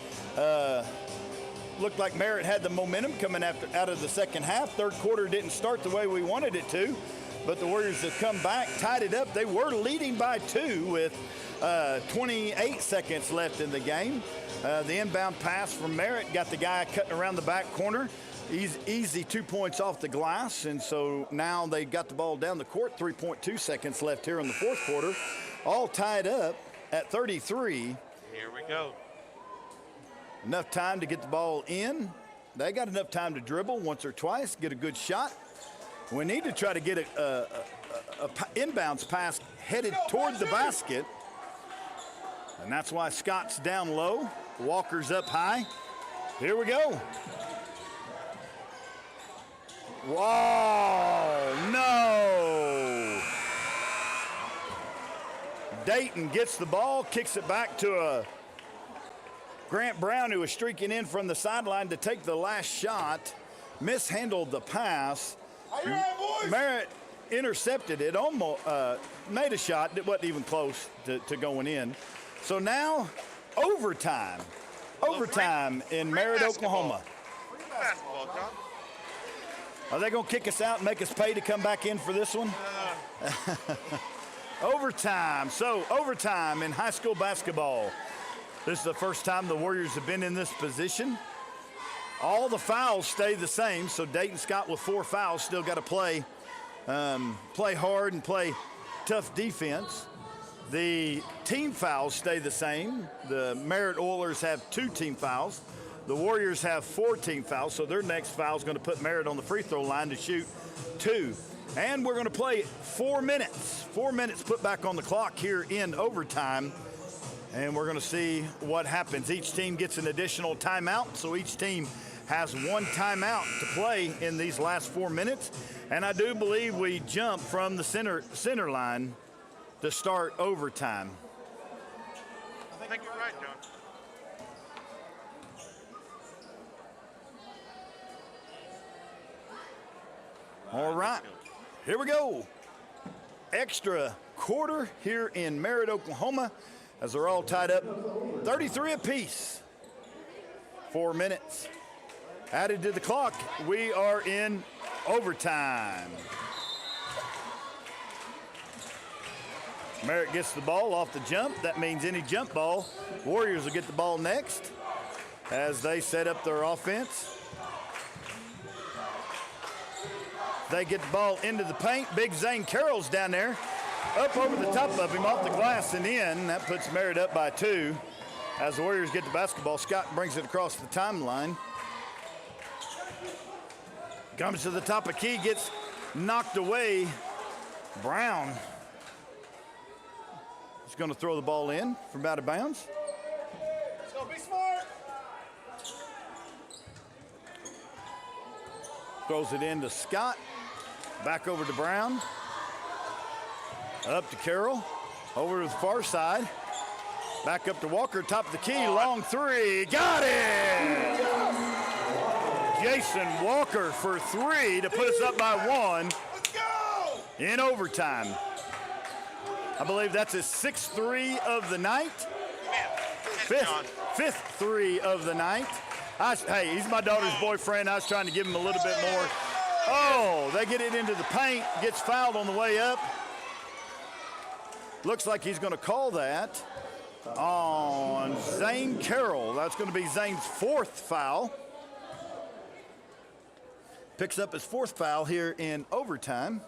looked like Merritt had the momentum coming out of the second half. Third quarter didn't start the way we wanted it to, but the Warriors have come back, tied it up. They were leading by 2 with 28 seconds left in the game. The inbound pass from Merritt got the guy cutting around the back corner. Easy 2 points off the glass, and so now they got the ball down the court. 3.2 seconds left here in the fourth quarter. All tied up at 33. Here we go. Enough time to get the ball in. They got enough time to dribble once or twice, get a good shot. We need to try to get a inbounds pass headed toward the basket. And that's why Scott's down low. Walker's up high. Here we go. Whoa, no. Dayton gets the ball, kicks it back to Grant Brown, who was streaking in from the sideline to take the last shot. Mishandled the pass. Merritt intercepted it, almost made a shot. It wasn't even close to going in. So now overtime. Overtime in Merritt, Oklahoma. Free basketball, John. Are they going to kick us out and make us pay to come back in for this one? Overtime. So overtime in high school basketball. This is the first time the Warriors have been in this position. All the fouls stay the same, so Dayton Scott with 4 fouls still got to play hard and play tough defense. The team fouls stay the same. The Merritt Oilers have 2 team fouls. The Warriors have 4 team fouls, so their next foul is going to put Merritt on the free throw line to shoot 2. And we're going to play 4 minutes. 4 minutes put back on the clock here in overtime. And we're going to see what happens. Each team gets an additional timeout, so each team has 1 timeout to play in these last 4 minutes. And I do believe we jump from the center line to start overtime. I think you're right, John. All right, here we go. Extra quarter here in Merritt, Oklahoma, as they're all tied up 33 apiece. 4 minutes added to the clock. We are in overtime. Merritt gets the ball off the jump. That means any jump ball, Warriors will get the ball next as they set up their offense. They get the ball into the paint. Big Zane Carroll's down there. Up over the top of him, off the glass and in. That puts Merritt up by 2. As the Warriors get the basketball, Scott brings it across the timeline. Comes to the top of key, gets knocked away. Brown is going to throw the ball in from out of bounds. So be smart. Throws it in to Scott. Back over to Brown. Up to Carroll. Over to the far side. Back up to Walker, top of the key, long 3. Got it! Jason Walker for 3 to put us up by 1 in overtime. I believe that's his 6th 3 of the night. Fifth 3 of the night. Hey, he's my daughter's boyfriend. I was trying to give him a little bit more. Oh, they get it into the paint, gets fouled on the way up. Looks like he's going to call that on Zane Carroll. That's going to be Zane's 4th foul. Picks up his 4th foul here in overtime.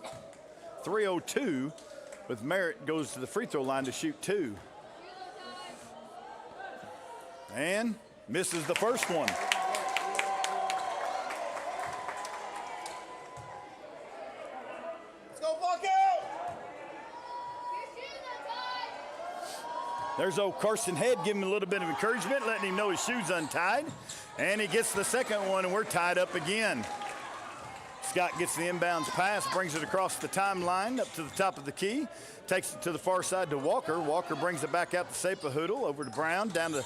3:02 with Merritt goes to the free throw line to shoot 2. And misses the first one. There's old Carson Head giving him a little bit of encouragement, letting him know his shoe's untied. And he gets the second one, and we're tied up again. Scott gets the inbounds pass, brings it across the timeline up to the top of the key, takes it to the far side to Walker. Walker brings it back out to Sapahoodle, over to Brown, down to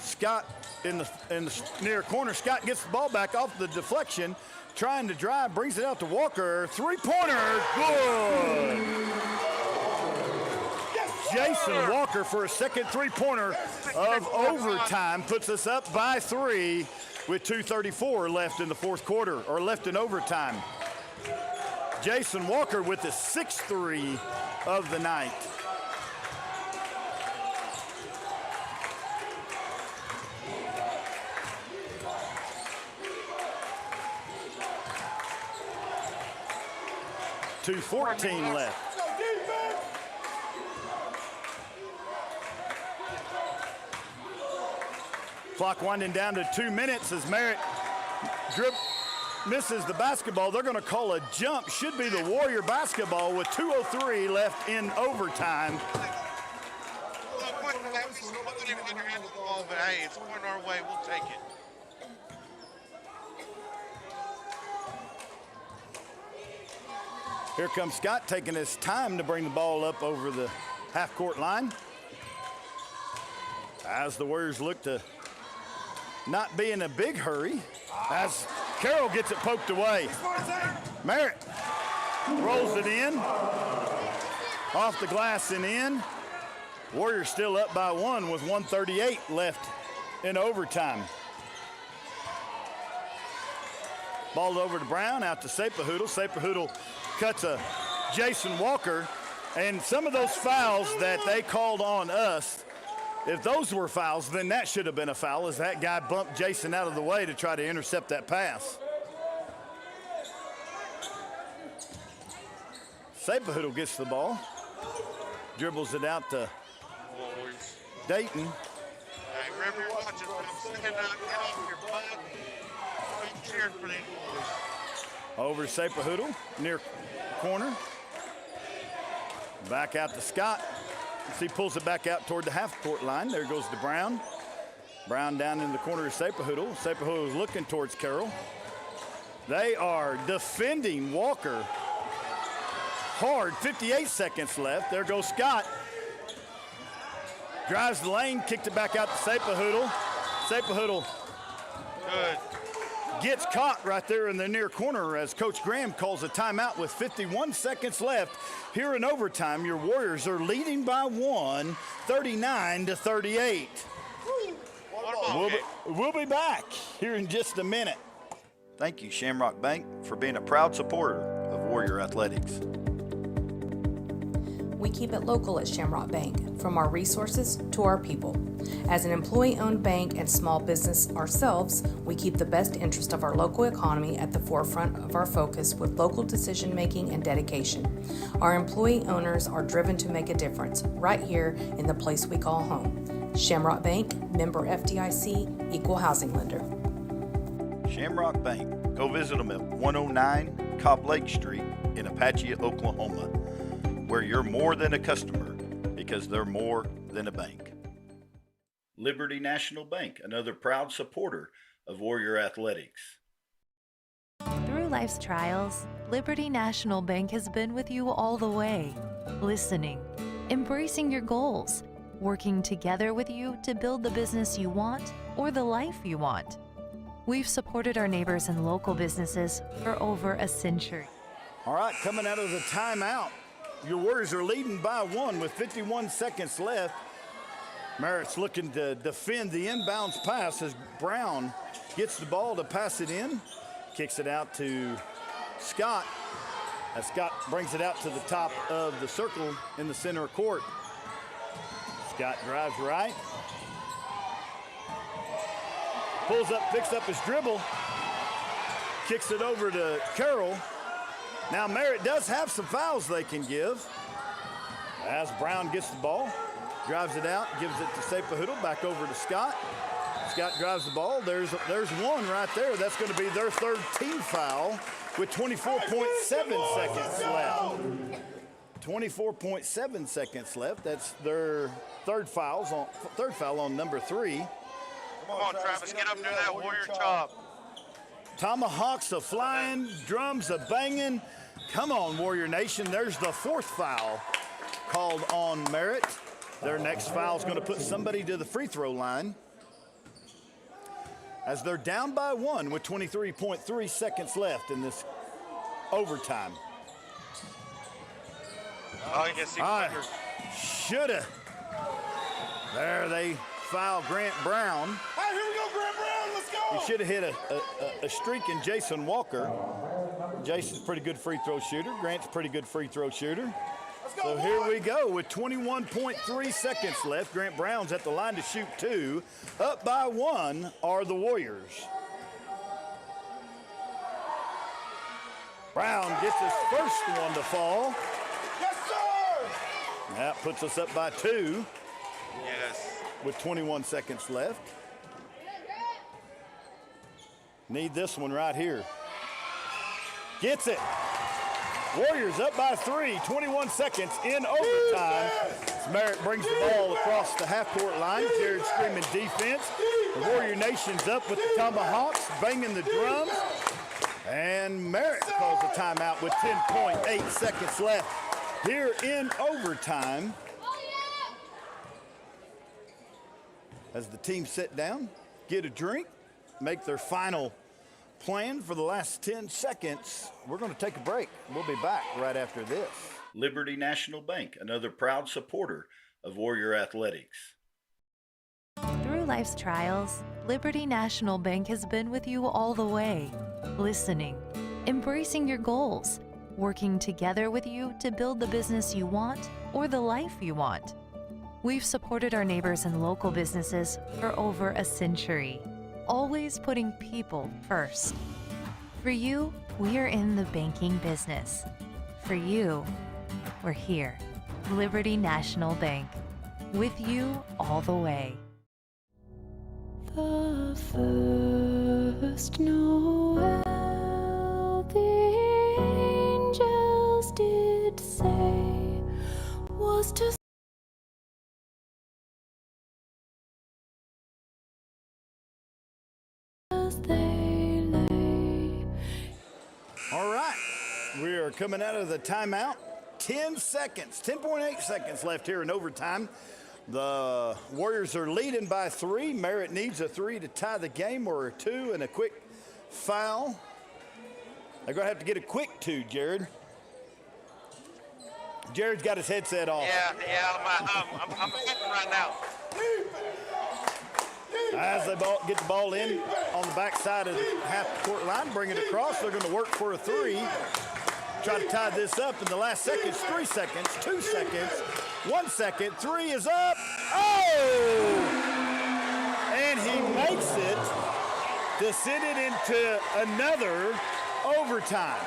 Scott in the near corner. Scott gets the ball back off the deflection, trying to drive, brings it out to Walker. Three-pointer, good. Jason Walker for a second three-pointer of overtime puts us up by 3 with 2:34 left in the fourth quarter, or left in overtime. Jason Walker with the 6th three of the night. .214 left. Clock winding down to 2 minutes as Merritt misses the basketball. They're going to call a jump. Should be the Warrior basketball with 2:03 left in overtime. But hey, it's going our way. We'll take it. Here comes Scott taking his time to bring the ball up over the half-court line. As the Warriors look to not be in a big hurry, as Carroll gets it poked away. Merritt rolls it in, off the glass and in. Warriors still up by 1 with 1:38 left in overtime. Ball over to Brown, out to Sapahoodle. Sapahoodle cuts a Jason Walker, and some of those fouls that they called on us, if those were fouls, then that should have been a foul, as that guy bumped Jason out of the way to try to intercept that pass. Sapahoodle gets the ball, dribbles it out to Dayton. Hey, wherever you're watching, when I'm saying get off your butt. I'm cheering for these boys. Over Sapahoodle, near corner. Back out to Scott. He pulls it back out toward the half-court line. There goes to Brown. Brown down in the corner of Sapahoodle. Sapahoodle is looking towards Carroll. They are defending Walker hard. 58 seconds left. There goes Scott. Drives the lane, kicked it back out to Sapahoodle. Sapahoodle gets caught right there in the near corner as Coach Graham calls a timeout with 51 seconds left. Here in overtime, your Warriors are leading by 1, 39-38. We'll be back here in just a minute. Thank you, Shamrock Bank, for being a proud supporter of Warrior Athletics. We keep it local at Shamrock Bank, from our resources to our people. As an employee-owned bank and small business ourselves, we keep the best interest of our local economy at the forefront of our focus with local decision-making and dedication. Our employee owners are driven to make a difference right here in the place we call home. Shamrock Bank, member FDIC, equal housing lender. Shamrock Bank. Go visit them at 109 Cobb Lake Street in Apache, Oklahoma, where you're more than a customer because they're more than a bank. Liberty National Bank, another proud supporter of Warrior Athletics. Through life's trials, Liberty National Bank has been with you all the way, listening, embracing your goals, working together with you to build the business you want or the life you want. We've supported our neighbors and local businesses for over a century. All right, coming out of the timeout, your Warriors are leading by 1 with 51 seconds left. Merritt's looking to defend the inbounds pass as Brown gets the ball to pass it in, kicks it out to Scott, as Scott brings it out to the top of the circle in the center court. Scott drives right, pulls up, picks up his dribble, kicks it over to Carroll. Now Merritt does have some fouls they can give. As Brown gets the ball, drives it out, gives it to Sapahoodle, back over to Scott. Scott drives the ball. There's one right there. That's going to be their third team foul with 24.7 seconds left. 24.7 seconds left. That's their third foul on number 3. Come on, Travis, get up, do that warrior chop. Tomahawks a flying, drums a banging. Come on, Warrior Nation. There's the 4th foul called on Merritt. Their next foul is going to put somebody to the free throw line as they're down by 1 with 23.3 seconds left in this overtime. Oh, you see shoulda. There they foul Grant Brown. Hey, here we go, Grant Brown. Let's go. He should have hit a streak in Jason Walker. Jason's a pretty good free throw shooter. Grant's a pretty good free throw shooter. So here we go with 21.3 seconds left. Grant Brown's at the line to shoot 2. Up by 1 are the Warriors. Brown gets his first one to fall. Yes, sir. That puts us up by 2. Yes. With 21 seconds left. Need this one right here. Gets it. Warriors up by 3, 21 seconds in overtime. As Merritt brings the ball across the half-court line. Jared screaming defense. The Warrior Nation's up with the Tomahawks, banging the drums. And Merritt calls a timeout with 10.8 seconds left here in overtime. As the team sit down, get a drink, make their final plan for the last 10 seconds. We're going to take a break. We'll be back right after this. Liberty National Bank, another proud supporter of Warrior Athletics. Through life's trials, Liberty National Bank has been with you all the way, listening, embracing your goals, working together with you to build the business you want or the life you want. We've supported our neighbors and local businesses for over a century, always putting people first. For you, we're in the banking business. For you, we're here. Liberty National Bank, with you all the way. The first Noel, the angels did say, was to as they lay. All right, we are coming out of the timeout. 10 seconds, 10.8 seconds left here in overtime. The Warriors are leading by 3. Merritt needs a 3 to tie the game, or a 2 and a quick foul. They're going to have to get a quick 2, Jared. Jared's got his headset off. I'm hitting right now. As they get the ball in on the backside of the half-court line, bring it across. They're going to work for a 3. Try to tie this up in the last seconds. 3 seconds, 2 seconds, 1 second. 3 is up. Oh! And he makes it to send it into another overtime.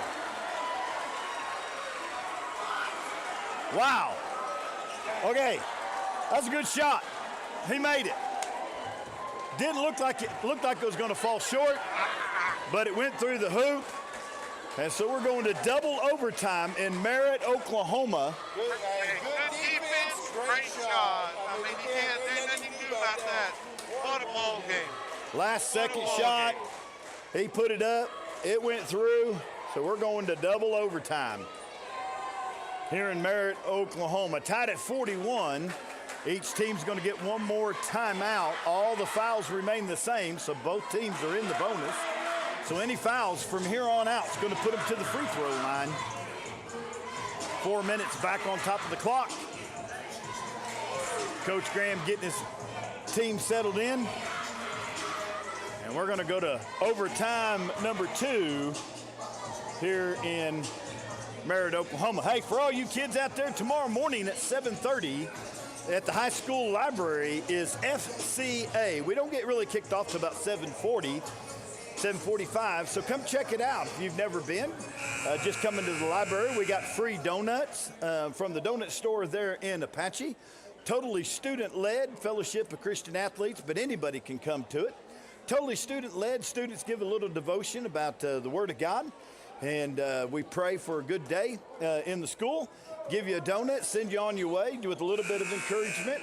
Wow. Okay, that's a good shot. He made it. Didn't look like it was going to fall short, but it went through the hoop. And so we're going to double overtime in Merritt, Oklahoma. Good defense, great shot. I mean, there's nothing you can do about that. What a ball game. Last second shot, he put it up. It went through. So we're going to double overtime here in Merritt, Oklahoma. Tied at 41. Each team's going to get one more timeout. All the fouls remain the same, so both teams are in the bonus. So any fouls from here on out is going to put them to the free throw line. 4 minutes back on top of the clock. Coach Graham getting his team settled in. And we're going to go to overtime number 2 here in Merritt, Oklahoma. Hey, for all you kids out there, tomorrow morning at 7:30 at the high school library is FCA. We don't get really kicked off till about 7:40. 7:45, so come check it out if you've never been. Just come into the library. We got free donuts from the donut store there in Apache. Totally student-led, Fellowship of Christian Athletes, but anybody can come to it. Totally student-led. Students give a little devotion about the Word of God, and we pray for a good day in the school. give you a donut, send you on your way with a little bit of encouragement.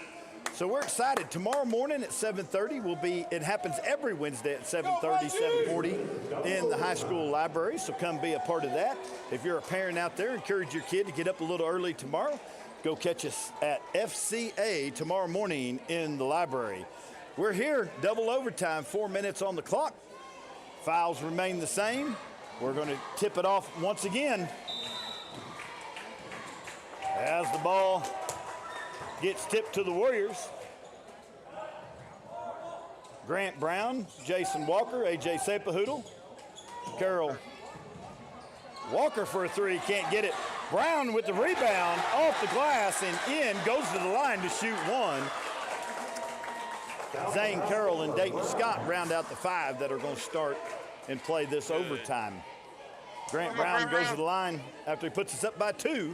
So we're excited. Tomorrow morning at 7:30 will be, it happens every Wednesday at 7:30, 7:40 in the high school library. So come be a part of that. If you're a parent out there, encourage your kid to get up a little early tomorrow. Go catch us at FCA tomorrow morning in the library. We're here, double overtime, 4 minutes on the clock. Fouls remain the same. We're going to tip it off once again. As the ball gets tipped to the Warriors. Grant Brown, Jason Walker, A.J. Sepahoodle, Carroll Walker for a three, can't get it. Brown with the rebound off the glass and in, goes to the line to shoot one. Zane Carroll and Dayton Scott round out the five that are going to start and play this overtime. Grant Brown goes to the line after he puts us up by 2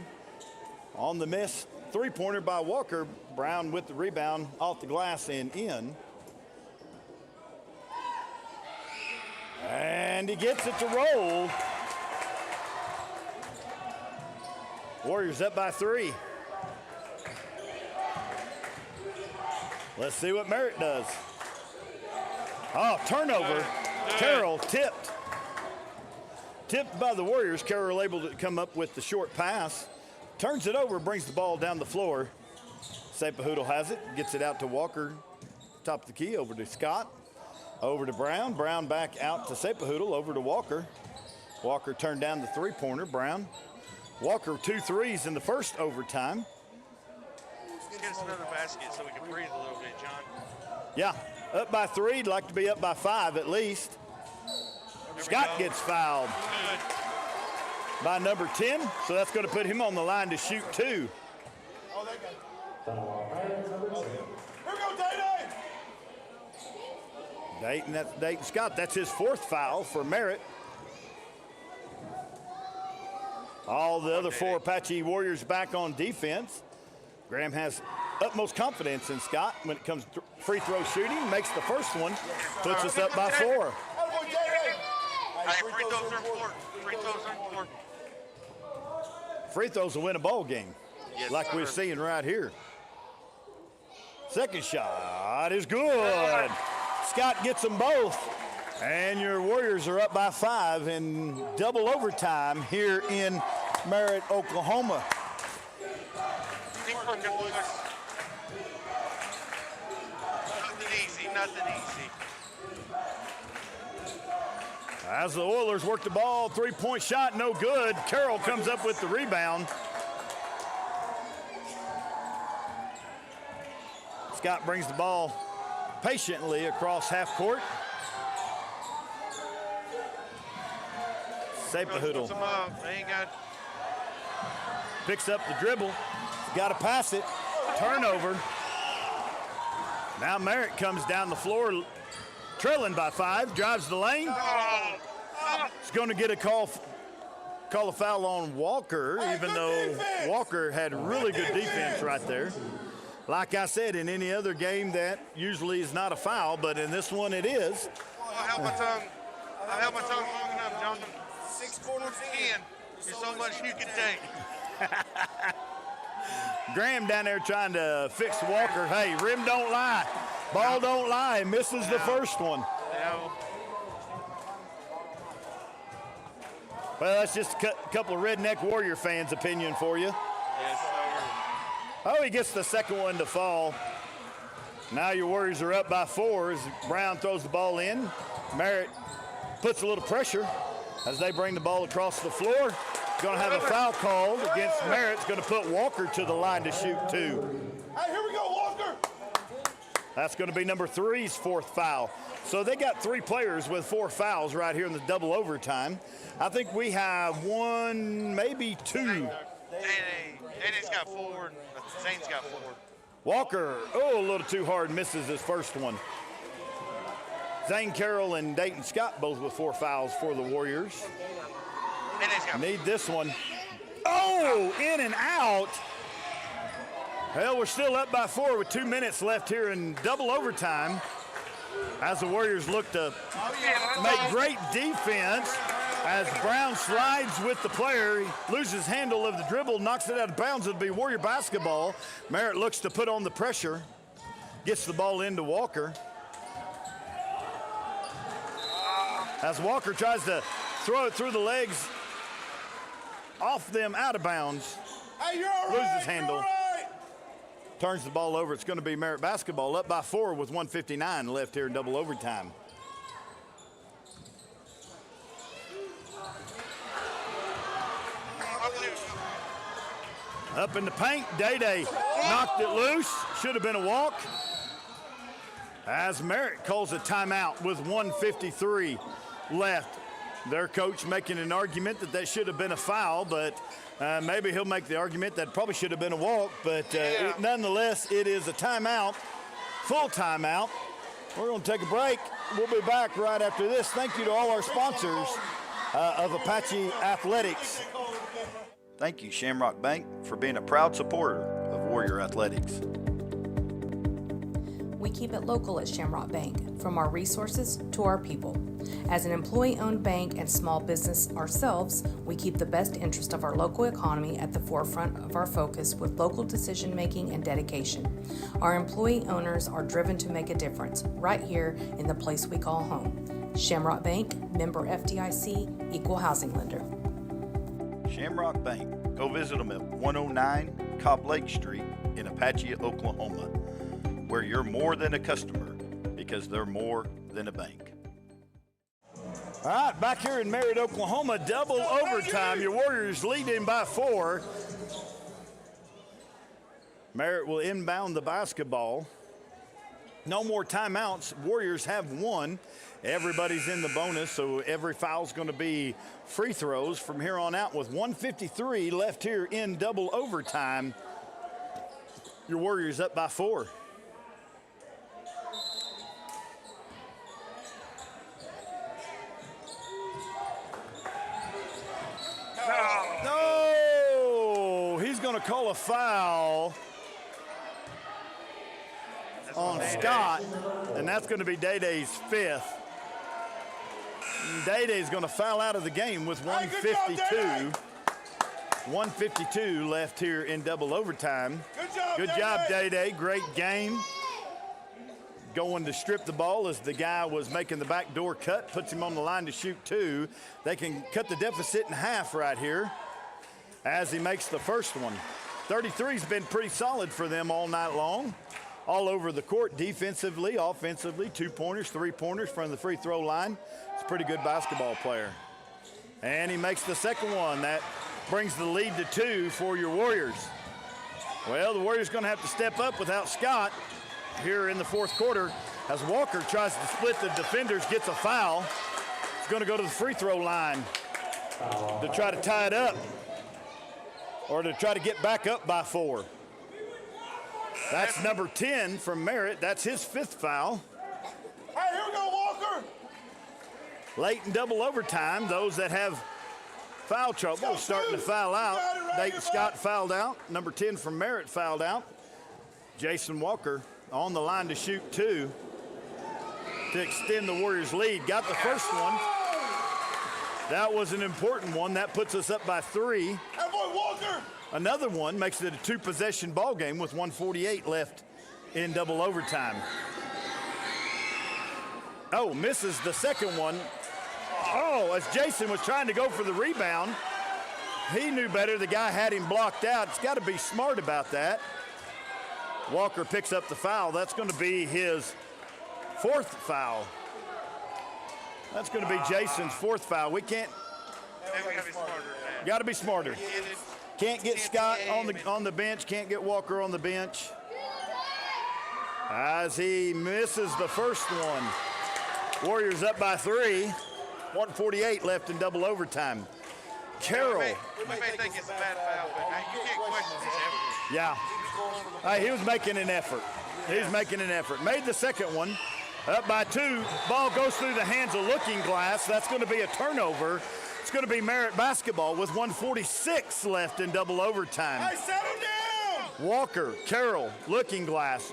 on the miss. Three-pointer by Walker. Brown with the rebound off the glass and in. And he gets it to roll. Warriors up by 3. Let's see what Merritt does. Oh, turnover. Carroll tipped. Tipped by the Warriors. Carroll able to come up with the short pass. Turns it over, brings the ball down the floor. Sepahoodle has it, gets it out to Walker. Top of the key, over to Scott. Over to Brown. Brown back out to Sepahoodle, over to Walker. Walker turned down the three-pointer. Brown. Walker 2 threes in the first overtime. Let's get us another basket so we can breathe a little bit, John. Yeah, up by 3. I'd like to be up by 5 at least. Scott gets fouled by number 10, so that's going to put him on the line to shoot 2. Here we go, Dayton, that's Dayton Scott. That's his 4th foul for Merritt. All the other 4 Apache Warriors back on defense. Graham has utmost confidence in Scott when it comes to free throw shooting. Makes the first one, puts us up by 4. Free throws are important. Free throws are important. Free throws will win a ball game, Yes, like sir. we're seeing right here. Second shot is good. Scott gets them both. And your Warriors are up by 5 in double overtime here in Merritt, Oklahoma. Keep working, boys. Nothing easy. As the Oilers work the ball, 3-point shot, no good. Carroll comes up with the rebound. Scott brings the ball patiently across half court. Sepahoodle picks up the dribble. Got to pass it. Turnover. Now Merritt comes down the floor, trailing by 5, drives the lane. He's going to get a call a foul on Walker, even though Walker had really good defense right there. Like I said, in any other game, that usually is not a foul, but in this one it is. I held my tongue long enough, John. 6 corners in. There's so much you can take. Graham down there trying to fix Walker. Hey, rim don't lie. Ball don't lie. Misses the first one. Well, that's just a couple of redneck Warrior fans' opinion for you. Yes, sir. Oh, he gets the second one to fall. Now your Warriors are up by 4 as Brown throws the ball in. Merritt puts a little pressure as they bring the ball across the floor. Going to have a foul called against Merritt. It's going to put Walker to the line to shoot 2. Hey, here we go, Walker. That's going to be number 3's 4th foul. So they got 3 players with 4 fouls right here in the double overtime. I think we have 1, maybe 2. Danny's got 4 and Zane's got 4. Walker, a little too hard, misses his first one. Zane Carroll and Dayton Scott both with 4 fouls for the Warriors. Need this one. Oh, in and out. Well, we're still up by 4 with 2 minutes left here in double overtime as the Warriors look to make great defense. As Brown slides with the player, he loses handle of the dribble, knocks it out of bounds. It'll be Warrior basketball. Merritt looks to put on the pressure, gets the ball into Walker. As Walker tries to throw it through the legs, off them, out of bounds. Hey, you're all right. Loses handle. You're all right. Turns the ball over. It's going to be Merritt basketball, up by 4 with 1:59 left here in double overtime. Up in the paint, Day knocked it loose. Should have been a walk. As Merritt calls a timeout with 1:53 left. Their coach making an argument that should have been a foul, but maybe he'll make the argument that probably should have been a walk, but nonetheless, it is a timeout, full timeout. We're going to take a break. We'll be back right after this. Thank you to all our sponsors of Apache Athletics. Thank you, Shamrock Bank, for being a proud supporter of Warrior Athletics. We keep it local at Shamrock Bank, from our resources to our people. As an employee-owned bank and small business ourselves, we keep the best interest of our local economy at the forefront of our focus with local decision-making and dedication. Our employee owners are driven to make a difference right here in the place we call home. Shamrock Bank, member FDIC, equal housing lender. Shamrock Bank. Go visit them at 109 Cobb Lake Street in Apache, Oklahoma, where you're more than a customer because they're more than a bank. All right, back here in Merritt, Oklahoma, double overtime. Your Warriors leading by 4. Merritt will inbound the basketball. No more timeouts. Warriors have 1. Everybody's in the bonus, so every foul's going to be free throws from here on out with 1:53 left here in double overtime. Your Warriors up by 4. No! He's going to call a foul on Scott, and that's going to be Day-Day's 5th. Day-Day's going to foul out of the game with 1:52. 1:52 left here in double overtime. Good job, Day-Day. Great game. Going to strip the ball as the guy was making the backdoor cut, puts him on the line to shoot 2. They can cut the deficit in half right here as he makes the first one. 33's been pretty solid for them all night long. All over the court, defensively, offensively, 2-pointers, 3-pointers from the free throw line. It's a pretty good basketball player. And he makes the second one. That brings the lead to 2 for your Warriors. Well, the Warriors going to have to step up without Scott here in the fourth quarter as Walker tries to split the defenders, gets a foul. He's going to go to the free throw line to try to tie it up or to try to get back up by 4. That's number 10 from Merritt. That's his 5th foul. Hey, here we go, Walker. Late in double overtime, those that have foul trouble are starting to foul out. Dayton Scott fouled out. Number 10 from Merritt fouled out. Jason Walker on the line to shoot 2 to extend the Warriors' lead. Got the first one. That was an important one. That puts us up by 3. Hey, boy, Walker. Another one makes it a 2-possession ball game with 1:48 left in double overtime. Oh, misses the second one. Oh, as Jason was trying to go for the rebound, he knew better. The guy had him blocked out. It's got to be smart about that. Walker picks up the foul. That's going to be his 4th foul. That's going to be Jason's 4th foul. We can't. Got to be smarter. Can't get Scott on the bench. Can't get Walker on the bench. As he misses the first one. Warriors up by 3. 1:48 left in double overtime. Carroll. We may think it's a bad foul, but you can't question his effort. Yeah. He was making an effort. He's making an effort. Made the second one. Up by 2. Ball goes through the hands of Looking Glass. That's going to be a turnover. It's going to be Merritt basketball with 1:46 left in double overtime. Hey, settle down. Walker, Carroll, Looking Glass,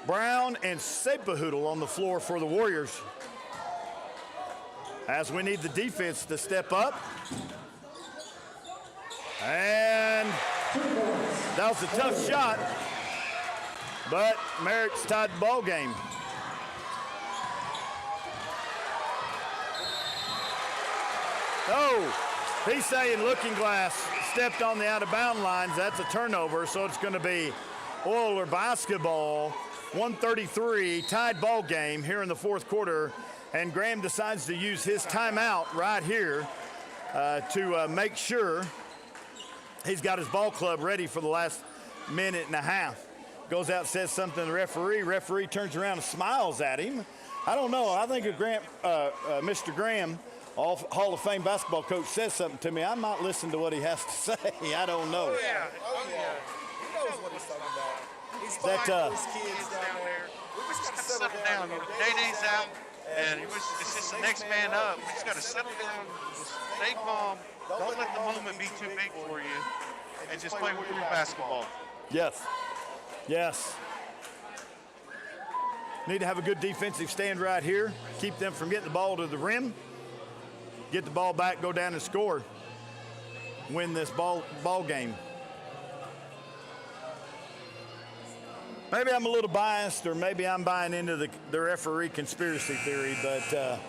Brown, and Sepahoodle on the floor for the Warriors. as we need the defense to step up. And that was a tough shot, but Merritt's tied the ball game. Oh, he's saying Looking Glass stepped on the out-of-bound lines. That's a turnover, so it's going to be Oiler basketball. 133, tied ball game here in the fourth quarter, and Graham decides to use his timeout right here to make sure he's got his ball club ready for the last minute and a half. Goes out, says something to the referee. Referee turns around and smiles at him. I don't know. I think if Mr. Graham, Hall of Fame basketball coach, says something to me, I might listen to what he has to say. I don't know. Oh, yeah. He knows what he's talking about. He's That, fighting those kids down there. We just got to settle down. Day-Day's out, and it's just the next man up. We just got to settle down, stay calm. Don't let the moment be too big for you, and just play with your basketball. Yes. Yes. Need to have a good defensive stand right here. Keep them from getting the ball to the rim. Get the ball back, go down and score. Win this ball game. Maybe I'm a little biased, or maybe I'm buying into the referee conspiracy theory, but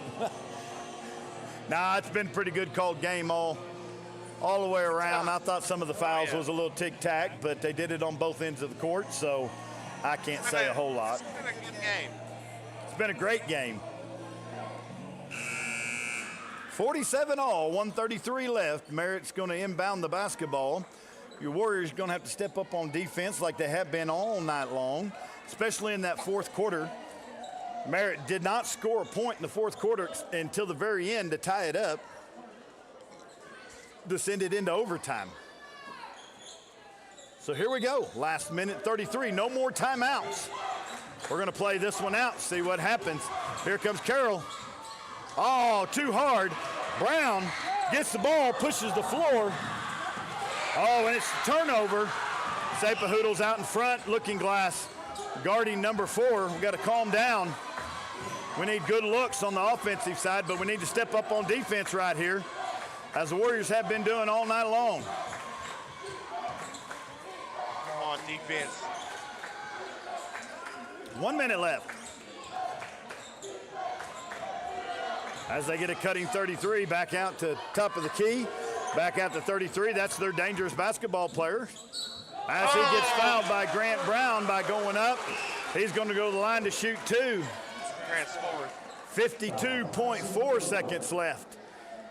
nah, it's been a pretty good called game all the way around. I thought some of the fouls was a little tic-tac, but they did it on both ends of the court, so I can't say a whole lot. It's been a good game. It's been a great game. 47 all, 133 left. Merritt's going to inbound the basketball. Your Warriors are going to have to step up on defense like they have been all night long, especially in that fourth quarter. Merritt did not score a point in the fourth quarter until the very end to tie it up. This ended into overtime. So here we go. Last minute 33. No more timeouts. We're going to play this one out, see what happens. Here comes Carroll. Oh, too hard. Brown gets the ball, pushes the floor. Oh, and it's a turnover. Sapa Hoodles out in front. Looking Glass guarding number 4. We've got to calm down. We need good looks on the offensive side, but we need to step up on defense right here, as the Warriors have been doing all night long. Come on, defense. 1 minute left. As they get a cutting 33, back out to top of the key. Back out to 33. That's their dangerous basketball player. As he gets fouled by Grant Brown by going up, he's going to go to the line to shoot 2. Grant scored. 52.4 seconds left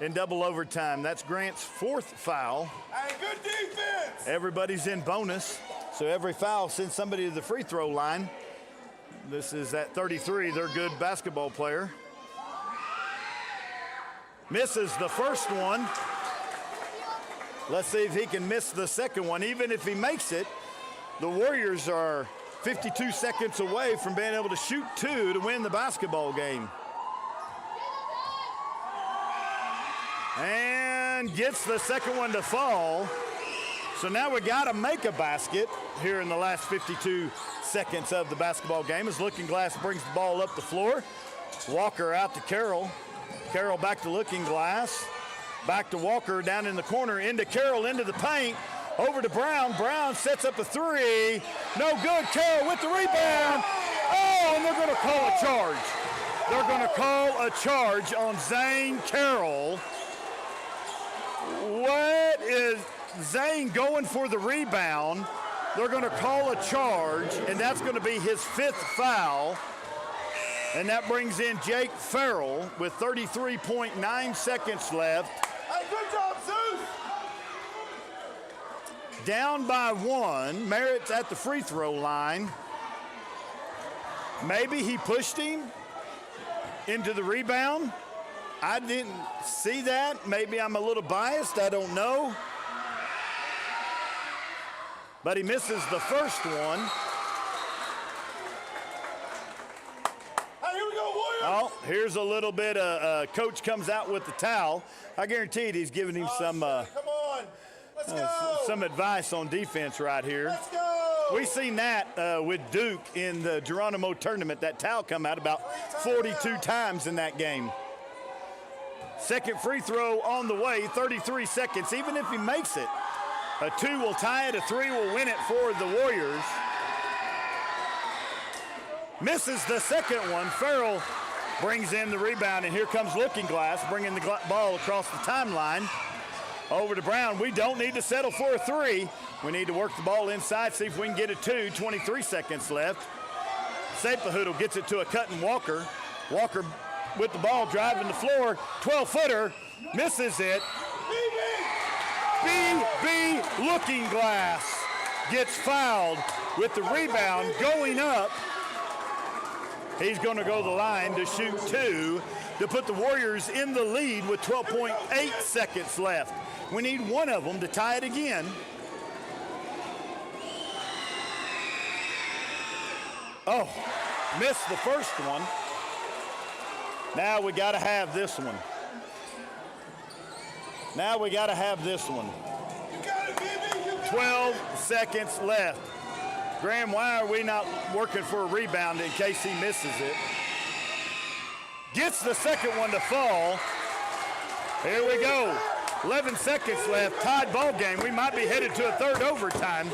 in double overtime. That's Grant's 4th foul. Hey, good defense. Everybody's in bonus, so every foul sends somebody to the free throw line. This is at 33, their good basketball player. Misses the first one. Let's see if he can miss the second one. Even if he makes it, the Warriors are 52 seconds away from being able to shoot 2 to win the basketball game. And gets the second one to fall. So now we got to make a basket here in the last 52 seconds of the basketball game as Looking Glass brings the ball up the floor. Walker out to Carroll. Carroll back to Looking Glass. Back to Walker down in the corner, into Carroll, into the paint, over to Brown. Brown sets up a 3. No good. Carroll with the rebound. Oh, and they're going to call a charge. They're going to call a charge on Zane Carroll. What is Zane going for the rebound? They're going to call a charge, and that's going to be his 5th foul. And that brings in Jake Farrell with 33.9 seconds left. Hey, good job, Zeus. Down by 1. Merritt's at the free throw line. Maybe he pushed him into the rebound. I didn't see that. Maybe I'm a little biased. I don't know. But he misses the first one. Oh, here's a little bit of coach comes out with the towel. I guaranteed he's giving him some some advice on defense right here. Let's go. We seen that with Duke in the Geronimo tournament. That towel come out about 42 times in that game. Second free throw on the way, 33 seconds. Even if he makes it, a 2 will tie it, a 3 will win it for the Warriors. Misses the second one. Farrell brings in the rebound, and here comes Looking Glass, bringing the ball across the timeline. Over to Brown. We don't need to settle for a 3. We need to work the ball inside, see if we can get a 2. 23 seconds left. Sapahoodle gets it to a Cutting Walker. Walker with the ball driving the floor. 12-footer. Misses it. BB Looking Glass gets fouled with the rebound going up. He's going to go to the line to shoot 2 to put the Warriors in the lead with 12.8 seconds left. We need one of them to tie it again. Oh, missed the first one. Now we got to have this one. 12 seconds left. Graham, why are we not working for a rebound in case he misses it? Gets the second one to fall. Here we go. 11 seconds left. Tied ball game. We might be headed to a third overtime.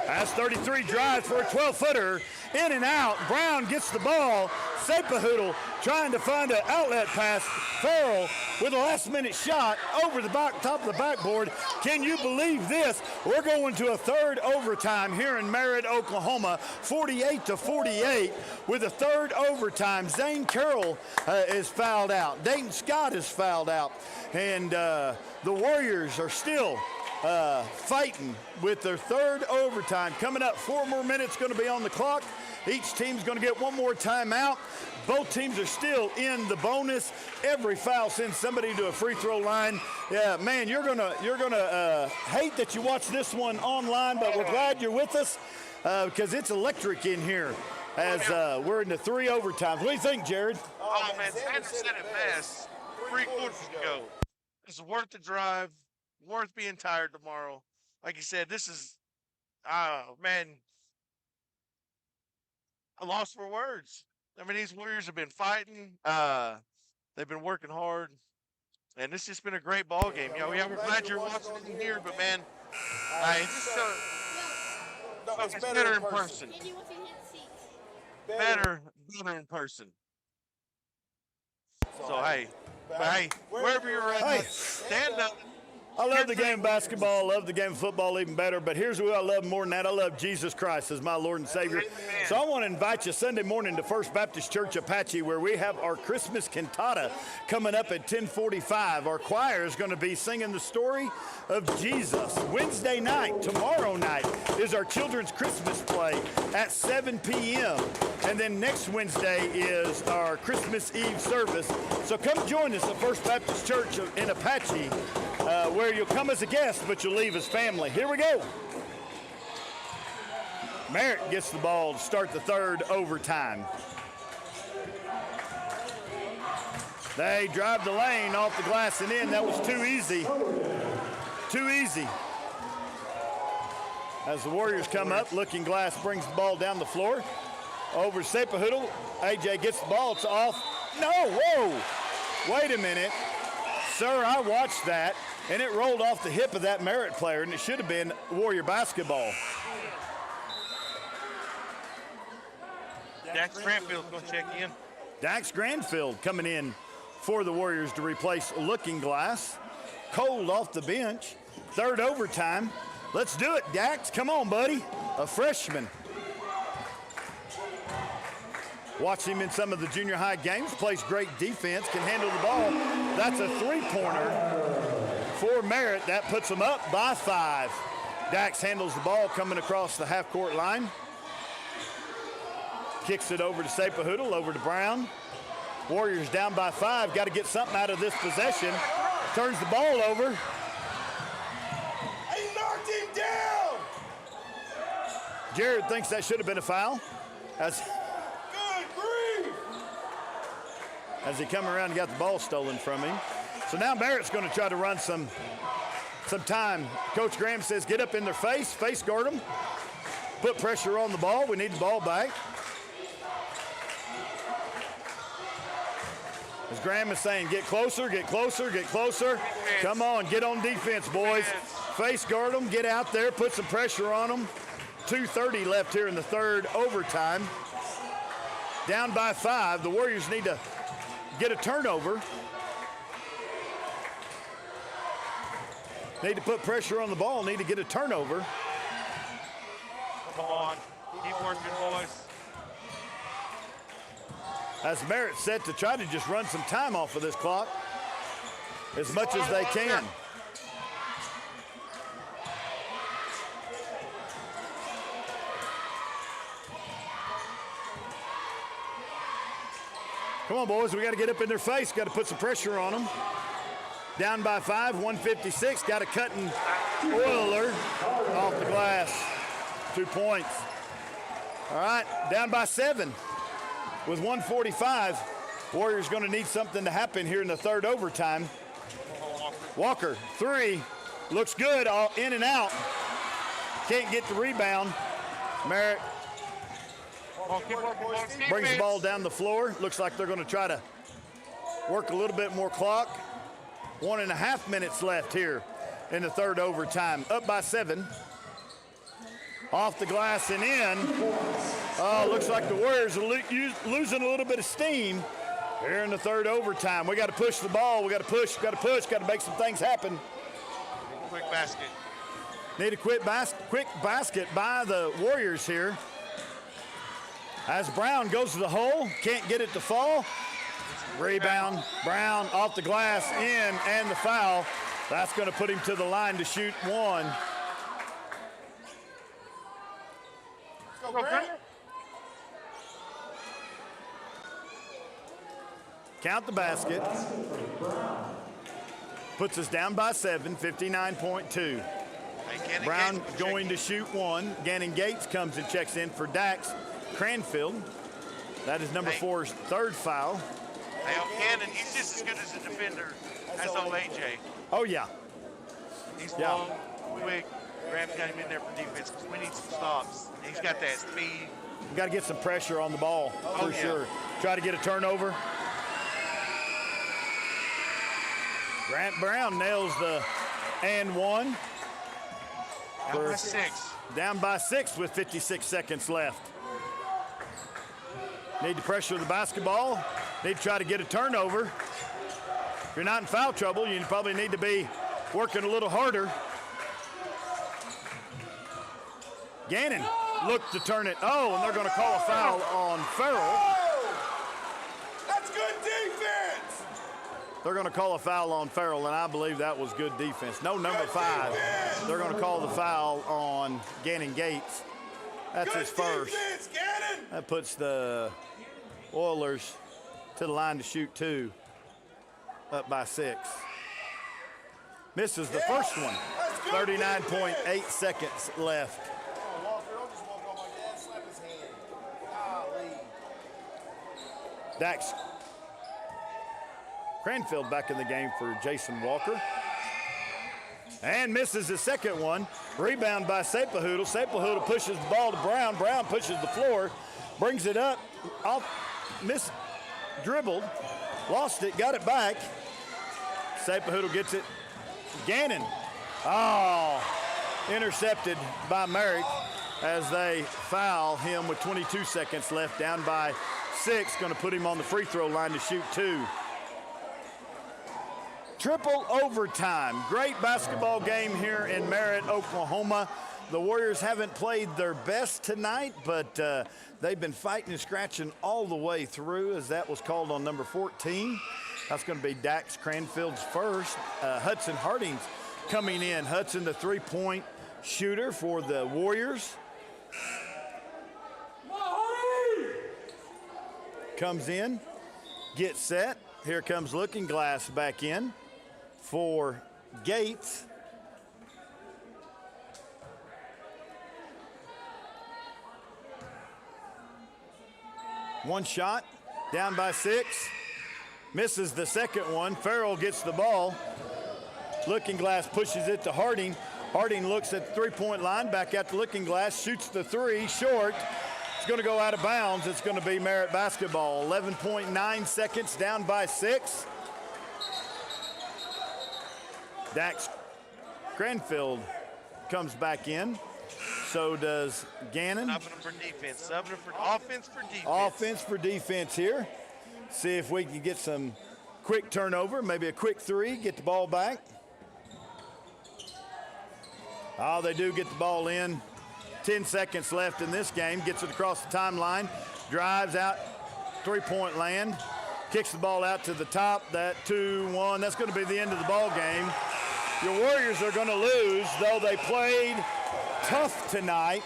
That's 33 drives for a 12-footer. In and out. Brown gets the ball. Sapahoodle trying to find an outlet pass. Farrell with a last-minute shot over the top of the backboard. Can you believe this? We're going to a third overtime here in Merritt, Oklahoma, 48-48 with a third overtime. Zane Carroll is fouled out. Dayton Scott is fouled out. And the Warriors are still fighting with their third overtime. Coming up, 4 more minutes going to be on the clock. Each team's going to get one more timeout. Both teams are still in the bonus. Every foul sends somebody to a free throw line. Yeah, man, you're gonna hate that you watch this one online, but we're glad you're with us because it's electric in here as we're into 3 overtimes. What do you think, Jared? Oh, man, Sanders said it best 3 quarters ago. It's worth the drive, worth being tired tomorrow. Like you said, this is, man, I lost for words. I mean, these Warriors have been fighting. They've been working hard. And it's just been a great ball game. You know, we're glad you're watching it in here, but, man, it's better in person. Better in person. So, hey, wherever you're at, stand up. I love the game of basketball. I love the game of football even better. But here's what I love more than that. I love Jesus Christ as my Lord and Savior. Amen. So I want to invite you Sunday morning to First Baptist Church Apache, where we have our Christmas cantata coming up at 10:45. Our choir is going to be singing the story of Jesus. Wednesday night, tomorrow night, is our children's Christmas play at 7 p.m. And then next Wednesday is our Christmas Eve service. So come join us at First Baptist Church in Apache, where you'll come as a guest, but you'll leave as family. Here we go. Merritt gets the ball to start the third overtime. They drive the lane off the glass and in. That was too easy. Too easy. As the Warriors come up, Looking Glass brings the ball down the floor. Over to Sapahoodle. AJ gets the ball. It's off. No, whoa. Wait a minute. Sir, I watched that, and it rolled off the hip of that Merritt player, and it should have been Warrior basketball. Dax Granfield's going to check in. Dax Granfield coming in for the Warriors to replace Looking Glass. Cold off the bench. Third overtime. Let's do it, Dax. Come on, buddy. A freshman. Watch him in some of the junior high games. Plays great defense, can handle the ball. That's a three-pointer for Merritt. That puts them up by 5. Dax handles the ball coming across the half-court line. Kicks it over to Sapahoodle, over to Brown. Warriors down by 5. Got to get something out of this possession. Turns the ball over. He knocked him down! Jared thinks that should have been a foul. As he come around and got the ball stolen from him. So now Merritt's going to try to run some time. Coach Graham says get up in their face guard them, put pressure on the ball. We need the ball back. As Graham is saying, get closer, get closer, get closer. Come on, get on defense, boys. Face guard them, get out there, put some pressure on them. 2:30 left here in the third overtime. Down by 5. The Warriors need to get a turnover. Need to put pressure on the ball, need to get a turnover. Come on, keep working, boys. As Merritt set to try to just run some time off of this clock as much as they can. Come on, boys, we got to get up in their face, got to put some pressure on them. Down by 5, 156, got a cutting Oiler off the glass. 2 points. All right, down by 7 with 145. Warriors going to need something to happen here in the third overtime. Walker, 3, looks good, all in and out. Can't get the rebound. Merritt brings the ball down the floor. Looks like they're going to try to work a little bit more clock. 1.5 minutes left here in the third overtime. Up by 7. Off the glass and in. Oh, looks like the Warriors are losing a little bit of steam here in the third overtime. We got to push the ball. We got to push, got to make some things happen. Quick basket. Need a quick basket by the Warriors here. As Brown goes to the hole, can't get it to fall. Rebound, Brown off the glass, in, and the foul. That's going to put him to the line to shoot 1. Count the basket. Puts us down by 7, 59.2. Brown going to shoot 1. Gannon Gates comes and checks in for Dax Cranfield. That is number 4's third foul. Hey, Gannon, he's just as good as a defender as old AJ. Oh, yeah. He's long, quick. Graham's got him in there for defense because we need some stops. He's got that speed. You got to get some pressure on the ball for sure. Try to get a turnover. Grant Brown nails the and 1. Down by 6. Down by 6 with 56 seconds left. Need to pressure the basketball. Need to try to get a turnover. If you're not in foul trouble, you probably need to be working a little harder. Gannon looked to turn it. Oh, and they're going to call a foul on Farrell. That's good defense. They're going to call a foul on Farrell, and I believe that was good defense. No, number 5. They're going to call the foul on Gannon Gates. That's his first. Defense, Gannon. That puts the Oilers to the line to shoot 2. Up by 6. Misses the first one. 39.8 seconds left. Dax Cranfield back in the game for Jason Walker. And misses the second one. Rebound by Sapahoodle. Sapahoodle pushes the ball to Brown. Brown pushes the floor. Brings it up. Off, dribbled. Lost it. Got it back. Sapahoodle gets it. Gannon. Oh, intercepted by Merritt as they foul him with 22 seconds left. Down by 6. Going to put him on the free throw line to shoot 2. Triple overtime. Great basketball game here in Merritt, Oklahoma. The Warriors haven't played their best tonight, but they've been fighting and scratching all the way through, as that was called on number 14. That's going to be Dax Cranfield's first. Hudson Harding's coming in. Hudson, the three-point shooter for the Warriors. Comes in, gets set. Here comes Looking Glass back in for Gates. One shot, down by 6. Misses the second one. Farrell gets the ball. Looking Glass pushes it to Harding. Harding looks at the three-point line, back at the Looking Glass, shoots the 3, short. It's going to go out of bounds. It's going to be Merritt basketball. 11.9 seconds, down by 6. Dax Cranfield comes back in. So does Gannon. Subbing them for defense. Subbing them for offense for defense. Offense for defense here. See if we can get some quick turnover, maybe a quick 3, get the ball back. Oh, they do get the ball in. 10 seconds left in this game. Gets it across the timeline. Drives out, 3-point land. Kicks the ball out to the top. That 2-1. That's going to be the end of the ball game. Your Warriors are going to lose, though they played tough tonight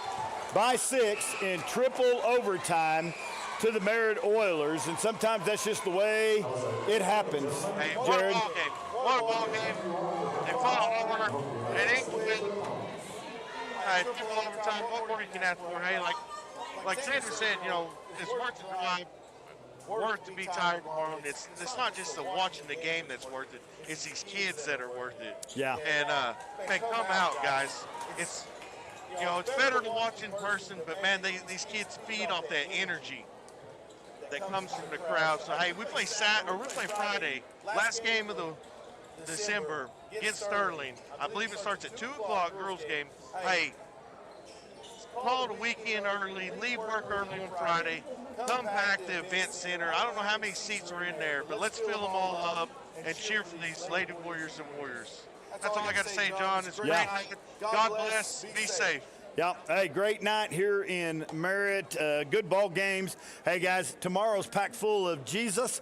by 6 in triple overtime to the Merritt Oilers, and sometimes that's just the way it happens. Hey, Jared. What a ball game. They fought over. It ain't quit. Triple overtime. What more you can ask for? Hey, like Sandra said, you know, it's worth the drive, worth to be tired tomorrow. It's not just the watching the game that's worth it. It's these kids that are worth it. Yeah. And man, come out, guys. It's it's better to watch in person, but man, these kids feed off that energy that comes from the crowd. So hey, we play Friday, last game of the December against Sterling. I believe it starts at 2 o'clock, girls game. Hey, call it a weekend early, leave work early on Friday, come pack the event center. I don't know how many seats are in there, but let's fill them all up and cheer for these Lady Warriors and Warriors. That's all I got to say, John. It's a great night. God bless. Be safe. Yeah, hey, great night here in Merritt. Good ball games. Hey, guys, tomorrow's packed full of Jesus.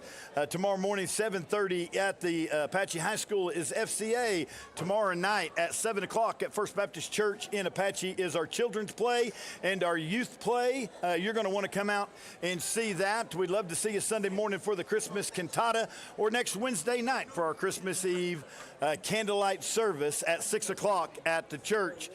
Tomorrow morning, 7:30 at the Apache High School is FCA. Tomorrow night at 7 o'clock at First Baptist Church in Apache is our children's play and our youth play. You're going to want to come out and see that. We'd love to see you Sunday morning for the Christmas cantata or next Wednesday night for our Christmas Eve candlelight service at 6 o'clock at the church.